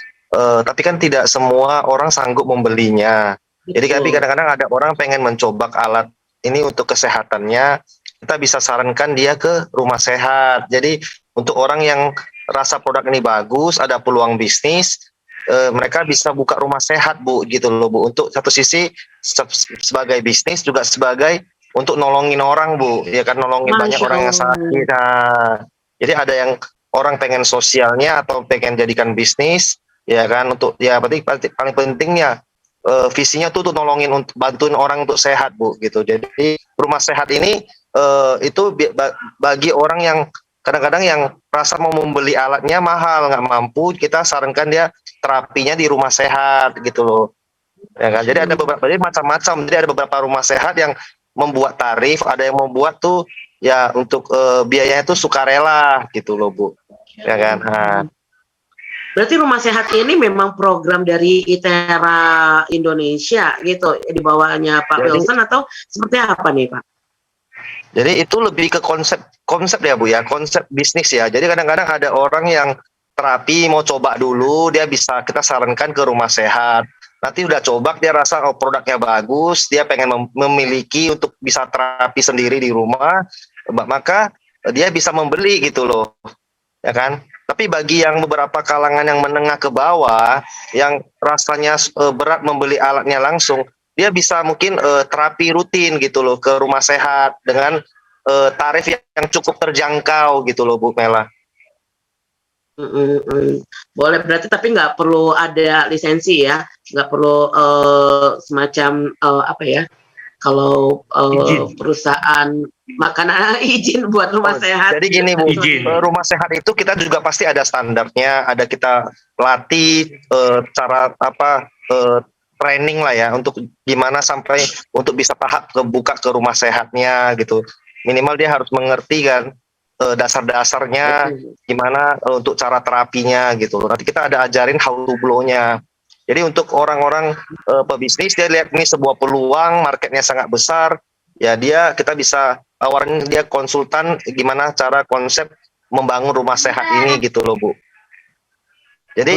tapi kan tidak semua orang sanggup membelinya. Jadi tapi kadang-kadang ada orang pengen mencoba alat ini untuk kesehatannya, kita bisa sarankan dia ke rumah sehat. Jadi untuk orang yang rasa produk ini bagus, ada peluang bisnis, mereka bisa buka rumah sehat Bu, gitu loh Bu. Untuk satu sisi sebagai bisnis juga sebagai untuk nolongin orang Bu, ya kan, nolongin banyak orang yang sakit. Nah, jadi ada yang orang pengen sosialnya atau pengen jadikan bisnis, ya kan, untuk ya berarti paling pentingnya visinya tuh untuk nolongin, untuk bantuin orang untuk sehat Bu, gitu. Jadi rumah sehat ini itu bagi orang yang kadang-kadang yang rasa mau membeli alatnya mahal, nggak mampu, kita sarankan dia terapinya di rumah sehat, gitu loh, ya kan. Jadi ada beberapa, jadi macam-macam. Jadi ada beberapa rumah sehat yang membuat tarif, ada yang membuat tuh ya untuk biayanya tuh sukarela, gitu loh Bu, ya kan. Nah, berarti rumah sehat ini memang program dari ITERA Indonesia gitu, di bawahnya Pak Wilson, atau seperti apa nih Pak? Jadi itu lebih ke konsep ya Bu ya, konsep bisnis ya. Jadi kadang-kadang ada orang yang terapi mau coba dulu, dia bisa kita sarankan ke rumah sehat. Nanti udah coba, dia rasa oh produknya bagus, dia pengen memiliki untuk bisa terapi sendiri di rumah, maka dia bisa membeli, gitu loh, ya kan. Tapi bagi yang beberapa kalangan yang menengah ke bawah, yang rasanya berat membeli alatnya langsung, dia bisa mungkin terapi rutin, gitu loh, ke rumah sehat dengan tarif yang cukup terjangkau, gitu loh Bu Mela. Boleh, berarti tapi nggak perlu ada lisensi ya, nggak perlu semacam apa ya, kalau perusahaan makanan izin buat rumah sehat. Jadi gini Bu, rumah sehat itu kita juga pasti ada standarnya, ada kita latih cara apa training lah ya, untuk gimana sampai untuk bisa tahap buka ke rumah sehatnya, gitu. Minimal dia harus mengerti kan dasar-dasarnya, gimana untuk cara terapinya, gitu. Nanti kita ada ajarin how to blow-nya. Jadi untuk orang-orang pebisnis, dia lihat ini sebuah peluang, marketnya sangat besar, ya kita bisa tawarin dia konsultan gimana cara konsep membangun rumah sehat ini, gitu loh Bu. Jadi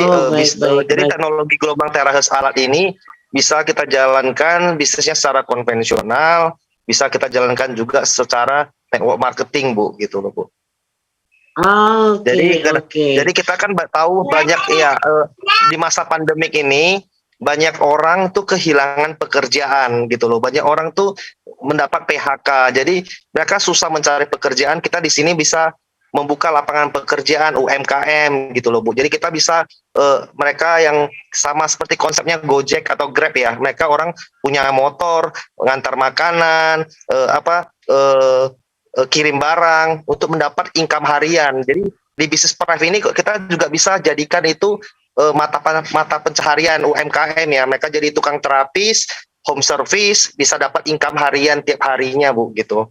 jadi teknologi gelombang terakhir alat ini bisa kita jalankan bisnisnya secara konvensional, bisa kita jalankan juga secara network marketing Bu, gitu loh Bu. Oke, oke. Jadi kita kan tahu banyak ya di masa pandemik ini banyak orang tuh kehilangan pekerjaan gitu loh. Banyak orang tuh mendapat PHK. Jadi mereka susah mencari pekerjaan. Kita di sini bisa membuka lapangan pekerjaan UMKM gitu loh Bu. Jadi kita bisa mereka yang sama seperti konsepnya Gojek atau Grab ya. Mereka orang punya motor, ngantar makanan, kirim barang untuk mendapat income harian. Jadi di bisnis Prive ini kita juga bisa jadikan itu mata pencaharian UMKM ya. Mereka jadi tukang terapis, home service, bisa dapat income harian tiap harinya Bu gitu.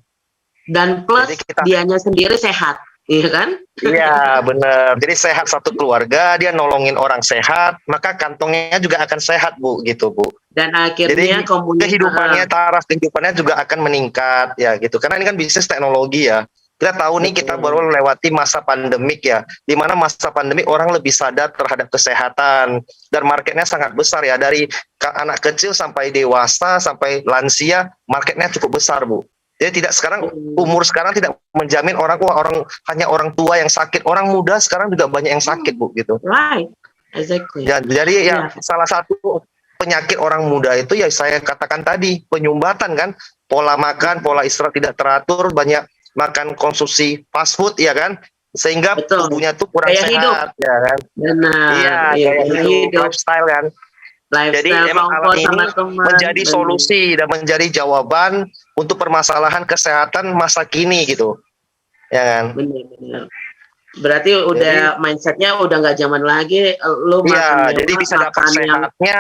Dan plus dianya sendiri sehat, iya kan? Iya benar. Jadi sehat satu keluarga, dia nolongin orang sehat, maka kantongnya juga akan sehat Bu gitu Bu. Dan akhirnya kehidupannya, taraf kehidupannya juga akan meningkat ya gitu. Karena ini kan bisnis teknologi ya. Kita tahu nih kita baru melewati masa pandemik ya. Di mana masa pandemik orang lebih sadar terhadap kesehatan dan marketnya sangat besar ya. Dari anak kecil sampai dewasa sampai lansia, marketnya cukup besar Bu. Jadi tidak sekarang umur sekarang tidak menjamin hanya orang tua yang sakit, orang muda sekarang juga banyak yang sakit Bu gitu. Right, exactly. Ya, jadi ya salah satu penyakit orang muda itu ya saya katakan tadi penyumbatan kan, pola makan, pola istirahat tidak teratur, banyak makan konsumsi fast food ya kan, sehingga tubuhnya tuh kurang sehat hidup. Ya kan. Benar. Iya, hidup, lifestyle kan. Jadi emang alat ini menjadi solusi dan menjadi jawaban untuk permasalahan kesehatan masa kini gitu, ya kan? Benar. Berarti udah mindsetnya udah nggak zaman lagi. Lo makan jadi bisa dapat sehatnya,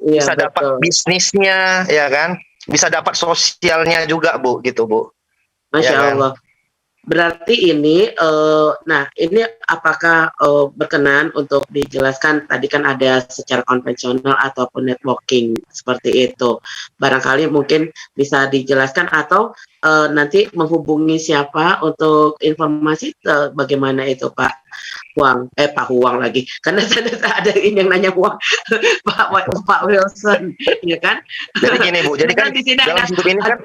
bisa dapat bisnisnya, ya kan? Bisa dapat sosialnya juga Bu, gitu Bu. Masya Allah. Berarti ini, nah ini apakah berkenan untuk dijelaskan, tadi kan ada secara konvensional ataupun networking seperti itu. Barangkali mungkin bisa dijelaskan atau nanti menghubungi siapa untuk informasi bagaimana itu Pak Huang, Pak Huang lagi, karena ada ini yang nanya Huang, Pak Wilson, ya kan? Jadi gini Bu, jadi kan dalam hidup ini kan.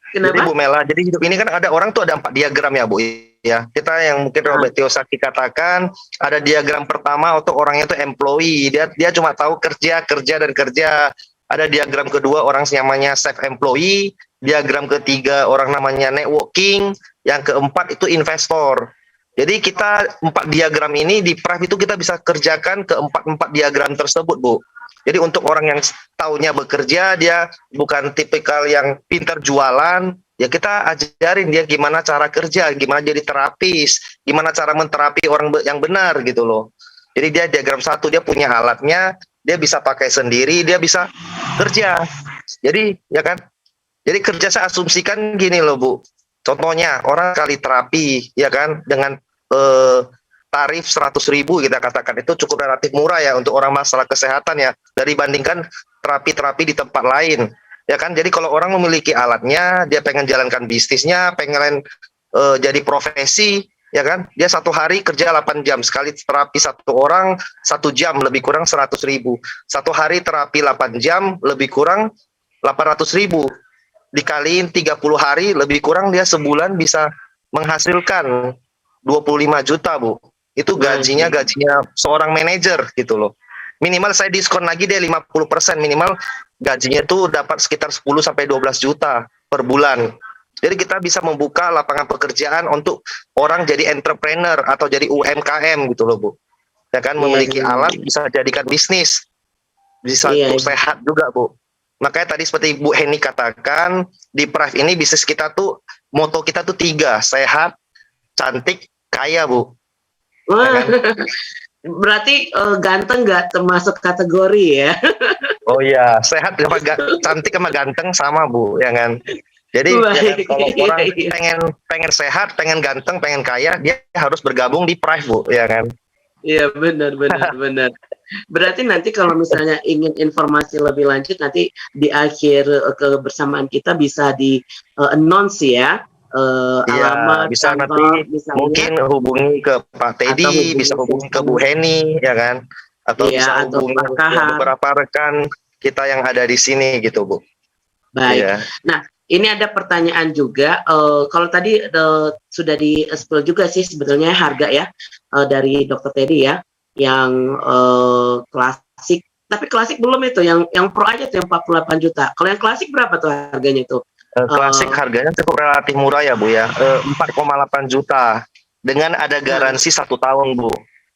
Kenapa? Jadi Bu Mela, jadi hidup ini kan ada orang tuh ada 4 diagram ya Bu ya. Kita yang mungkin Robert Kiyosaki katakan ada diagram pertama untuk orangnya itu employee, dia cuma tahu kerja dan kerja. Ada diagram kedua orang namanya self employee, diagram ketiga orang namanya networking, yang keempat itu investor. Jadi kita 4 diagram ini di Prive itu kita bisa kerjakan ke 4 diagram tersebut Bu. Jadi untuk orang yang taunya bekerja, dia bukan tipikal yang pintar jualan, ya kita ajarin dia gimana cara kerja, gimana jadi terapis, gimana cara menterapi orang yang benar gitu loh. Jadi dia diagram 1, dia punya alatnya, dia bisa pakai sendiri, dia bisa kerja. Jadi ya kan, jadi kerja saya asumsikan gini loh Bu. Contohnya orang kali terapi, ya kan, dengan tarif 100.000 kita katakan itu cukup relatif murah ya untuk orang masalah kesehatan ya, dari bandingkan terapi-terapi di tempat lain ya kan. Jadi kalau orang memiliki alatnya, dia pengen jalankan bisnisnya, pengen jadi profesi ya kan, dia 1 hari kerja 8 jam, sekali terapi 1 orang 1 jam lebih kurang 100.000, 1 hari terapi 8 jam lebih kurang 800.000, dikaliin 30 hari lebih kurang dia sebulan bisa menghasilkan 25 juta Bu. Itu gajinya seorang manajer gitu loh. Minimal saya diskon lagi dia 50%, minimal gajinya itu dapat sekitar 10 sampai 12 juta per bulan. Jadi kita bisa membuka lapangan pekerjaan untuk orang jadi entrepreneur atau jadi UMKM gitu loh Bu. Ya kan, memiliki alat bisa jadikan bisnis. Bisa sehat juga Bu. Makanya tadi seperti Bu Heni katakan, di Prive ini bisnis kita tuh, moto kita tuh 3, sehat, cantik, kaya Bu. Wah, berarti ganteng nggak termasuk kategori ya? Oh iya, sehat sama cantik sama ganteng sama Bu, ya kan? Jadi ya kan, kalau orang pengen sehat, pengen ganteng, pengen kaya, dia harus bergabung di Prive Bu, ya kan? Iya benar. Berarti nanti kalau misalnya ingin informasi lebih lanjut, nanti di akhir kebersamaan kita bisa di announce ya. Alamat, bisa kantor, nanti misalnya. Mungkin hubungi ke Pak Teddy, bisa hubungi ke Bu Heni, ya kan? Atau bisa hubungi ke beberapa rekan kita yang ada di sini gitu Bu. Baik. Nah, ini ada pertanyaan juga. Kalau tadi sudah di-spill juga sih sebetulnya harga ya dari Dr. Teddy ya, yang klasik. Tapi klasik belum itu, yang pro aja tuh yang 48 juta. Kalau yang klasik berapa tuh harganya itu? Klasik harganya cukup relatif murah ya Bu ya, 4,8 juta dengan ada garansi 1 tahun Bu.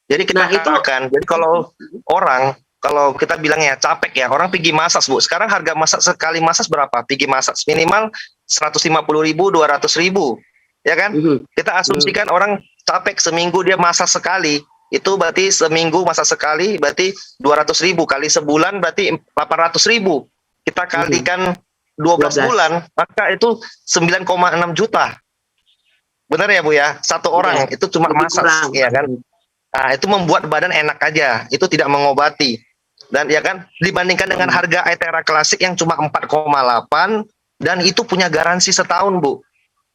Jadi kita katakan, jadi kalau kita bilangnya capek ya, orang pergi massage Bu. Sekarang harga massage sekali massage berapa? Pergi massage minimal 150.000, 200.000, ya kan? Kita asumsikan orang capek seminggu dia massage sekali, itu berarti seminggu massage sekali berarti 200.000 kali sebulan berarti 800.000. Kita kalikan 12 bulan, maka itu 9,6 juta. Benar ya Bu ya? Satu orang itu cuma massage, ya kan? Nah, itu membuat badan enak aja, itu tidak mengobati. Dan ya kan, dibandingkan dengan harga Aethera klasik yang cuma 4,8 dan itu punya garansi setahun Bu.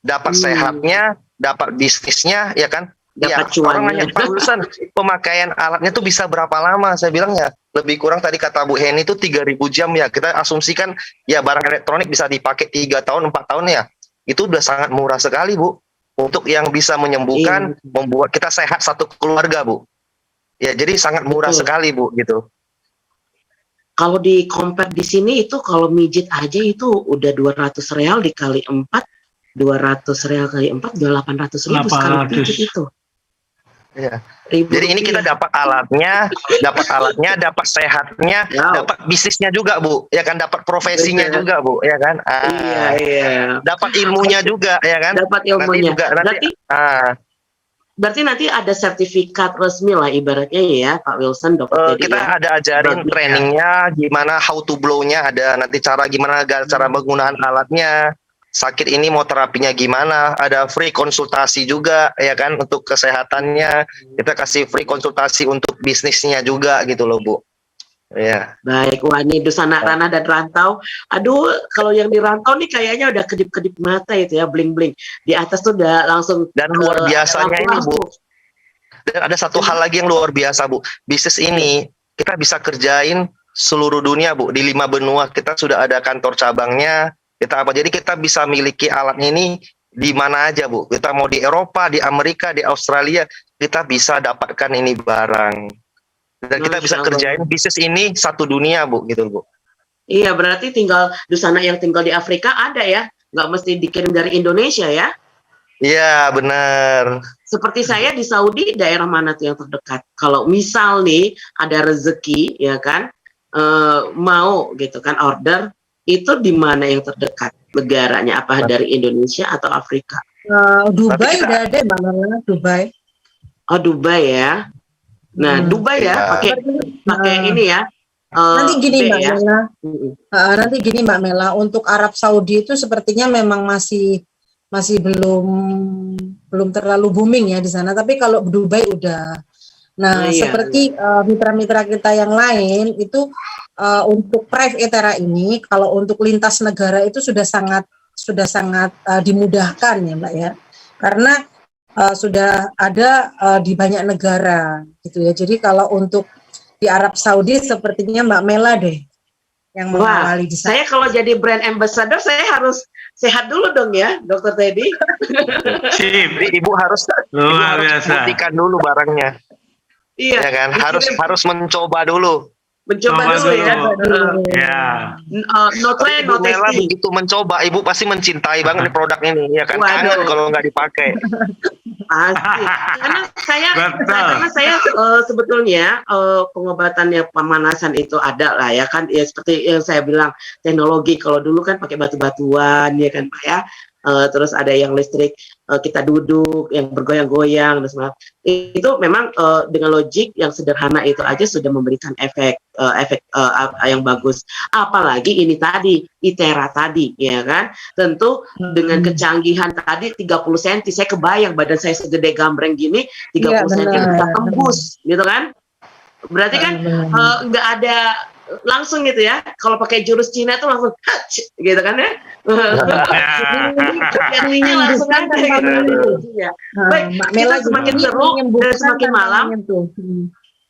Dapat sehatnya, dapat bisnisnya, ya kan? Ya, orang nanya, Pak Wilson, pemakaian alatnya tuh bisa berapa lama? Saya bilang ya, lebih kurang tadi kata Bu Heni itu 3.000 jam ya. Kita asumsikan ya barang elektronik bisa dipakai 3 tahun, 4 tahun ya. Itu udah sangat murah sekali Bu. Untuk yang bisa menyembuhkan, membuat kita sehat satu keluarga Bu. Ya, jadi sangat murah sekali Bu gitu. Kalau di compare di sini itu kalau mijit aja itu udah 200 real dikali 4, 200 real kali 4 udah 800.000 sekali pijit itu. Ya. Jadi ini kita dapat alatnya, dapat sehatnya, dapat bisnisnya juga Bu, ya kan, dapat profesinya juga Bu, ya kan. Iya. Dapat ilmunya juga, ya kan. Dapat ilmunya. Nanti, berarti nanti ada sertifikat resmi lah ibaratnya ya Pak Wilson, Dr. Teddy. Kita ada ajarin trainingnya, gimana how to blow-nya, ada nanti gimana cara penggunaan alatnya. Sakit ini mau terapinya gimana, ada free konsultasi juga ya kan untuk kesehatannya, kita kasih free konsultasi untuk bisnisnya juga gitu loh Bu. Ya. Baik, wah ini Dusana Ranah dan Rantau. Aduh, kalau yang di Rantau nih kayaknya udah kedip-kedip mata itu ya, bling-bling. Di atas tuh udah langsung. Dan luar biasanya ini Bu. Dan ada satu hal lagi yang luar biasa Bu. Bisnis ini kita bisa kerjain seluruh dunia Bu. Di 5 benua kita sudah ada kantor cabangnya. Jadi kita bisa miliki alat ini di mana aja Bu. Kita mau di Eropa, di Amerika, di Australia, kita bisa dapatkan ini barang. Dan kita bisa kerjain bisnis ini satu dunia Bu, gitu Bu. Iya, berarti tinggal Dusana yang tinggal di Afrika ada ya, nggak mesti dikirim dari Indonesia ya? Iya, benar. Seperti saya di Saudi, daerah mana tuh yang terdekat? Kalau misal nih ada rezeki, ya kan, mau gitu kan order, itu di mana yang terdekat negaranya? Apa dari Indonesia atau Afrika? Dubai udah ada Mbak Mela, Dubai. Oh, Dubai ya. Nah, Dubai ya, pakai ini ya. Nanti gini Mbak ya. Mela. Nanti gini Mbak Mela, untuk Arab Saudi itu sepertinya memang masih belum terlalu booming ya di sana, tapi kalau Dubai udah. Nah, seperti mitra-mitra kita yang lain itu untuk Prive Aethera ini, kalau untuk lintas negara itu sudah sangat dimudahkan ya Mbak ya, karena sudah ada di banyak negara gitu ya. Jadi kalau untuk di Arab Saudi sepertinya Mbak Mela deh yang mengawali di sana. Saya kalau jadi brand ambassador saya harus sehat dulu dong ya, Dr. Teddy. Ibu harus buktikan dulu barangnya. Iya, ya kan, harus mencoba dulu. Mencoba dulu ya. No try, no testing. Begitu mencoba, Ibu pasti mencintai banget produk ini, ya kan. Kangen kalau nggak dipakai. Pasti. Karena saya sebetulnya pengobatannya pemanasan itu ada lah ya kan. Ya seperti yang saya bilang, teknologi kalau dulu kan pakai batu-batuan ya kan Pak ya. Terus ada yang listrik, kita duduk yang bergoyang-goyang dan sebagainya. Itu memang dengan logik yang sederhana itu aja sudah memberikan efek yang bagus. Apalagi ini tadi Aethera tadi ya kan, tentu dengan kecanggihan tadi 30 cm, saya kebayang badan saya segede gambreng gini 30 cm bisa tembus gitu kan. Berarti kan nggak ada langsung gitu ya, kalau pakai jurus Cina itu langsung gitu kan ya. Yang langsung ada gitu ya. Baik, kita semakin seru dan semakin malam.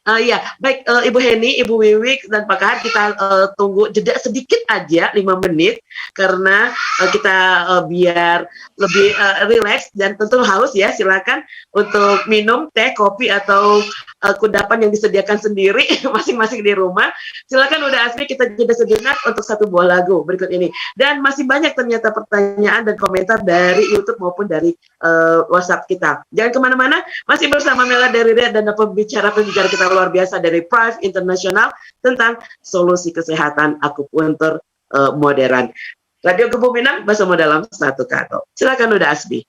Iya, baik Ibu Heni, Ibu Wiwik, dan Pak Kahar, kita tunggu jeda sedikit aja, 5 menit, karena kita biar lebih rileks dan tentu haus ya, silakan untuk minum teh, kopi, atau kudapan yang disediakan sendiri masing-masing di rumah. Silakan udah Asmi, kita jeda sejenak untuk satu buah lagu berikut ini. Dan masih banyak ternyata pertanyaan dan komentar dari YouTube maupun dari WhatsApp kita. Jangan kemana-mana, masih bersama Mela dari Ria dan pembicara kita luar biasa dari Prive International tentang solusi kesehatan akupuntur modern. Radio Gembu Minang bersama dalam satu kata. Silakan udah Asbi.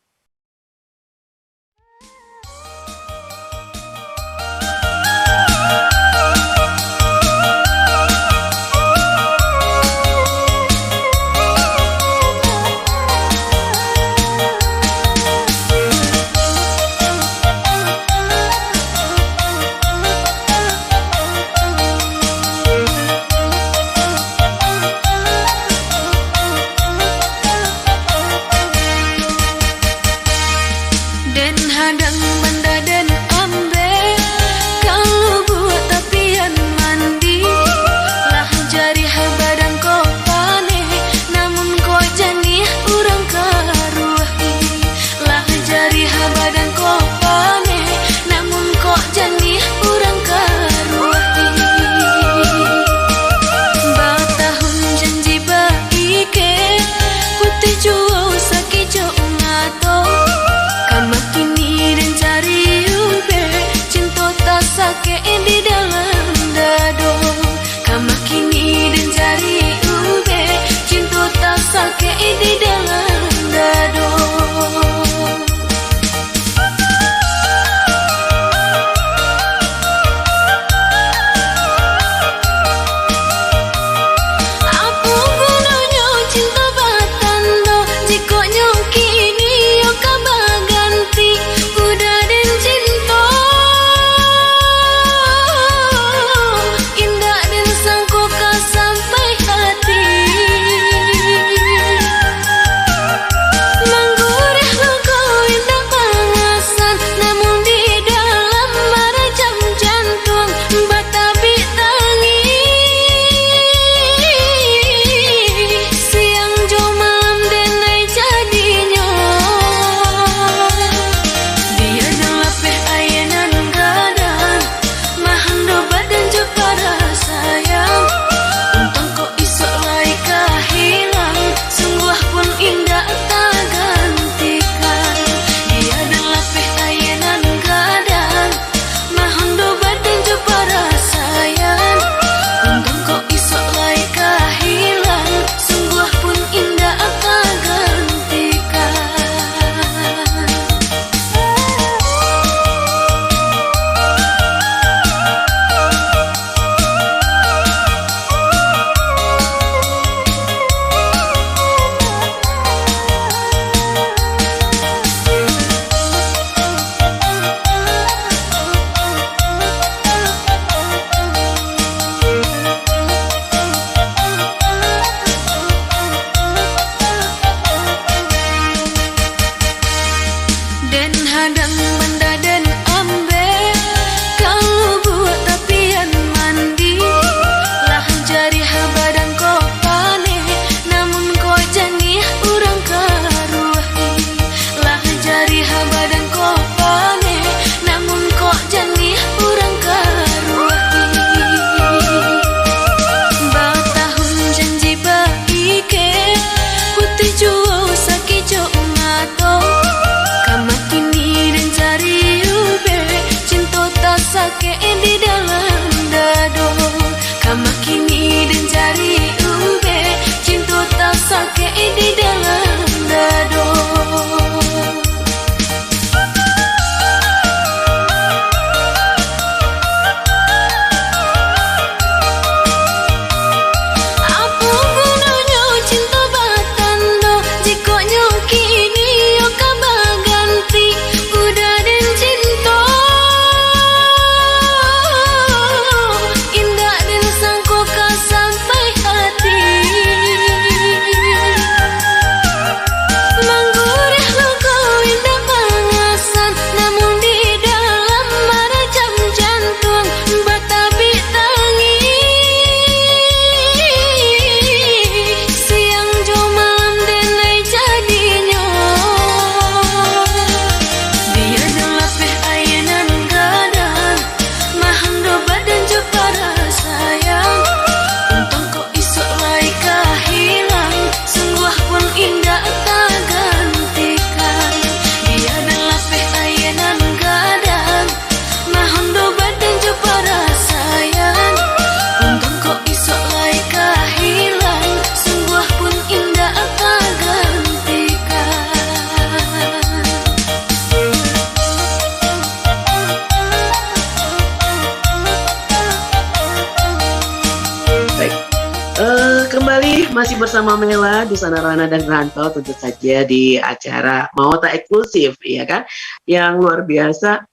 masih bersama Mela, Dusana Rana dan Ranto tentu saja di acara Mawata Eksklusif, ya kan? Yang luar biasa.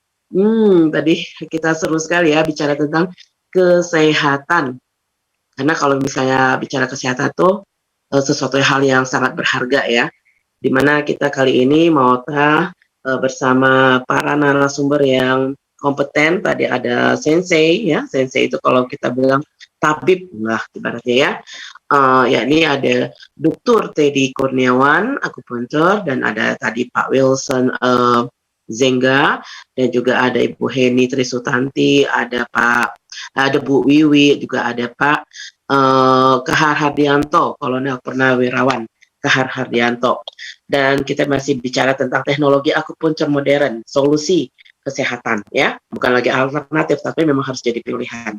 Tadi kita seru sekali ya bicara tentang kesehatan. Karena kalau misalnya bicara kesehatan tuh sesuatu hal yang sangat berharga ya. Dimana kita kali ini Mawata bersama para narasumber yang kompeten. Tadi ada Sensei ya. Sensei itu kalau kita bilang tabib lah ibaratnya ya. Yakni ada Dr. Teddy Kurniawan, akupuntur, dan ada tadi Pak Wilson Zengga, dan juga ada Ibu Heni Trisutanti, ada Bu Wiwi, juga ada Pak Kahar Hardianto, Kolonel Purnawirawan Kahar Hardianto. Dan kita masih bicara tentang teknologi akupuntur modern, solusi kesehatan ya, bukan lagi alternatif tapi memang harus jadi pilihan.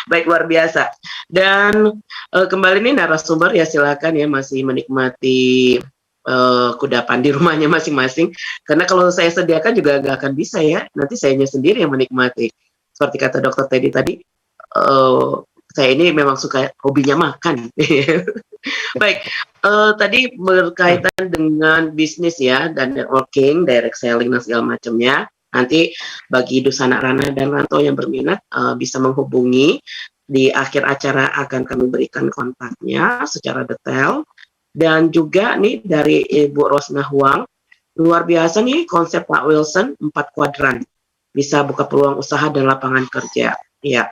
Baik, luar biasa. Dan kembali nih narasumber ya, silakan ya masih menikmati kudapan di rumahnya masing-masing, karena kalau saya sediakan juga nggak akan bisa ya, nanti sayanya sendiri yang menikmati. Seperti kata Dokter Teddy tadi, saya ini memang suka hobinya makan. Baik, tadi berkaitan dengan bisnis ya, dan networking, direct selling dan segala macamnya. Nanti bagi Dusana Rana dan Ranto yang berminat bisa menghubungi. Di akhir acara akan kami berikan kontaknya secara detail. Dan juga nih dari Ibu Rosna Huang, luar biasa nih konsep Pak Wilson 4 kuadran. Bisa buka peluang usaha dan lapangan kerja. Ya.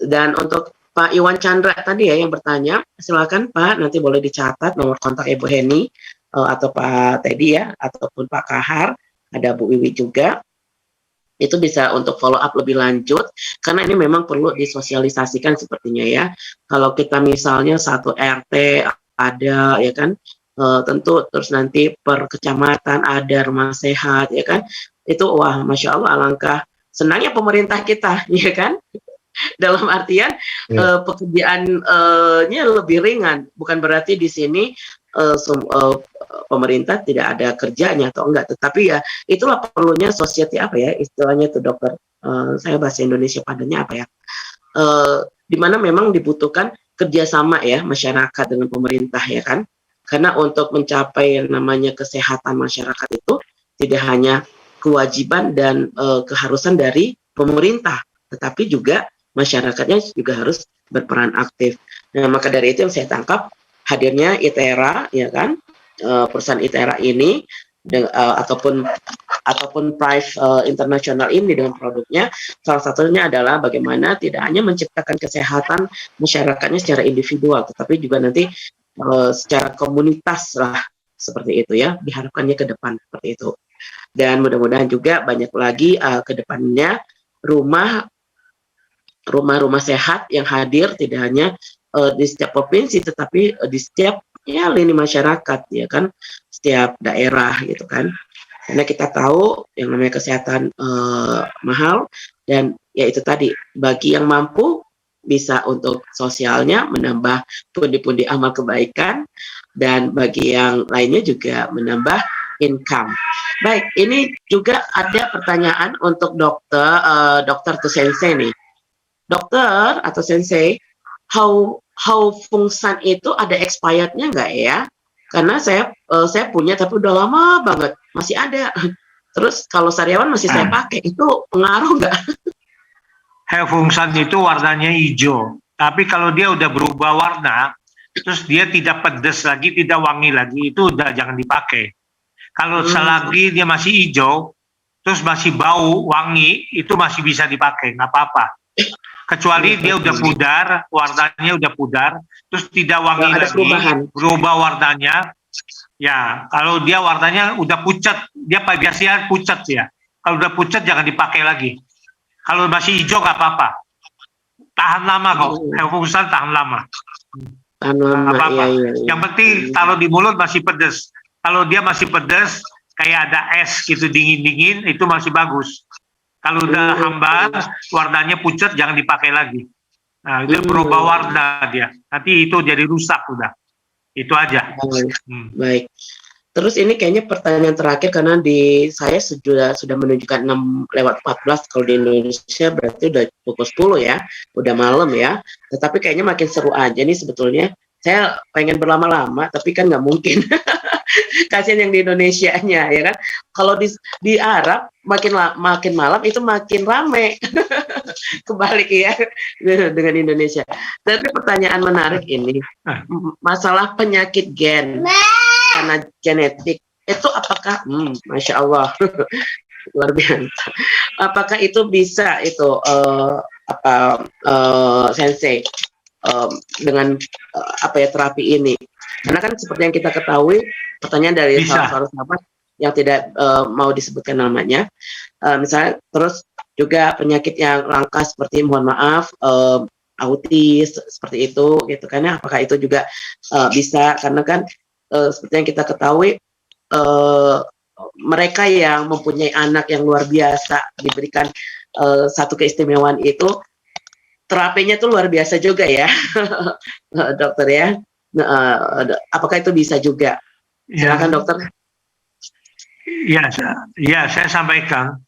Dan untuk Pak Iwan Chandra tadi ya yang bertanya, silakan Pak, nanti boleh dicatat nomor kontak Ibu Heni atau Pak Teddy ya, ataupun Pak Kahar, ada Bu Wiwi juga. Itu bisa untuk follow up lebih lanjut, karena ini memang perlu disosialisasikan sepertinya ya. Kalau kita misalnya satu RT ada ya kan, tentu terus nanti per kecamatan ada rumah sehat ya kan, itu wah Masya Allah alangkah senangnya pemerintah kita ya kan. Dalam artian pekerjaannya lebih ringan, bukan berarti di sini pemerintah tidak ada kerjanya atau enggak, tetapi ya itulah perlunya society apa ya istilahnya itu dokter, saya bahasa Indonesia padanya apa ya, di mana memang dibutuhkan kerjasama ya masyarakat dengan pemerintah ya kan, karena untuk mencapai yang namanya kesehatan masyarakat itu tidak hanya kewajiban dan keharusan dari pemerintah, tetapi juga masyarakatnya juga harus berperan aktif. Nah maka dari itu yang saya tangkap hadirnya ITERA ya kan, perusahaan ITERA ini ataupun Prive International ini dengan produknya, salah satunya adalah bagaimana tidak hanya menciptakan kesehatan masyarakatnya secara individual, tetapi juga nanti secara komunitas lah seperti itu ya, diharapkannya ke depan seperti itu. Dan mudah-mudahan juga banyak lagi ke depannya rumah-rumah sehat yang hadir tidak hanya di setiap provinsi, tetapi di setiap ya lini masyarakat ya kan, setiap daerah gitu kan, karena kita tahu yang namanya kesehatan mahal, dan ya itu tadi bagi yang mampu bisa untuk sosialnya menambah pundi-pundi amal kebaikan, dan bagi yang lainnya juga menambah income. Baik, ini juga ada pertanyaan untuk dokter atau sensei nih, dokter atau sensei, how fungsan itu ada expirednya nggak ya? Karena saya punya tapi udah lama banget masih ada. Terus kalau sariawan masih saya pakai, itu pengaruh nggak? Fungsan itu warnanya hijau, tapi kalau dia udah berubah warna, terus dia tidak pedas lagi, tidak wangi lagi, itu udah jangan dipakai. Kalau selagi dia masih hijau, terus masih bau, wangi, itu masih bisa dipakai, nggak apa-apa. Kecuali dia udah pudar, warnanya udah pudar, terus tidak wangi lagi, berubah warnanya. Ya, kalau dia warnanya udah pucat, dia biasanya pucat ya. Kalau udah pucat jangan dipakai lagi. Kalau masih hijau nggak apa-apa, tahan lama kok. Fungsan tahan lama. Tahan lama. Apa-apa. Iya. Yang penting kalau di mulut masih pedas. Kalau dia masih pedas, kayak ada es gitu dingin-dingin, itu masih bagus. Kalau udah hambar, warnanya pucat, jangan dipakai lagi. Nah, itu berubah warna dia. Nanti itu jadi rusak udah. Itu aja. Baik. Terus ini kayaknya pertanyaan terakhir, karena di saya sudah menunjukkan 6:14 kalau di Indonesia, berarti udah pukul 10 ya, udah malam ya. Tetapi kayaknya makin seru aja nih sebetulnya saya pengen berlama-lama, tapi kan nggak mungkin. Kasihan yang di Indonesianya, ya kan. Kalau di Arab makin malam itu makin rame. Kebalik ya dengan Indonesia. Tapi pertanyaan menarik ini, masalah penyakit gen karena genetik itu apakah, masya Allah, luar biasa. Apakah itu bisa itu sensei dengan terapi ini? Karena kan seperti yang kita ketahui, pertanyaan dari salah sahabat yang tidak mau disebutkan namanya, misalnya terus juga penyakit yang langka seperti mohon maaf autis seperti itu gitu kan ya, apakah itu juga bisa, karena kan seperti yang kita ketahui mereka yang mempunyai anak yang luar biasa diberikan satu keistimewaan itu, terapinya tuh luar biasa juga ya. Dokter ya, apakah itu bisa juga? Silakan dokter. Ya, saya sampaikan.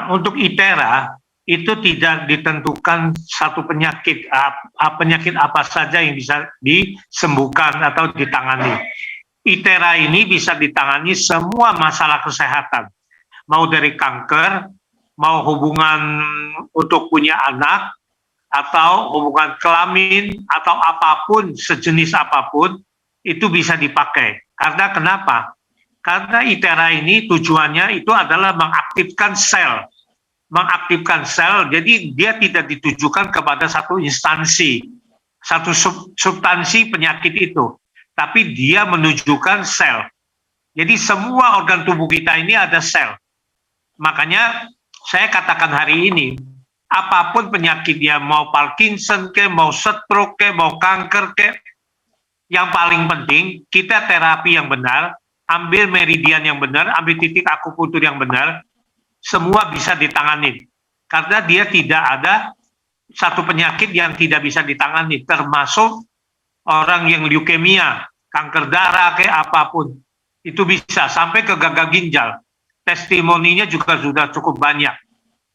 Untuk ITERA itu tidak ditentukan satu penyakit apa saja yang bisa disembuhkan atau ditangani. ITERA ini bisa ditangani semua masalah kesehatan, mau dari kanker, mau hubungan untuk punya anak, atau hubungan kelamin, atau apapun, sejenis apapun, itu bisa dipakai. Karena kenapa? Karena ITERA ini tujuannya itu adalah mengaktifkan sel. Mengaktifkan sel, jadi dia tidak ditujukan kepada satu instansi, satu substansi penyakit itu. Tapi dia menunjukkan sel. Jadi semua organ tubuh kita ini ada sel. Makanya saya katakan hari ini, apapun penyakitnya, mau Parkinson ke, mau stroke ke, mau kanker ke, yang paling penting kita terapi yang benar, ambil meridian yang benar, ambil titik akupunktur yang benar, semua bisa ditangani. Karena dia tidak ada satu penyakit yang tidak bisa ditangani, termasuk orang yang leukemia, kanker darah, kayak apapun. Itu bisa, sampai ke gagal ginjal. Testimoninya juga sudah cukup banyak.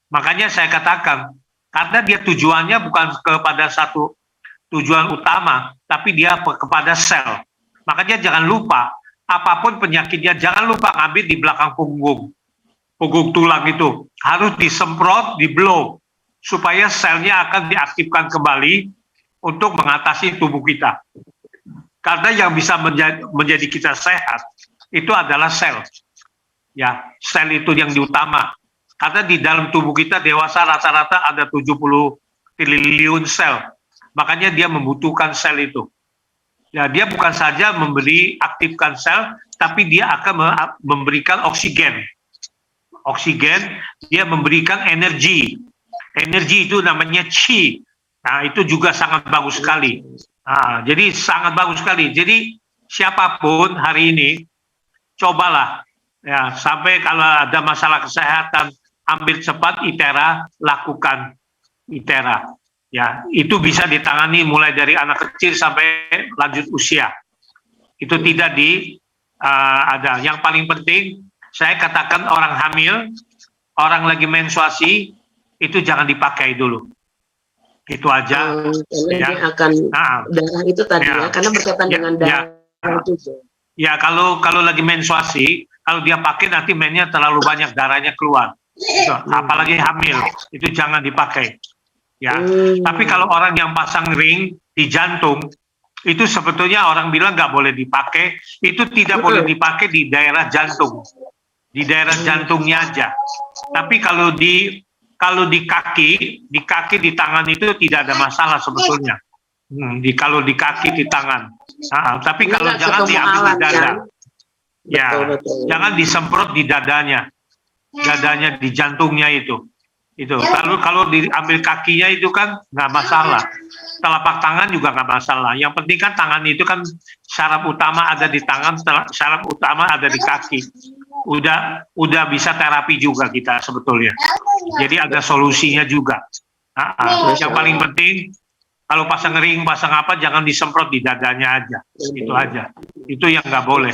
Makanya saya katakan, karena dia tujuannya bukan kepada satu tujuan utama, tapi dia kepada sel. Makanya jangan lupa, apapun penyakitnya, jangan lupa ngambil di belakang punggung tulang itu. Harus disemprot, di-blow, supaya selnya akan diaktifkan kembali untuk mengatasi tubuh kita. Karena yang bisa menjadi kita sehat, itu adalah sel. Ya, sel itu yang diutama. Karena di dalam tubuh kita dewasa rata-rata ada 70 triliun sel. Makanya dia membutuhkan sel itu. Ya, dia bukan saja aktifkan sel, tapi dia akan memberikan oksigen. Oksigen, dia memberikan energi. Energi itu namanya Qi. Nah, itu juga sangat bagus sekali. Nah, jadi sangat bagus sekali. Jadi siapapun hari ini, cobalah. Ya, sampai kalau ada masalah kesehatan, ambil cepat ITERA, lakukan ITERA. Ya, itu bisa ditangani mulai dari anak kecil sampai lanjut usia. Itu tidak ada. Yang paling penting, saya katakan orang hamil, orang lagi menstruasi, itu jangan dipakai dulu. Itu aja. Karena dia akan darah itu tadi ya, karena berkaitan dengan darah juga. Ya, kalau lagi menstruasi, kalau dia pakai nanti mainnya terlalu banyak darahnya keluar. Itu, apalagi hamil, itu jangan dipakai. Ya, tapi kalau orang yang pasang ring di jantung, itu sebetulnya orang bilang nggak boleh dipakai. Itu tidak boleh dipakai di daerah jantung, di daerah jantungnya aja. Tapi kalau di kaki, di tangan itu tidak ada masalah sebetulnya. Kalau di kaki, di tangan. Tapi kalau jangan diambil di dada. Ya, betul. Jangan disemprot di dadanya di jantungnya itu. Kalau diambil kakinya itu kan nggak masalah. Telapak tangan juga nggak masalah. Yang penting kan tangan itu kan syaraf utama ada di tangan, syaraf utama ada di kaki. Udah bisa terapi juga kita sebetulnya. Jadi ada solusinya juga. Yang paling penting kalau pasang ring, pasang apa, jangan disemprot di dadanya aja. Itu aja. Itu yang nggak boleh.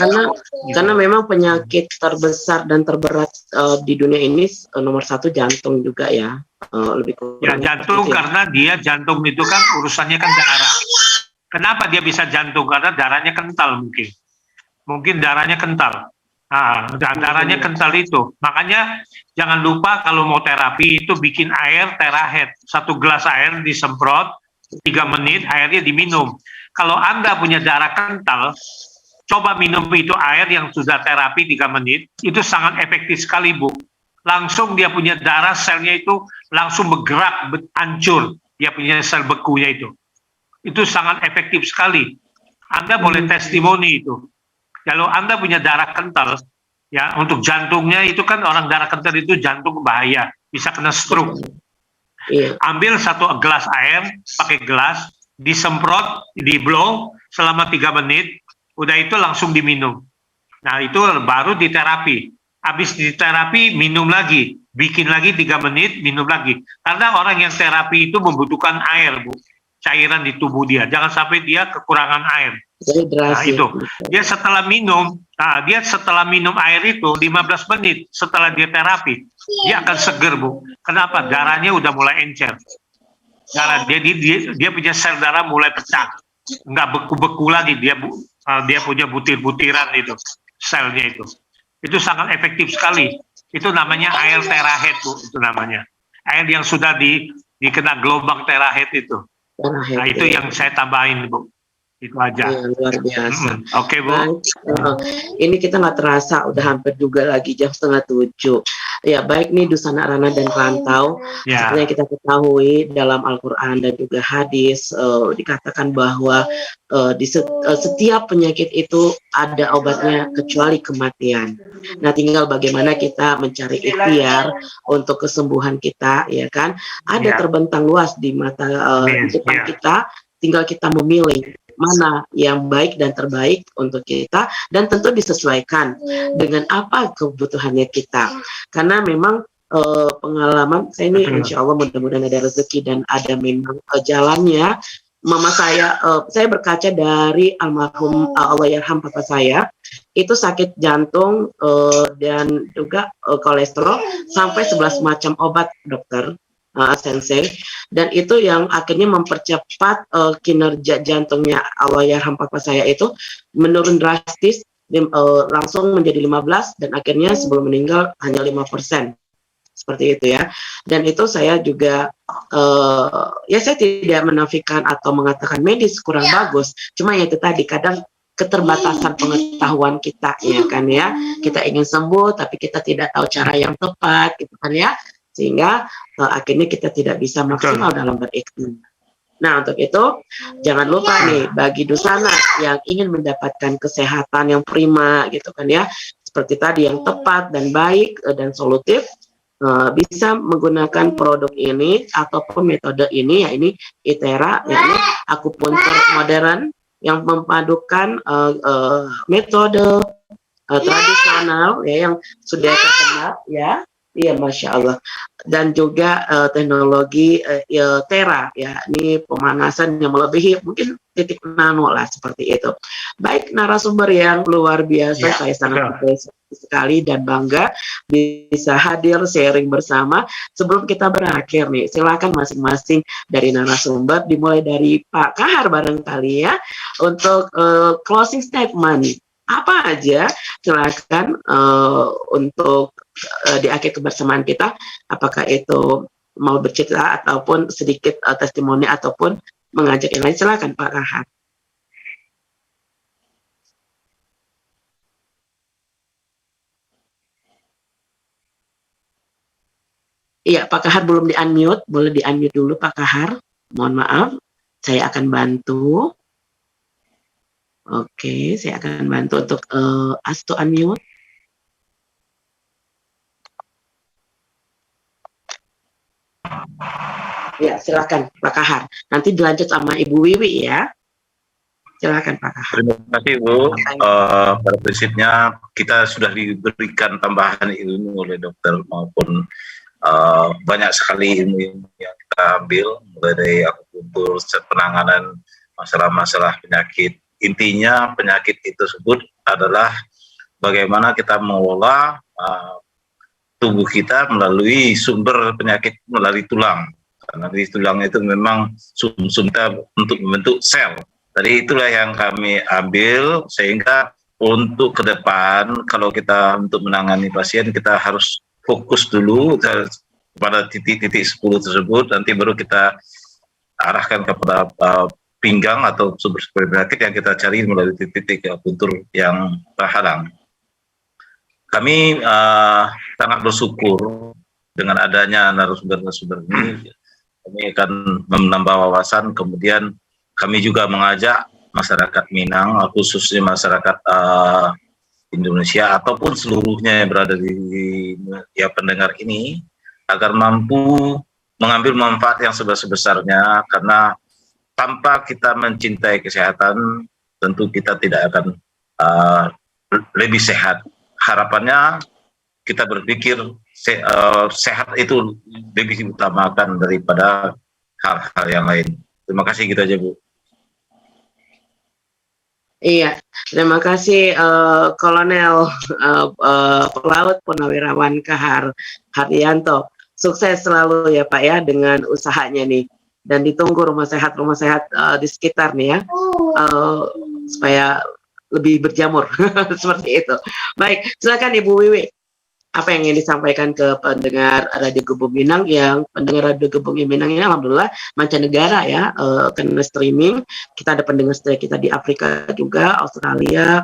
Karena memang penyakit terbesar dan terberat di dunia ini nomor 1 jantung juga ya. Lebih kurang. Ya jantung, karena dia jantung itu kan urusannya kan darah. Kenapa dia bisa jantung? Karena darahnya kental mungkin. Mungkin darahnya kental. Darahnya kental itu. Makanya jangan lupa kalau mau terapi itu bikin air terahed. 1 gelas air disemprot, 3 menit airnya diminum. Kalau Anda punya darah kental, coba minum itu air yang sudah terapi 3 menit, itu sangat efektif sekali, Bu. Langsung dia punya darah, selnya itu langsung bergerak, hancur. Dia punya sel bekunya itu. Itu sangat efektif sekali. Anda boleh testimoni itu. Kalau Anda punya darah kental, ya untuk jantungnya itu kan orang darah kental itu jantung bahaya, bisa kena stroke. Ambil 1 gelas air, pakai gelas, disemprot, di blow selama 3 menit, udah itu langsung diminum. Nah itu baru diterapi. Habis diterapi minum lagi, bikin lagi 3 menit, minum lagi. Karena orang yang terapi itu membutuhkan air, Bu. Cairan di tubuh dia, jangan sampai dia kekurangan air. Nah itu, dia setelah minum air itu 15 menit setelah dia terapi, dia akan seger, Bu. Kenapa? Darahnya udah mulai encer. Darah dia punya sel darah mulai pecah, nggak beku-beku lagi, dia punya butir-butiran itu, selnya itu. Itu sangat efektif sekali. Itu namanya air terahed, Bu. Itu namanya air yang sudah dikena gelombang terahed itu. Nah itu yang saya tambahin, Bu. Itu aja. Ya, luar biasa. Oke, Bu. Ini kita nggak terasa udah hampir juga lagi jam 6:30. Ya baik nih Dusana Rana dan Rantau. Seperti yang kita ketahui dalam Al-Quran dan juga hadis dikatakan bahwa di setiap penyakit itu ada obatnya kecuali kematian. Nah tinggal bagaimana kita mencari ikhtiar untuk kesembuhan kita, ya kan? Ada terbentang luas di mata depan kita. Tinggal kita memilih mana yang baik dan terbaik untuk kita, dan tentu disesuaikan dengan apa kebutuhannya kita. Karena memang pengalaman saya ini insya Allah mudah-mudahan ada rezeki dan ada memang jalannya. Mama saya berkaca dari almarhum Allahyarham papa saya, itu sakit jantung dan juga kolesterol sampai 11 macam obat, dokter. Sensei, dan itu yang akhirnya mempercepat kinerja jantungnya Allahyarham papa saya itu menurun drastis, langsung menjadi 15 dan akhirnya sebelum meninggal hanya 5%, seperti itu ya. Dan itu saya juga ya saya tidak menafikan atau mengatakan medis kurang bagus, cuma ya itu tadi kadang keterbatasan pengetahuan kita, ya kan ya, kita ingin sembuh tapi kita tidak tahu cara yang tepat, gitu kan ya, sehingga akhirnya kita tidak bisa maksimal dalam berikhtiar. Nah untuk itu jangan lupa nih bagi Dusana yang ingin mendapatkan kesehatan yang prima, gitu kan ya, seperti tadi yang tepat dan baik dan solutif, bisa menggunakan produk ini ataupun metode ini, ya ini ITERA, yakni akupuntur modern yang memadukan metode tradisional ya yang sudah terkenal ya. Iya, Masya Allah. Dan juga teknologi Tera, ya, ini pemanasan yang melebihi mungkin titik nano lah, seperti itu. Baik, narasumber yang luar biasa, saya sangat sekali dan bangga bisa hadir sharing bersama. Sebelum kita berakhir nih, silakan masing-masing dari narasumber, dimulai dari Pak Kahar barangkali ya, untuk closing statement. Apa aja, silakan untuk di akhir kebersamaan kita, apakah itu mau bercerita ataupun sedikit testimoni ataupun mengajak yang lain, silakan Pak Kahar. Iya, Pak Kahar belum di-unmute, boleh di-unmute dulu Pak Kahar, mohon maaf, saya akan bantu. Oke, saya akan bantu untuk ask to unmute. Ya, silakan Pak Kahar. Nanti dilanjut sama Ibu Wiwi ya. Silakan Pak Kahar. Terima kasih Bu. Pada prinsipnya kita sudah diberikan tambahan ilmu oleh dokter maupun banyak sekali ilmu yang kita ambil, mulai dari akupuntur, penanganan masalah-masalah penyakit. Intinya penyakit itu tersebut adalah bagaimana kita mengelola tubuh kita melalui sumber penyakit melalui tulang. Karena di tulang itu memang sumber untuk membentuk sel, Tadi itulah yang kami ambil, sehingga untuk ke depan kalau kita untuk menangani pasien kita harus fokus dulu pada titik-titik 10 tersebut, nanti baru kita arahkan kepada pinggang atau sumber penyakit yang kita cari melalui titik-titik akupuntur yang terhalang. Kami sangat bersyukur dengan adanya narasumber-narasumber ini. Kami akan menambah wawasan, kemudian kami juga mengajak masyarakat Minang, khususnya masyarakat Indonesia ataupun seluruhnya yang berada di pendengar ini, agar mampu mengambil manfaat yang sebesar-besarnya, karena tanpa kita mencintai kesehatan, tentu kita tidak akan lebih sehat. Harapannya kita berpikir sehat itu lebih diutamakan daripada hal-hal yang lain. Terima kasih, gitu aja, Bu. Iya, terima kasih Kolonel Pelaut Purnawirawan Kahar Haryanto. Sukses selalu ya Pak ya dengan usahanya nih, dan ditunggu rumah sehat di sekitar nih ya, supaya lebih berjamur seperti itu. Baik, silakan Ibu Wiwi. Apa yang ingin disampaikan ke pendengar Radio Gebung Minang? Yang pendengar Radio Gebung Minang ini alhamdulillah mancanegara ya, kena streaming. Kita ada pendengar setia kita di Afrika juga, Australia,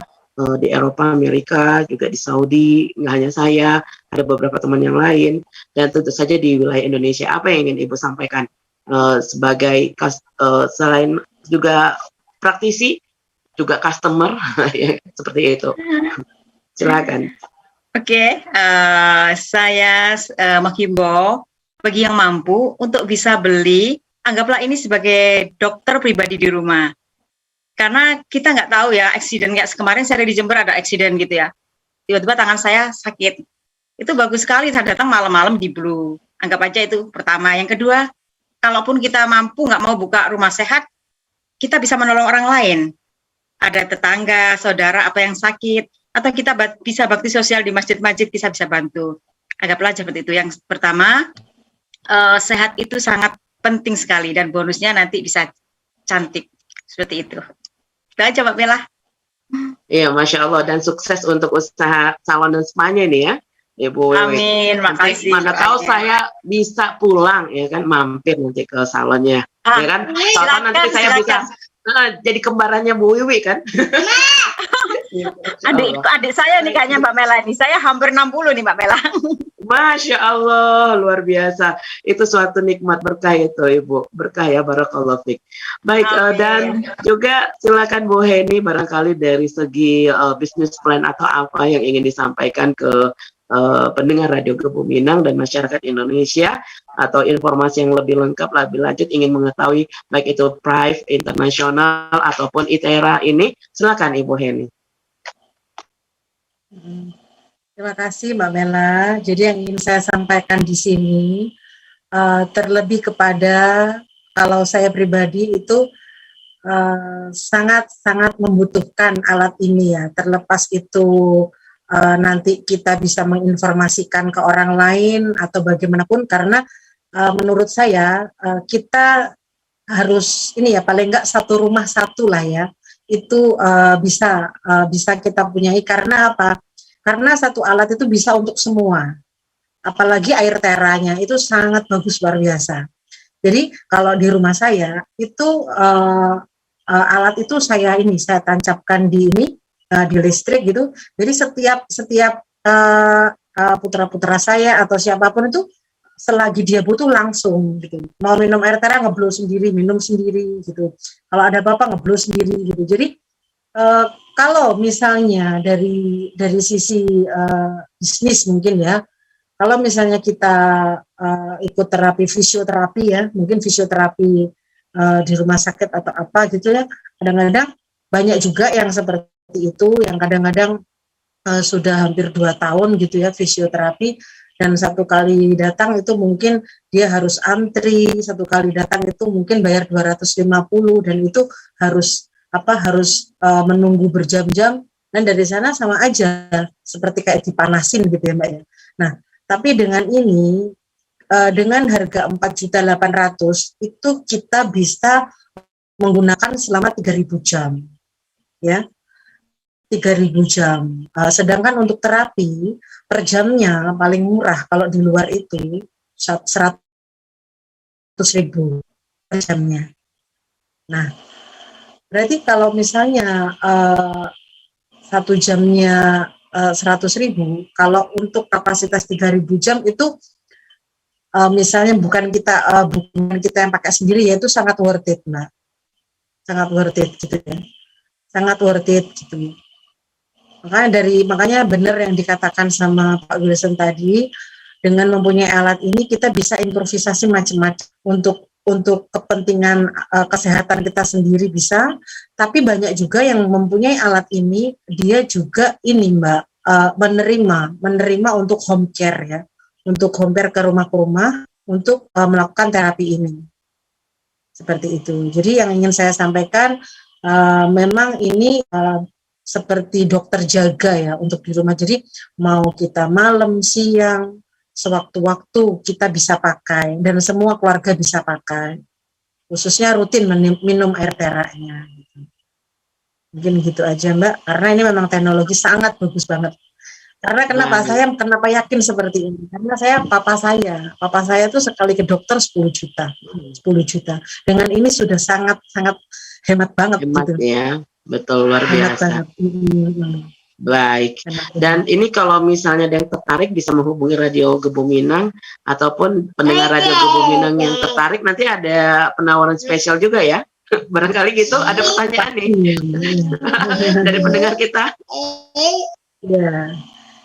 di Eropa, Amerika, juga di Saudi. Nggak hanya saya, ada beberapa teman yang lain, dan tentu saja di wilayah Indonesia. Apa yang ingin Ibu sampaikan sebagai selain juga praktisi, juga customer ya, seperti itu. Silakan. Oke, saya menghimbau bagi yang mampu untuk bisa beli, anggaplah ini sebagai dokter pribadi di rumah. Karena kita nggak tahu ya, eksiden kayak kemarin saya di Jember ada eksiden gitu ya. Tiba-tiba tangan saya sakit. Itu bagus sekali saya datang malam-malam di Blue. Anggap aja itu pertama. Yang kedua, kalaupun kita mampu nggak mau buka rumah sehat, kita bisa menolong orang lain. Ada tetangga, saudara, apa yang sakit, atau kita bisa bakti sosial di masjid-masjid, bisa bantu. Anggaplah seperti itu. Yang pertama, sehat itu sangat penting sekali, dan bonusnya nanti bisa cantik. Seperti itu. Itu aja Mbak Bella. Iya, Masya Allah, dan sukses untuk usaha salon dan spa-nya nih ya, Ibu. Amin, makasih. Mana tahu saya bisa pulang ya kan, mampir nanti ke salonnya, ya kan? Salon nanti saya bisa jadi kembarannya Bu Wiwi kan? Adik saya nih kayaknya Mbak Mela ini. Saya hampir 60 nih Mbak Mela. Masya Allah, luar biasa. Itu suatu nikmat berkah itu Ibu. Berkah ya, barakallahu fiik. Baik, dan juga silakan Bu Heni, barangkali dari segi bisnis plan atau apa yang ingin disampaikan ke pendengar Radio Gebung Minang dan masyarakat Indonesia, atau informasi yang lebih lengkap, lebih lanjut, ingin mengetahui baik itu Prive Internasional ataupun ITERA ini, silakan Ibu Heni. Terima kasih Mbak Mela. Jadi yang ingin saya sampaikan di sini, terlebih kepada kalau saya pribadi itu sangat membutuhkan alat ini ya. Terlepas itu nanti kita bisa menginformasikan ke orang lain atau bagaimanapun, karena menurut saya kita harus ini ya, paling enggak satu rumah satu lah ya, itu bisa kita punyai. Karena apa? Karena satu alat itu bisa untuk semua, apalagi air teranya itu sangat bagus, luar biasa. Jadi kalau di rumah saya itu alat itu saya tancapkan di listrik gitu. Jadi setiap putra-putra saya atau siapapun itu, selagi dia butuh langsung gitu. Mau minum air tera ngeblow sendiri, minum sendiri gitu. Kalau ada apa-apa ngeblow sendiri gitu. Jadi kalau misalnya dari sisi bisnis mungkin ya, kalau misalnya kita ikut terapi fisioterapi ya, mungkin fisioterapi di rumah sakit atau apa gitu ya, kadang-kadang banyak juga yang seperti itu, yang kadang-kadang sudah hampir 2 tahun gitu ya fisioterapi, dan satu kali datang itu mungkin dia harus antri, satu kali datang itu mungkin bayar 250, dan itu harus menunggu berjam-jam, dan dari sana sama aja seperti kayak dipanasin gitu ya Mbak ya. Nah, tapi dengan ini dengan harga 4.800.000 itu kita bisa menggunakan selama 3.000 jam, ya, 3.000 jam. Sedangkan untuk terapi per jamnya paling murah kalau di luar itu 100.000 per jamnya. Nah, berarti kalau misalnya 1 jamnya 100.000, kalau untuk kapasitas 3.000 jam itu misalnya bukan kita yang pakai sendiri, ya itu sangat worth it, Mbak. Sangat worth it gitu ya. Sangat worth it gitu. Makanya benar yang dikatakan sama Pak Wilson tadi, dengan mempunyai alat ini kita bisa improvisasi macam-macam untuk kepentingan kesehatan kita sendiri bisa, tapi banyak juga yang mempunyai alat ini dia juga ini Mbak menerima untuk home care ya, untuk home care ke rumah untuk melakukan terapi ini. Seperti itu. Jadi yang ingin saya sampaikan memang ini seperti dokter jaga ya untuk di rumah. Jadi mau kita malam, siang, sewaktu-waktu kita bisa pakai dan semua keluarga bisa pakai. Khususnya rutin minum air teraknya. Mungkin gitu aja Mbak, karena ini memang teknologi sangat bagus banget. Karena kenapa yakin seperti ini? Karena papa saya tuh sekali ke dokter 10 juta. Dengan ini sudah sangat hemat banget Hemat gitu. Ya. Betul, luar biasa. Baik. Dan ini kalau misalnya ada yang tertarik bisa menghubungi Radio Gebu Minang ataupun pendengar Radio Gebu Minang yang tertarik, nanti ada penawaran spesial juga ya. Barangkali gitu ada pertanyaan nih dari pendengar kita. Ya.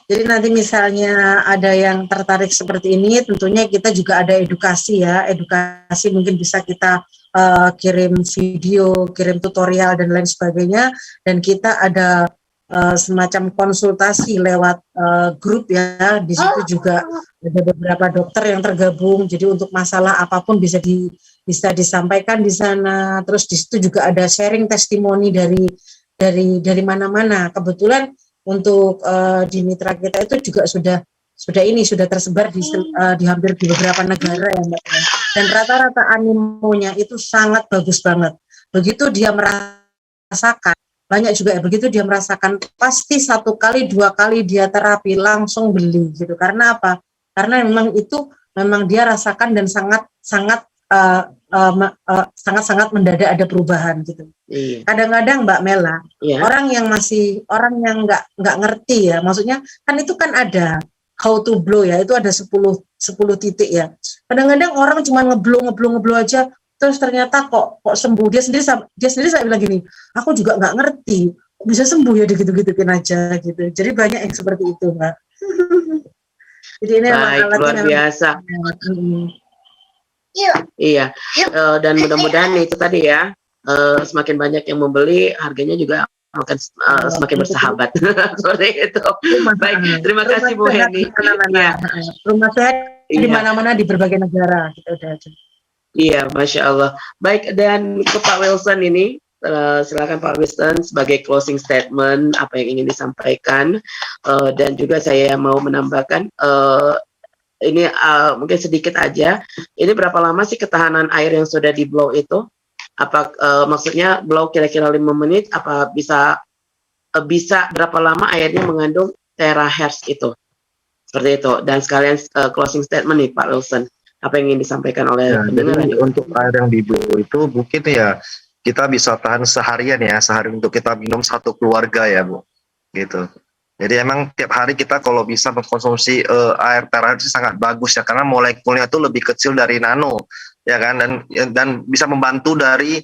Jadi nanti misalnya ada yang tertarik seperti ini, tentunya kita juga ada edukasi ya. Edukasi mungkin bisa kita kirim video, kirim tutorial dan lain sebagainya, dan kita ada semacam konsultasi lewat grup ya. Di situ juga ada beberapa dokter yang tergabung, jadi untuk masalah apapun bisa disampaikan di sana. Terus di situ juga ada sharing testimoni dari mana-mana. Kebetulan untuk di mitra kita itu juga sudah tersebar di hampir di beberapa negara ya Mbak. Dan rata-rata animonya itu sangat bagus banget. Begitu dia merasakan, banyak juga ya, begitu dia merasakan pasti 1 kali 2 kali dia terapi langsung beli gitu. Karena apa? Karena memang dia rasakan dan sangat mendadak ada perubahan gitu. Iya. Kadang-kadang Mbak Mela, Iya. orang yang nggak ngerti ya, maksudnya kan itu kan ada how to blow ya, itu ada 10 titik ya. Kadang-kadang orang cuma ngeblow aja, terus ternyata kok sembuh. Dia sendiri saya bilang gini, aku juga nggak ngerti, bisa sembuh ya gitu-gituin aja gitu. Jadi banyak yang seperti itu Mbak. Jadi ini luar biasa. Iya. Dan mudah-mudahan itu tadi ya, semakin banyak yang membeli, harganya juga akan semakin bersahabat. Seperti itu. Baik, terima kasih Bu Heni. Ya. Rumah sehat di mana-mana di berbagai negara. Iya, Masya Allah. Baik, dan ke Pak Wilson ini, silakan Pak Wilson sebagai closing statement apa yang ingin disampaikan, dan juga saya mau menambahkan ini mungkin sedikit aja. Ini berapa lama sih ketahanan air yang sudah di blow itu? Apa maksudnya blow kira-kira 5 menit? Apa bisa berapa lama airnya mengandung terahertz itu? Seperti itu. Dan sekalian closing statement nih Pak Wilson. Apa yang ingin disampaikan oleh pendengar? Jadi untuk air yang di blow itu mungkin ya kita bisa tahan seharian ya, sehari untuk kita minum 1 keluarga ya Bu, gitu. Jadi emang tiap hari kita kalau bisa mengkonsumsi air terahertz sangat bagus ya, karena molekulnya itu lebih kecil dari nano ya kan, dan bisa membantu dari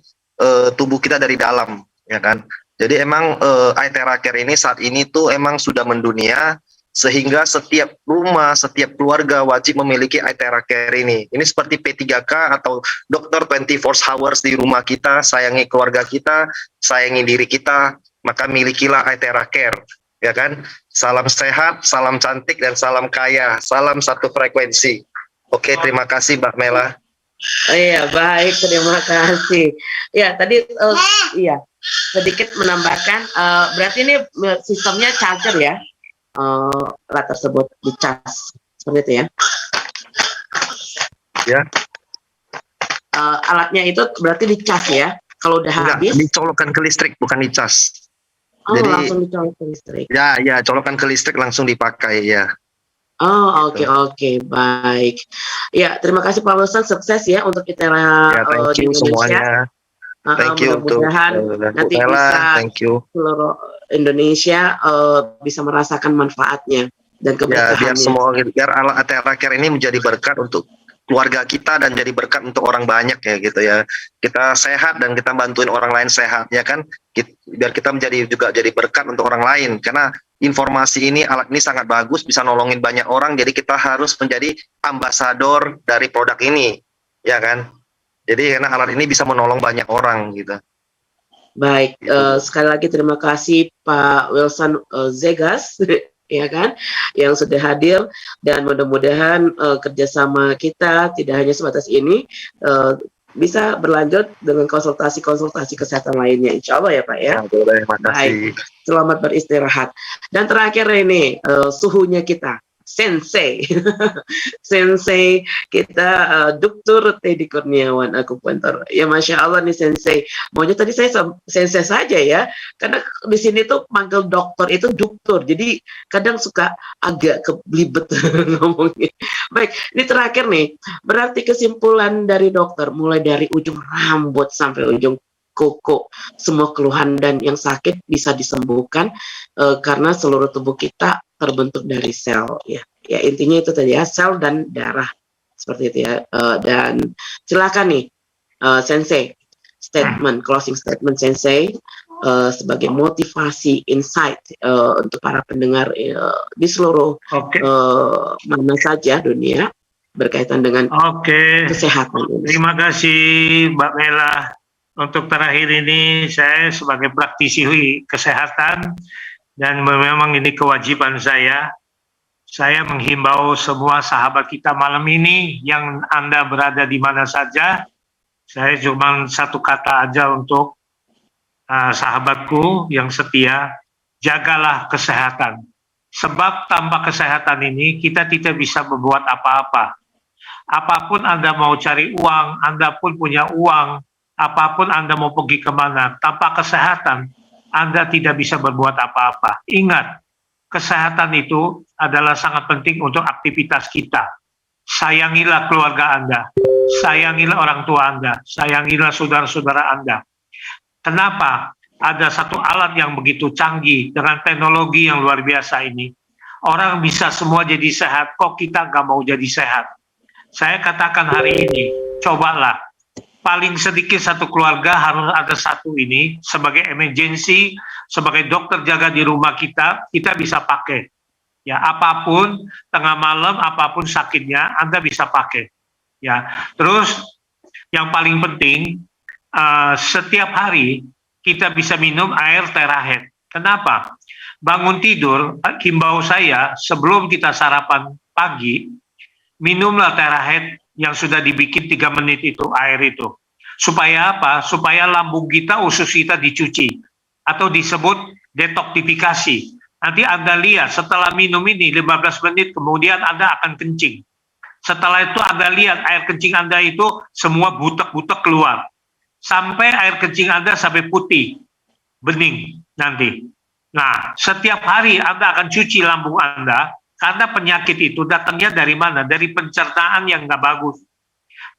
tubuh kita dari dalam ya kan. Jadi emang air TeraCare ini saat ini tuh emang sudah mendunia, sehingga setiap rumah, setiap keluarga wajib memiliki air TeraCare ini. Ini seperti P3K atau dokter 24 hours di rumah kita. Sayangi keluarga kita, sayangi diri kita, maka milikilah air TeraCare, ya kan? Salam sehat, salam cantik, dan salam kaya. Salam satu frekuensi. Oke, terima kasih Mbak Mela. Iya, baik, terima kasih. Ya, tadi iya sedikit menambahkan, berarti ini sistemnya charger ya. Alat tersebut dicas seperti itu ya. Ya. Alatnya itu berarti dicas ya. Kalau udah Enggak, habis, dicolokkan ke listrik, bukan dicas. Jadi langsung dicolok ke listrik. ya colokan ke listrik langsung dipakai ya. Oh, Gitu. oke, baik. Ya, terima kasih Pak Wilson, sukses ya untuk ITERA Ya, thank di you Indonesia. semuanya. Thank you untuk Mudah-mudahan Bu nanti Ella, bisa thank you. seluruh Indonesia bisa merasakan manfaatnya dan Ya, keberkahannya. biar alat ITERA Care ini menjadi berkat untuk keluarga kita dan jadi berkat untuk orang banyak ya gitu ya. Kita sehat dan kita bantuin orang lain sehat ya kan. Biar kita juga jadi berkat untuk orang lain, karena informasi ini, alat ini sangat bagus, bisa nolongin banyak orang. Jadi kita harus menjadi ambasador dari produk ini, ya kan. Jadi karena alat ini bisa menolong banyak orang gitu. Baik, sekali lagi terima kasih Pak Wilson Zegas ya kan, yang sudah hadir, dan mudah-mudahan kerjasama kita tidak hanya sebatas ini, bisa berlanjut dengan konsultasi-konsultasi kesehatan lainnya, insya Allah ya Pak ya. Terima kasih. Baik, selamat beristirahat. Dan terakhir ini suhunya kita, Sensei, Sensei kita Dr. Teddy Kurniawan akupuntur. Ya Masya Allah nih Sensei. Maunya tadi saya Sensei saja ya, karena di sini tuh manggil dokter itu dokter, jadi kadang suka agak kelibet ngomongnya. Baik, ini terakhir nih. Berarti kesimpulan dari dokter, mulai dari ujung rambut sampai ujung kuku, semua keluhan dan yang sakit bisa disembuhkan karena seluruh tubuh kita terbentuk dari sel ya. Ya intinya itu tadi ya, sel dan darah seperti itu ya. Dan silakan nih Sensei, closing statement Sensei sebagai motivasi insight untuk para pendengar di seluruh mana saja dunia berkaitan dengan kesehatan. Terima kasih Mbak Mela. Untuk terakhir ini saya sebagai praktisi kesehatan, dan memang ini kewajiban saya menghimbau semua sahabat kita malam ini yang Anda berada di mana saja. Saya cuma satu kata aja untuk sahabatku yang setia, jagalah kesehatan. Sebab tanpa kesehatan ini kita tidak bisa berbuat apa-apa. Apapun Anda mau cari uang, Anda pun punya uang, apapun Anda mau pergi kemana, tanpa kesehatan Anda tidak bisa berbuat apa-apa. Ingat, kesehatan itu adalah sangat penting untuk aktivitas kita. Sayangilah keluarga Anda, sayangilah orang tua Anda, sayangilah saudara-saudara Anda. Kenapa? Ada satu alat yang begitu canggih dengan teknologi yang luar biasa ini. Orang bisa semua jadi sehat, kok kita nggak mau jadi sehat? Saya katakan hari ini, cobalah. Paling sedikit satu keluarga harus ada satu ini sebagai emergency, sebagai dokter jaga di rumah kita bisa pakai. Ya, apapun tengah malam, apapun sakitnya, Anda bisa pakai. Ya, terus yang paling penting setiap hari kita bisa minum air Terahed. Kenapa? Bangun tidur, himbau saya sebelum kita sarapan pagi, minumlah Terahed yang sudah dibikin 3 menit itu, air itu. Supaya apa? Supaya lambung kita, usus kita dicuci atau disebut detoktifikasi. Nanti Anda lihat setelah minum ini 15 menit kemudian Anda akan kencing. Setelah itu Anda lihat air kencing Anda itu semua butek-butek keluar. Sampai air kencing Anda sampai putih, bening nanti. Nah, setiap hari Anda akan cuci lambung Anda, karena penyakit itu datangnya dari mana? Dari pencernaan yang nggak bagus.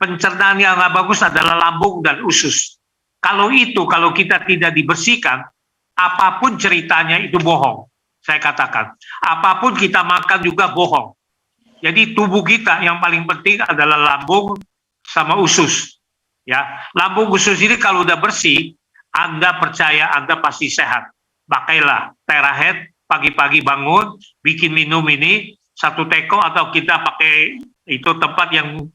Pencernaan yang nggak bagus adalah lambung dan usus. Kalau kita tidak dibersihkan, apapun ceritanya itu bohong. Saya katakan, apapun kita makan juga bohong. Jadi tubuh kita yang paling penting adalah lambung sama usus. Ya, lambung usus ini kalau udah bersih, Anda percaya Anda pasti sehat. Pakailah Terahed pagi-pagi bangun, bikin minum ini 1 teko, atau kita pakai itu tempat yang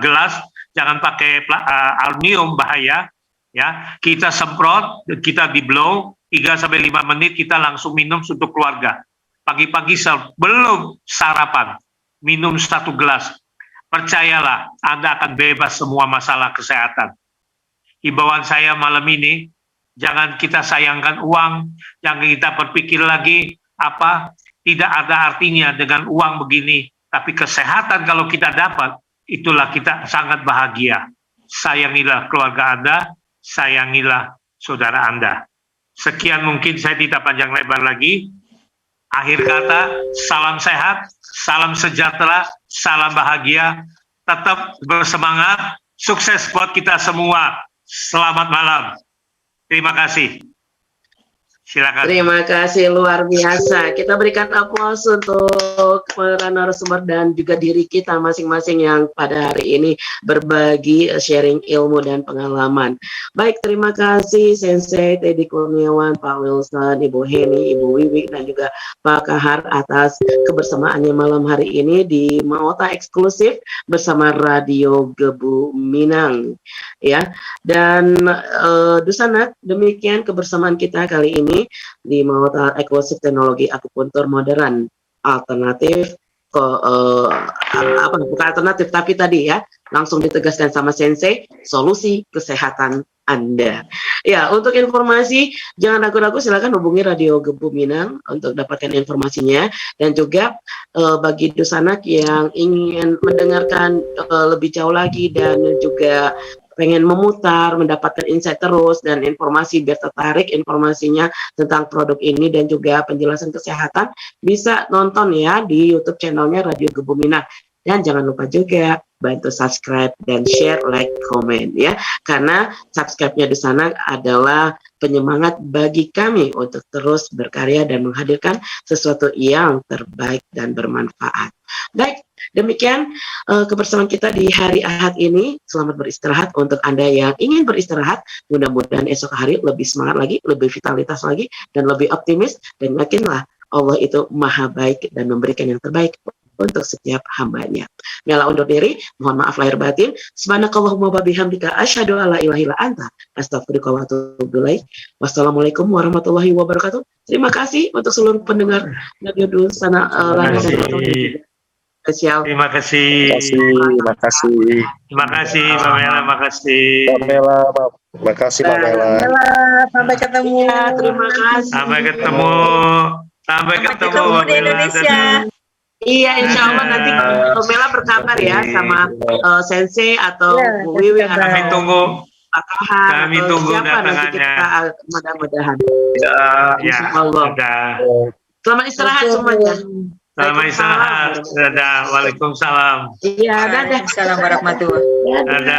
gelas, jangan pakai aluminium, bahaya. Ya, kita semprot, kita di blow 3-5 menit, kita langsung minum untuk keluarga. Pagi-pagi sebelum sarapan, minum 1 gelas. Percayalah, Anda akan bebas semua masalah kesehatan. Himbauan saya malam ini, jangan kita sayangkan uang, jangan kita berpikir lagi tidak ada artinya dengan uang begini, tapi kesehatan kalau kita dapat, itulah kita sangat bahagia. Sayangilah keluarga Anda, sayangilah saudara Anda. Sekian, mungkin saya tidak panjang lebar lagi. Akhir kata, salam sehat, salam sejahtera, salam bahagia, tetap bersemangat, sukses buat kita semua. Selamat malam. Terima kasih. Silakan. Terima kasih, luar biasa. Kita berikan aplaus untuk para narasumber dan juga diri kita masing-masing yang pada hari ini berbagi sharing ilmu dan pengalaman. Baik, terima kasih Sensei Teddy Kurniawan, Pak Wilson, Ibu Heni, Ibu Wiwi, dan juga Pak Kahar atas kebersamaannya malam hari ini di Maota eksklusif bersama Radio Gebu Minang. Ya, dan Dusanak, demikian kebersamaan kita kali ini di Maota eksklusif teknologi akupuntur modern alternatif bukan alternatif tapi tadi ya langsung ditegaskan sama Sensei, solusi kesehatan Anda. Ya, untuk informasi jangan ragu-ragu, silakan hubungi Radio Gebu Minang untuk dapatkan informasinya, dan juga bagi Dusanak yang ingin mendengarkan lebih jauh lagi dan juga pengen memutar, mendapatkan insight terus dan informasi biar tertarik informasinya tentang produk ini dan juga penjelasan kesehatan, bisa nonton ya di YouTube channelnya Radio Gebu Minang. Dan jangan lupa juga bantu subscribe dan share, like, komen ya, karena subscribe-nya di sana adalah penyemangat bagi kami untuk terus berkarya dan menghadirkan sesuatu yang terbaik dan bermanfaat. Baik, demikian kebersamaan kita di hari Ahad ini. Selamat beristirahat untuk Anda yang ingin beristirahat. Mudah-mudahan esok hari lebih semangat lagi, lebih vitalitas lagi, dan lebih optimis. Dan yakinlah Allah itu maha baik dan memberikan yang terbaik untuk setiap hambanya. Mela undur diri, mohon maaf lahir batin. Subhanakallahumma wa bihamdika asyhadu an la ilaha illa anta astaghfiruka wa atubu ilaik. Wassalamualaikum warahmatullahi wabarakatuh. Terima kasih untuk seluruh pendengar Radio Dusana spesial. Terima kasih. Terima kasih. Terima kasih, Mbak Mela. Terima kasih. Mbak Mela, terima kasih Mbak Mela. Sampai ketemu. Ya, terima kasih. Sampai ketemu. Sampai ketemu di Indonesia. Iya, insya Allah nanti Mela berkabar ya sama Sensei atau Ya, Bu Wiwi atau Kami tunggu. Pak Kahar Kami atau tunggu siapa nanti datangannya. kita mudah-mudahan. Ya, Insya Allah. dadah. Selamat istirahat semuanya. Selamat istirahat. Dadah. Waalaikumsalam. Iya, dadah. Assalamualaikum warahmatullahi wabarakatuh. Dadah.